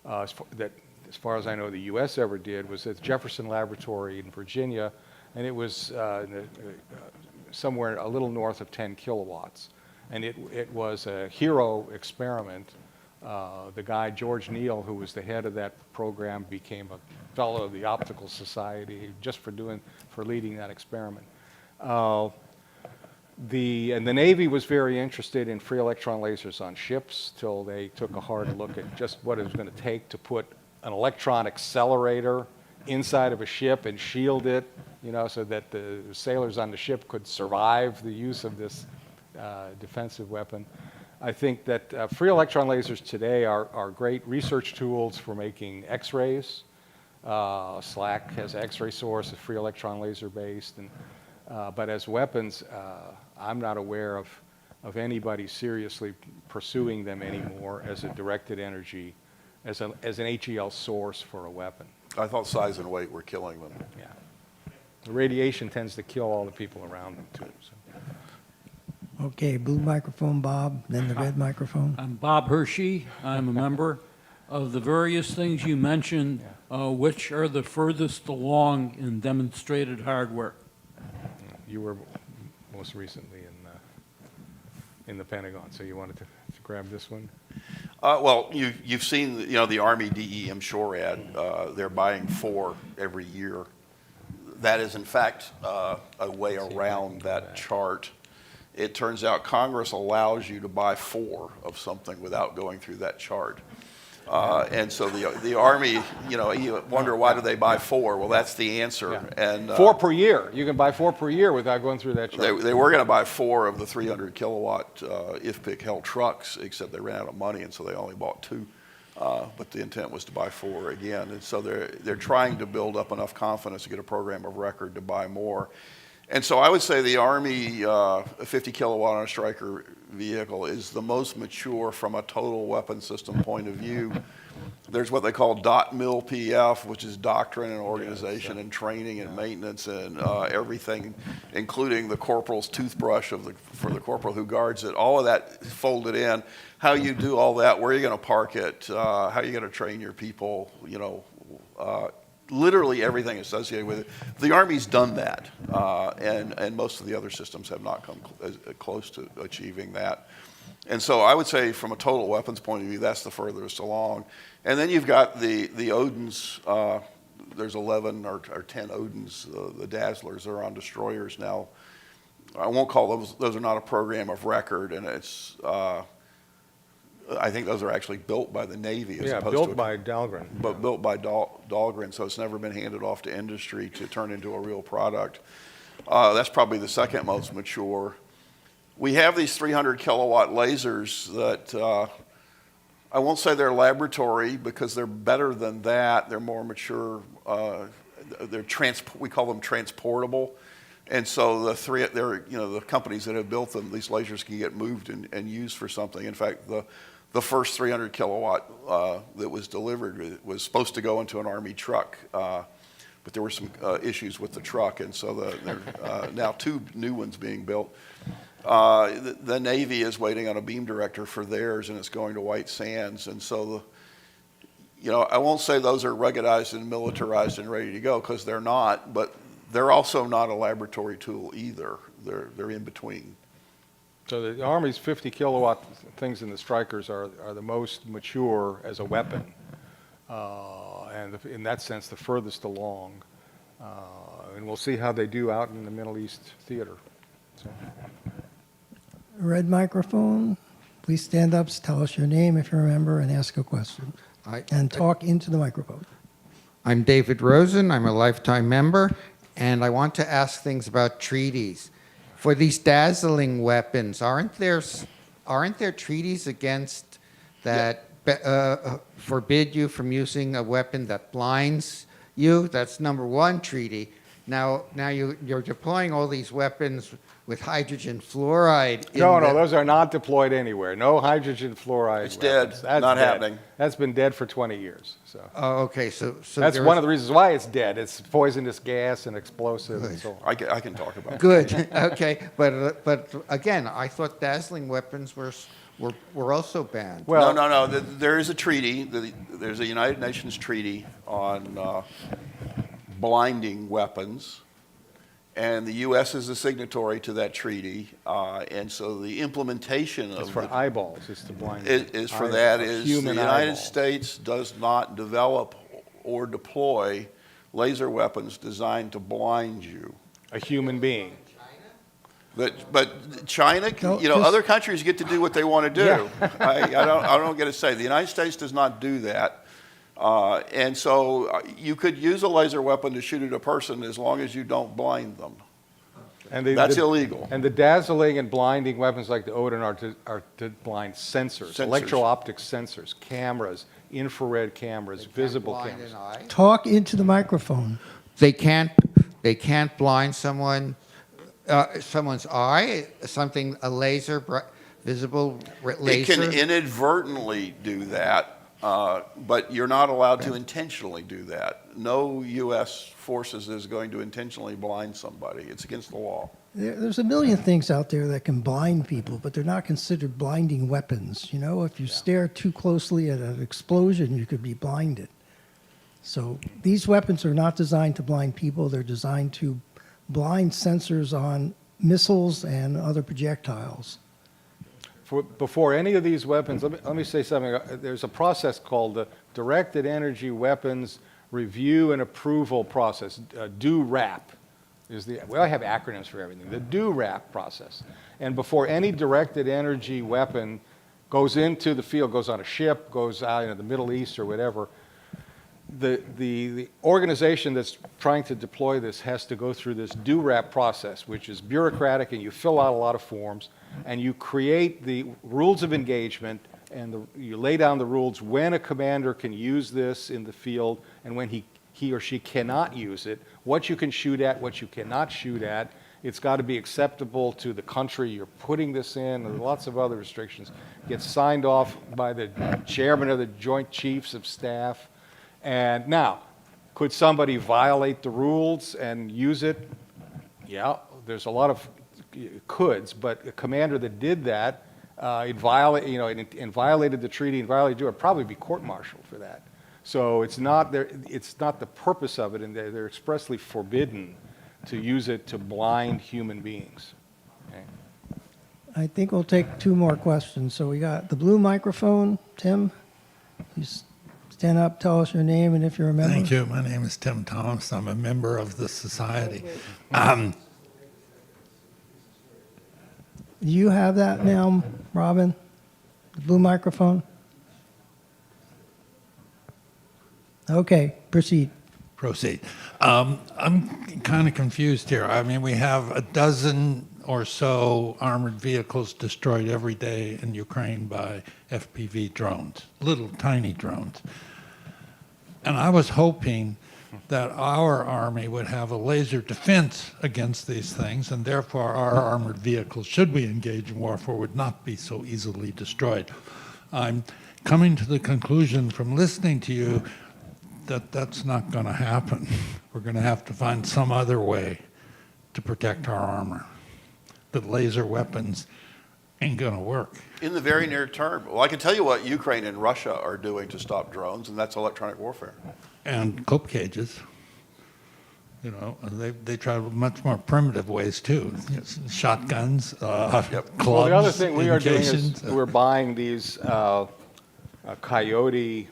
that, as far as I know, the U.S. ever did was at Jefferson Laboratory in Virginia, and it was somewhere a little north of 10 kilowatts. And it was a hero experiment. The guy, George Neal, who was the head of that program, became a fellow of the Optical Society just for leading that experiment. And the Navy was very interested in free electron lasers on ships till they took a hard look at just what it was going to take to put an electron accelerator inside of a ship and shield it, so that the sailors on the ship could survive the use of this defensive weapon. I think that free electron lasers today are great research tools for making X-rays. SLAC has an X-ray source, a free electron laser based, but as weapons, I'm not aware of anybody seriously pursuing them anymore as a directed energy, as an HEL source for a weapon. I thought size and weight were killing them. Yeah. The radiation tends to kill all the people around them too. So. Okay, blue microphone, Bob, then the red microphone. I'm Bob Hershey. I'm a member. Of the various things you mentioned, which are the furthest along in demonstrated hardware? You were most recently in the Pentagon, so you wanted to grab this one? Well, you've seen the Army DE, I'm sure, ad. They're buying 4 every year. That is, in fact, a way around that chart. It turns out Congress allows you to buy 4 of something without going through that chart. And so the Army, you wonder, why do they buy 4? Well, that's the answer. Yeah. And 4 per year. You can buy 4 per year without going through that chart. They were going to buy 4 of the 300 kilowatt IFPC held trucks, except they ran out of money, and so they only bought 2. But the intent was to buy 4 again. And so they're trying to build up enough confidence to get a program of record to buy more. And so I would say the Army 50 kilowatt on a Stryker vehicle is the most mature from a total weapon system point of view. There's what they call .mil PF, which is doctrine and organization and training and maintenance and everything, including the corporal's toothbrush for the corporal who guards it. All of that folded in. How you do all that, where are you going to park it, how are you going to train your people, literally everything associated with it. The Army's done that, and most of the other systems have not come close to achieving that. And so I would say from a total weapons point of view, that's the furthest along. And then you've got the Odins. There's 11 or 10 Odins, the Dazzlers. They're on destroyers now. I won't call those are not a program of record, and it's I think those are actually built by the Navy as opposed built to by Dahlgren. But built by Dahlgren, so it's never been handed off to industry to turn into a real product. That's probably the second most mature. we have these 300 kilowatt lasers that I won't say they're laboratory because they're better than that. They're more mature. We call them transportable. And so the companies that have built them, these lasers can get moved and used for something. In fact, the first 300 kilowatt that was delivered was supposed to go into an Army truck, but there were some issues with the truck, and so there are now 2 new ones being built. The Navy is waiting on a beam director for theirs, and it's going to White Sands. And so, I won't say those are ruggedized and militarized and ready to go because they're not, but they're also not a laboratory tool either. They're in between. So the Army's 50 kilowatt things in the Strikers are the most mature as a weapon, and in that sense, the furthest along. And we'll see how they do out in the Middle East theater. So. Red microphone. Please stand up, tell us your name if you remember, and ask a question. And talk into the microphone. I'm David Rosen. I'm a lifetime member, and I want to ask things about treaties. For these dazzling weapons, aren't there treaties against that forbid you from using a weapon that blinds you? That's number one treaty. Now you're deploying all these weapons with hydrogen fluoride. No, those are not deployed anywhere. No hydrogen fluoride. It's weapons. dead. That's Not dead. happening. That's been dead for 20 years. So Oh, okay. So that's one of the reasons why it's dead. It's poisonous gas and explosive and so on. I can talk about it. Good. Okay, but again, I thought dazzling weapons were also banned. Well, No. There is a treaty. There's a United Nations treaty on blinding weapons, and the U.S. is a signatory to that treaty. And so the implementation it's of for the, eyeballs. It's to blind. is for eye- that a is the human United eyeball. States States does not develop or deploy laser weapons designed to blind you. A human being. But China, No, other countries get to do what they want to do. Yeah. I don't get to say. The United States does not do that. And so you could use a laser weapon to shoot at a person as long as you don't blind them. And That's illegal. And the dazzling and blinding weapons like the Odin are to blind sensors, Sensors. electro-optic sensors, cameras, infrared cameras, visible Blind cameras. an eye. Talk into the microphone. They can't blind someone's eye. A laser, visible laser. It can inadvertently do that, but you're not allowed to intentionally do that. No U.S. forces is going to intentionally blind somebody. It's against the law. There's a million things out there that can blind people, but they're not considered blinding weapons. If you stare too closely at an explosion, you could be blinded. So these weapons are not designed to blind people. They're designed to blind sensors on missiles and other projectiles. Before any of these weapons, let me say something. There's a process called the Directed Energy Weapons Review and Approval Process, DURAP. We all have acronyms for everything. The DURAP process. And before any directed energy weapon goes into the field, goes on a ship, goes out into the Middle East or whatever, the organization that's trying to deploy this has to go through this DURAP process, which is bureaucratic, and you fill out a lot of forms, and you create the rules of engagement, and you lay down the rules when a commander can use this in the field and when he or she cannot use it, what you can shoot at, what you cannot shoot at. It's got to be acceptable to the country you're putting this in, and lots of other restrictions. Gets signed off by the chairman of the Joint Chiefs of Staff. And now, could somebody violate the rules and use it? Yeah, there's a lot of coulds, but a commander that did that, and violated the treaty and violated it, would probably be court-martialed for that. So it's not the purpose of it, and they're expressly forbidden to use it to blind human beings. Okay. I think we'll take 2 more questions. So we got the blue microphone. Tim, please stand up, tell us your name and if you remember. Thank you. My name is Tim Thomas. I'm a member of the society. Do you have that now, Robin? The blue microphone? Okay, proceed. Proceed. I'm kind of confused here. I mean, we have a dozen or so armored vehicles destroyed every day in Ukraine by FPV drones, little tiny drones. And I was hoping that our Army would have a laser defense against these things, and therefore our armored vehicles, should we engage in warfare, would not be so easily destroyed. I'm coming to the conclusion from listening to you that that's not going to happen. We're going to have to find some other way to protect our armor. That laser weapons ain't going to work. In the very near term, well, I can tell you what Ukraine and Russia are doing to stop drones, and that's electronic warfare. And clip cages. You know, they try much more primitive ways too. Shotguns, clubs, Well, the other thing we are doing is indications. we're buying these Coyote.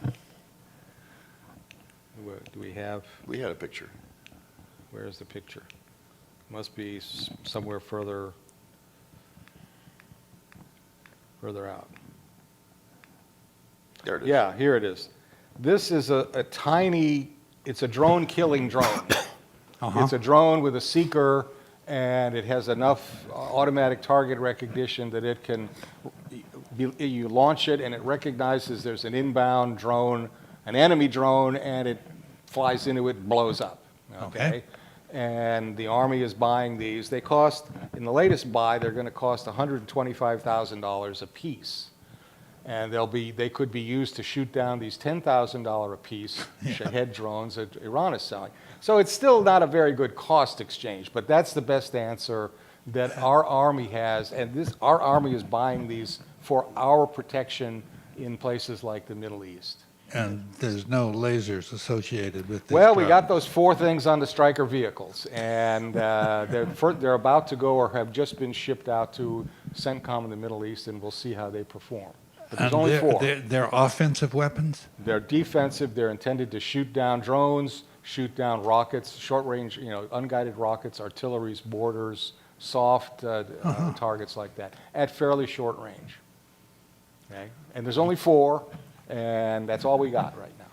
What do we have? We had a picture. Where's the picture? Must be somewhere further out. There it is. Yeah, here it is. This is a tiny, it's a drone killing drone. It's a drone with a seeker, and it has enough automatic target recognition that it can, you launch it and it recognizes there's an inbound drone, an enemy drone, and it flies into it and blows up. Okay? And the Army is buying these. They cost, in the latest buy, they're going to cost $125,000 a piece. And they could be used to shoot down these $10,000 a piece Shahed drones that Iran is selling. So it's still not a very good cost exchange, but that's the best answer that our Army has. And our Army is buying these for our protection in places like the Middle East. And there's no lasers associated with this. Well, we drone. got those 4 things on the Stryker vehicles, and they're about to go or have just been shipped out to CENTCOM in the Middle East, and we'll see how they perform. But there's And only 4. they're offensive weapons? They're defensive. They're intended to shoot down drones, shoot down rockets, short-range, unguided rockets, artilleries, mortars, soft targets like that, at fairly short range. Okay? And there's only 4, and that's all we got right now.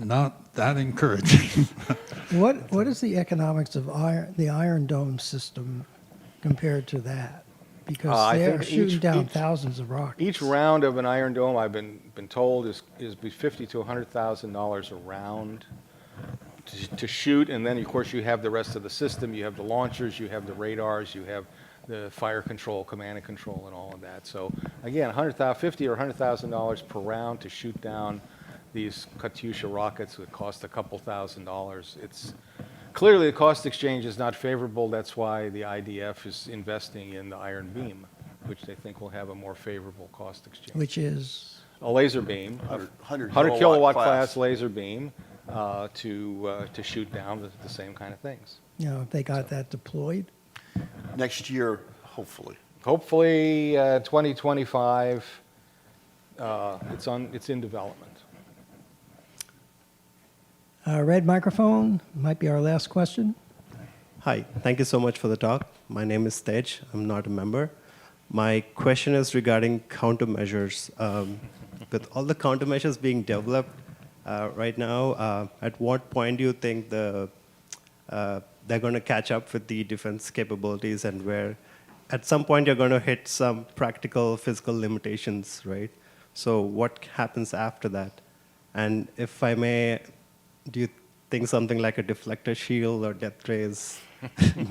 Not that encouraging. What is the economics of the Iron Dome system compared to that? Because I they're think shooting down each- thousands of rockets. Each round of an Iron Dome, I've been told, is $50,000 to $100,000 a round to shoot, and then of course you have the rest of the system. You have the launchers, you have the radars, you have the fire control, command and control, and all of that. So again, $50,000 or $100,000 per round to shoot down these Katyusha rockets would cost a couple $1,000s. It's clearly the cost exchange is not favorable. That's why the IDF is investing in the Iron Beam, which they think will have a more favorable cost exchange. Which is, A laser beam, 100 kilowatt class laser beam to shoot down the same kind of things. if they got that deployed. Next year, hopefully. Hopefully, 2025, it's in development. Red microphone might be our last question. Hi, thank you so much for the talk. My name is Tej. I'm not a member. My question is regarding countermeasures. With all the countermeasures being developed right now, at what point do you think they're going to catch up with the defense capabilities, and where at some point you're going to hit some practical physical limitations, right? So what happens after that? And if I may, do you think something like a deflector shield or depth rays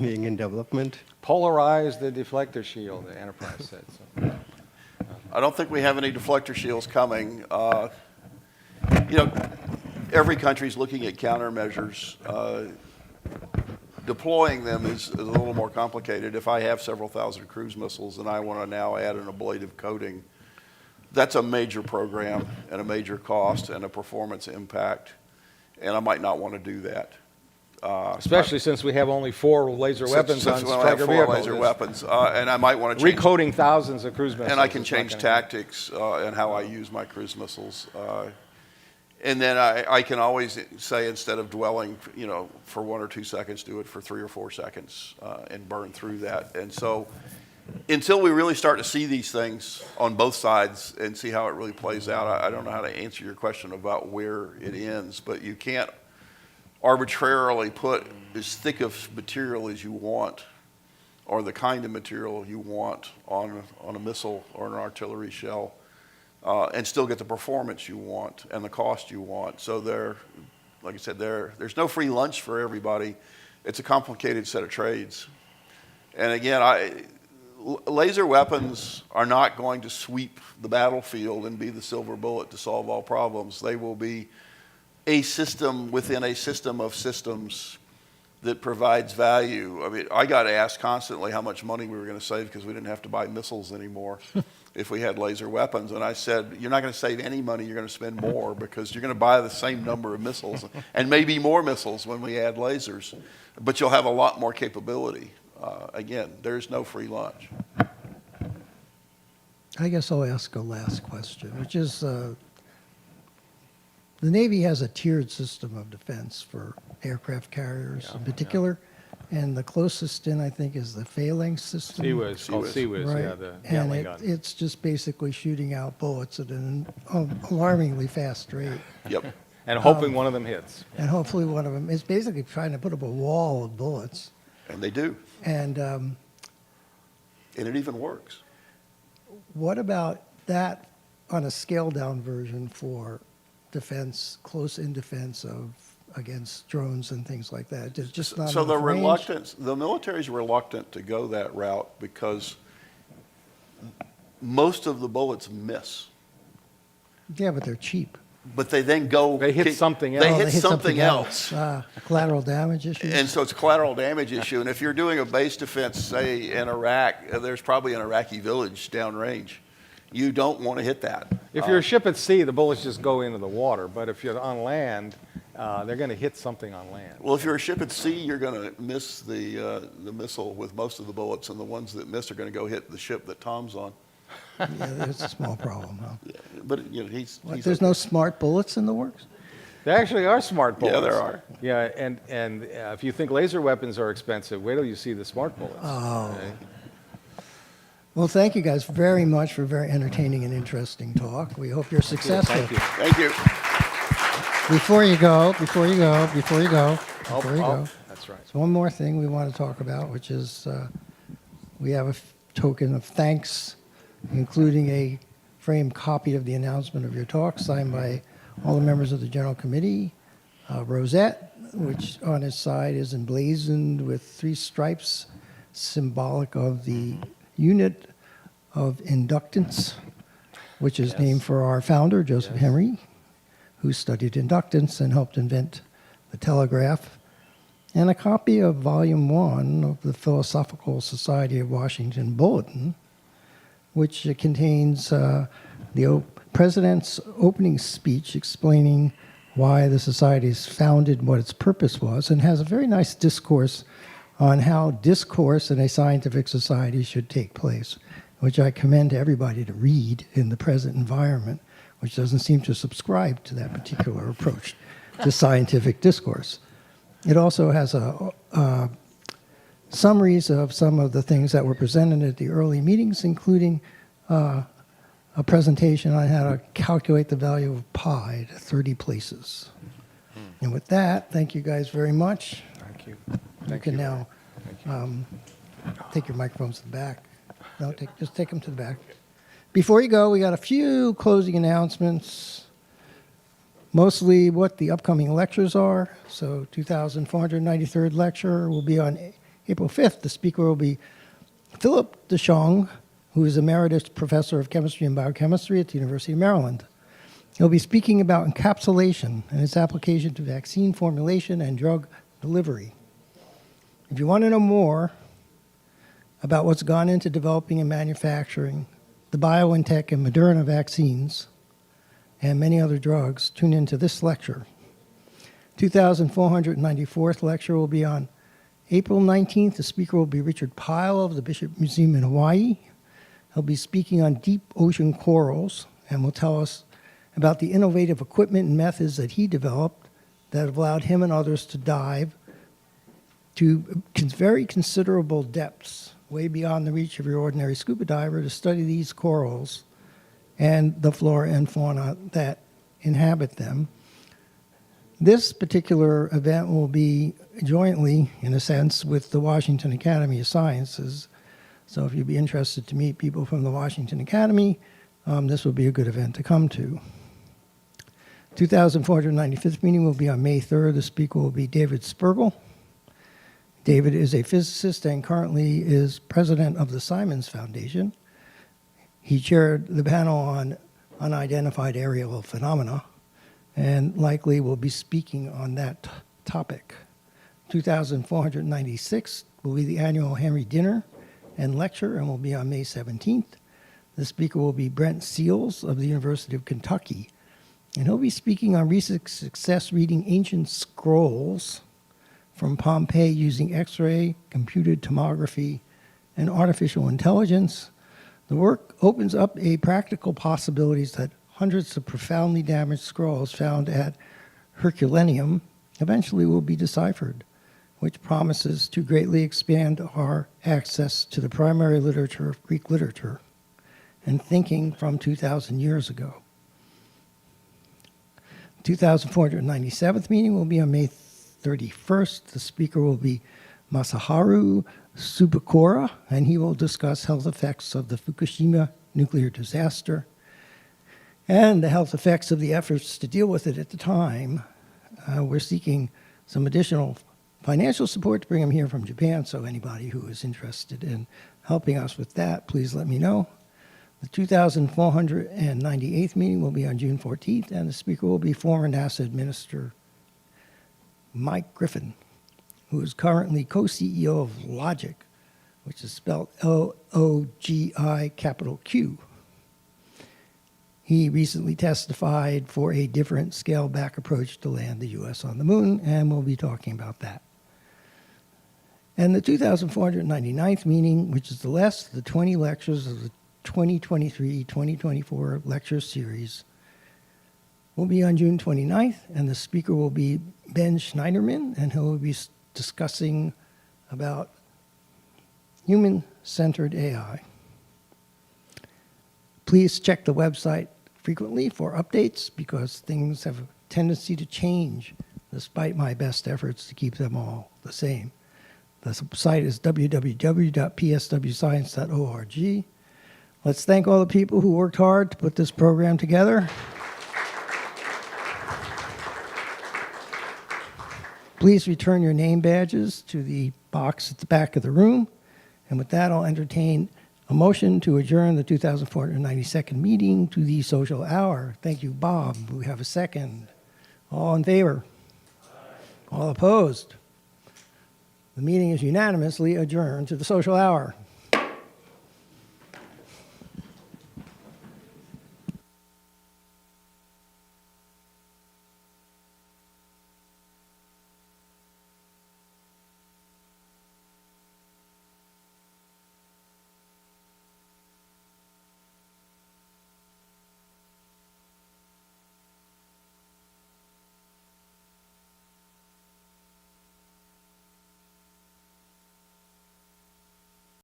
being in development? Polarize the deflector shield, the Enterprise said. So. I don't think we have any deflector shields coming. Every country's looking at countermeasures. Deploying them is a little more complicated. If I have several thousand cruise missiles and I want to now add an ablative coating, that's a major program and a major cost and a performance impact, and I might not want to do that. Especially since we have only 4 laser weapons on Since we only have Stryker 4 vehicles. laser weapons, and I might want to change. Recoding thousands of cruise missiles. And I can is not change gonna tactics and how I use my cruise missiles. And then I can always say, instead of dwelling, for 1 or 2 seconds, do it for 3 or 4 seconds and burn through that. And so until we really start to see these things on both sides and see how it really plays out, I don't know how to answer your question about where it ends. But you can't arbitrarily put as thick of material as you want or the kind of material you want on a missile or an artillery shell, and still get the performance you want and the cost you want. So like I said, there's no free lunch for everybody. It's a complicated set of trades. And again, laser weapons are not going to sweep the battlefield and be the silver bullet to solve all problems. They will be a system within a system of systems that provides value. I mean, I got asked constantly how much money we were going to save because we didn't have to buy missiles anymore if we had laser weapons. And I said, you're not going to save any money, you're going to spend more because you're going to buy the same number of missiles and maybe more missiles when we add lasers. But you'll have a lot more capability. Again, there's no free lunch. I guess I'll ask a last question, which is the Navy has a tiered system of defense for aircraft carriers in particular, and the closest in, I think, is the phalanx system. CWIS, called CWIS, Right. yeah, the And Gatling gun. it's just basically shooting out bullets at an alarmingly fast rate. Yep. And hoping one of them hits. And hopefully one of them is basically trying to put up a wall of bullets. And they do. And And it even works. what about that on a scaled down version for defense, close-in defense against drones and things like that? There's just not So enough range. the military's reluctant to go that route because most of the bullets miss. Yeah, but they're cheap. But they then go. They hit something They else. Oh, hit something else. Collateral damage issue. And so it's a collateral damage issue. And if you're doing a base defense, say in Iraq, there's probably an Iraqi village downrange. You don't want to hit that. If you're a ship at sea, the bullets just go into the water. But if you're on land, they're going to hit something on land. Well, if you're a ship at sea, you're going to miss the missile with most of the bullets, and the ones that miss are going to go hit the ship that Tom's on. Yeah, there's a small problem, huh? Yeah, but you know, he's There's no smart bullets in the works? There actually are smart bullets. Yeah, there are. Yeah, and if you think laser weapons are expensive, wait till you see the smart bullets. Oh. Well, thank you guys very much for a very entertaining and interesting talk. We hope you're successful. Thank you. Thank you. Before you go, Oh, that's right. there's one more thing we want to talk about, which is we have a token of thanks, including a framed copy of the announcement of your talk signed by all the members of the General Committee. Rosette, which on its side is emblazoned with 3 stripes, symbolic of the unit of inductance, which is named for our founder, Joseph Henry, who studied inductance and helped invent the telegraph, and a copy of Volume 1 of the Philosophical Society of Washington Bulletin, which contains the president's opening speech explaining why the society is founded, what its purpose was, and has a very nice discourse on how discourse in a scientific society should take place, which I commend to everybody to read in the present environment, which doesn't seem to subscribe to that particular approach to scientific discourse. It also has summaries of some of the things that were presented at the early meetings, including a presentation on how to calculate the value of pi to 30 places. And with that, thank you guys very much. Thank you. You can now take your microphones to the back. No, just take them to the back. Before you go, we got a few closing announcements, mostly what the upcoming lectures are. So 2493rd lecture will be on April 5th. The speaker will be Philip DeShong, who is Emeritus Professor of Chemistry and Biochemistry at the University of Maryland. He'll be speaking about encapsulation and its application to vaccine formulation and drug delivery. If you want to know more about what's gone into developing and manufacturing the BioNTech and Moderna vaccines and many other drugs, tune into this lecture. 2494th lecture will be on April 19th. The speaker will be Richard Pyle of the Bishop Museum in Hawaii. He'll be speaking on deep ocean corals and will tell us about the innovative equipment and methods that he developed that have allowed him and others to dive to very considerable depths, way beyond the reach of your ordinary scuba diver, to study these corals and the flora and fauna that inhabit them. This particular event will be jointly, in a sense, with the Washington Academy of Sciences. So if you'd be interested to meet people from the Washington Academy, this will be a good event to come to. 2495th meeting will be on May 3rd. The speaker will be David Spergel. David is a physicist and currently is president of the Simons Foundation. He chaired the panel on unidentified aerial phenomena and likely will be speaking on that topic. 2496 will be the annual Henry Dinner and lecture and will be on May 17th. The speaker will be Brent Seals of the University of Kentucky, and he'll be speaking on recent success reading ancient scrolls from Pompeii using X-ray, computed tomography, and artificial intelligence. The work opens up a practical possibilities that hundreds of profoundly damaged scrolls found at Herculaneum eventually will be deciphered, which promises to greatly expand our access to the primary literature of Greek literature and thinking from 2,000 years ago. 2497th meeting will be on May 31st. The speaker will be Masaharu Subakura, and he will discuss health effects of the Fukushima nuclear disaster and the health effects of the efforts to deal with it at the time. We're seeking some additional financial support to bring him here from Japan, so anybody who is interested in helping us with that, please let me know. The 2498th meeting will be on June 14th, and the speaker will be former NASA Minister Mike Griffin, who is currently co-CEO of Logic, which is spelled L-O-G-I capital Q. He recently testified for a different scale-back approach to land the U.S. on the moon, and we'll be talking about that. And the 2499th meeting, which is the last of the 20 lectures of the 2023-2024 lecture series, will be on June 29th, and the speaker will be Ben Schneiderman, and he will be discussing about human-centered AI. Please check the website frequently for updates because things have a tendency to change despite my best efforts to keep them all the same. The site is www.pswscience.org. Let's thank all the people who worked hard to put this program together. Please return your name badges to the box at the back of the room. And with that, I'll entertain a motion to adjourn the 2492nd meeting to the social hour. Thank you, Bob. We have a second. All in favor? All opposed? The meeting is unanimously adjourned to the social hour.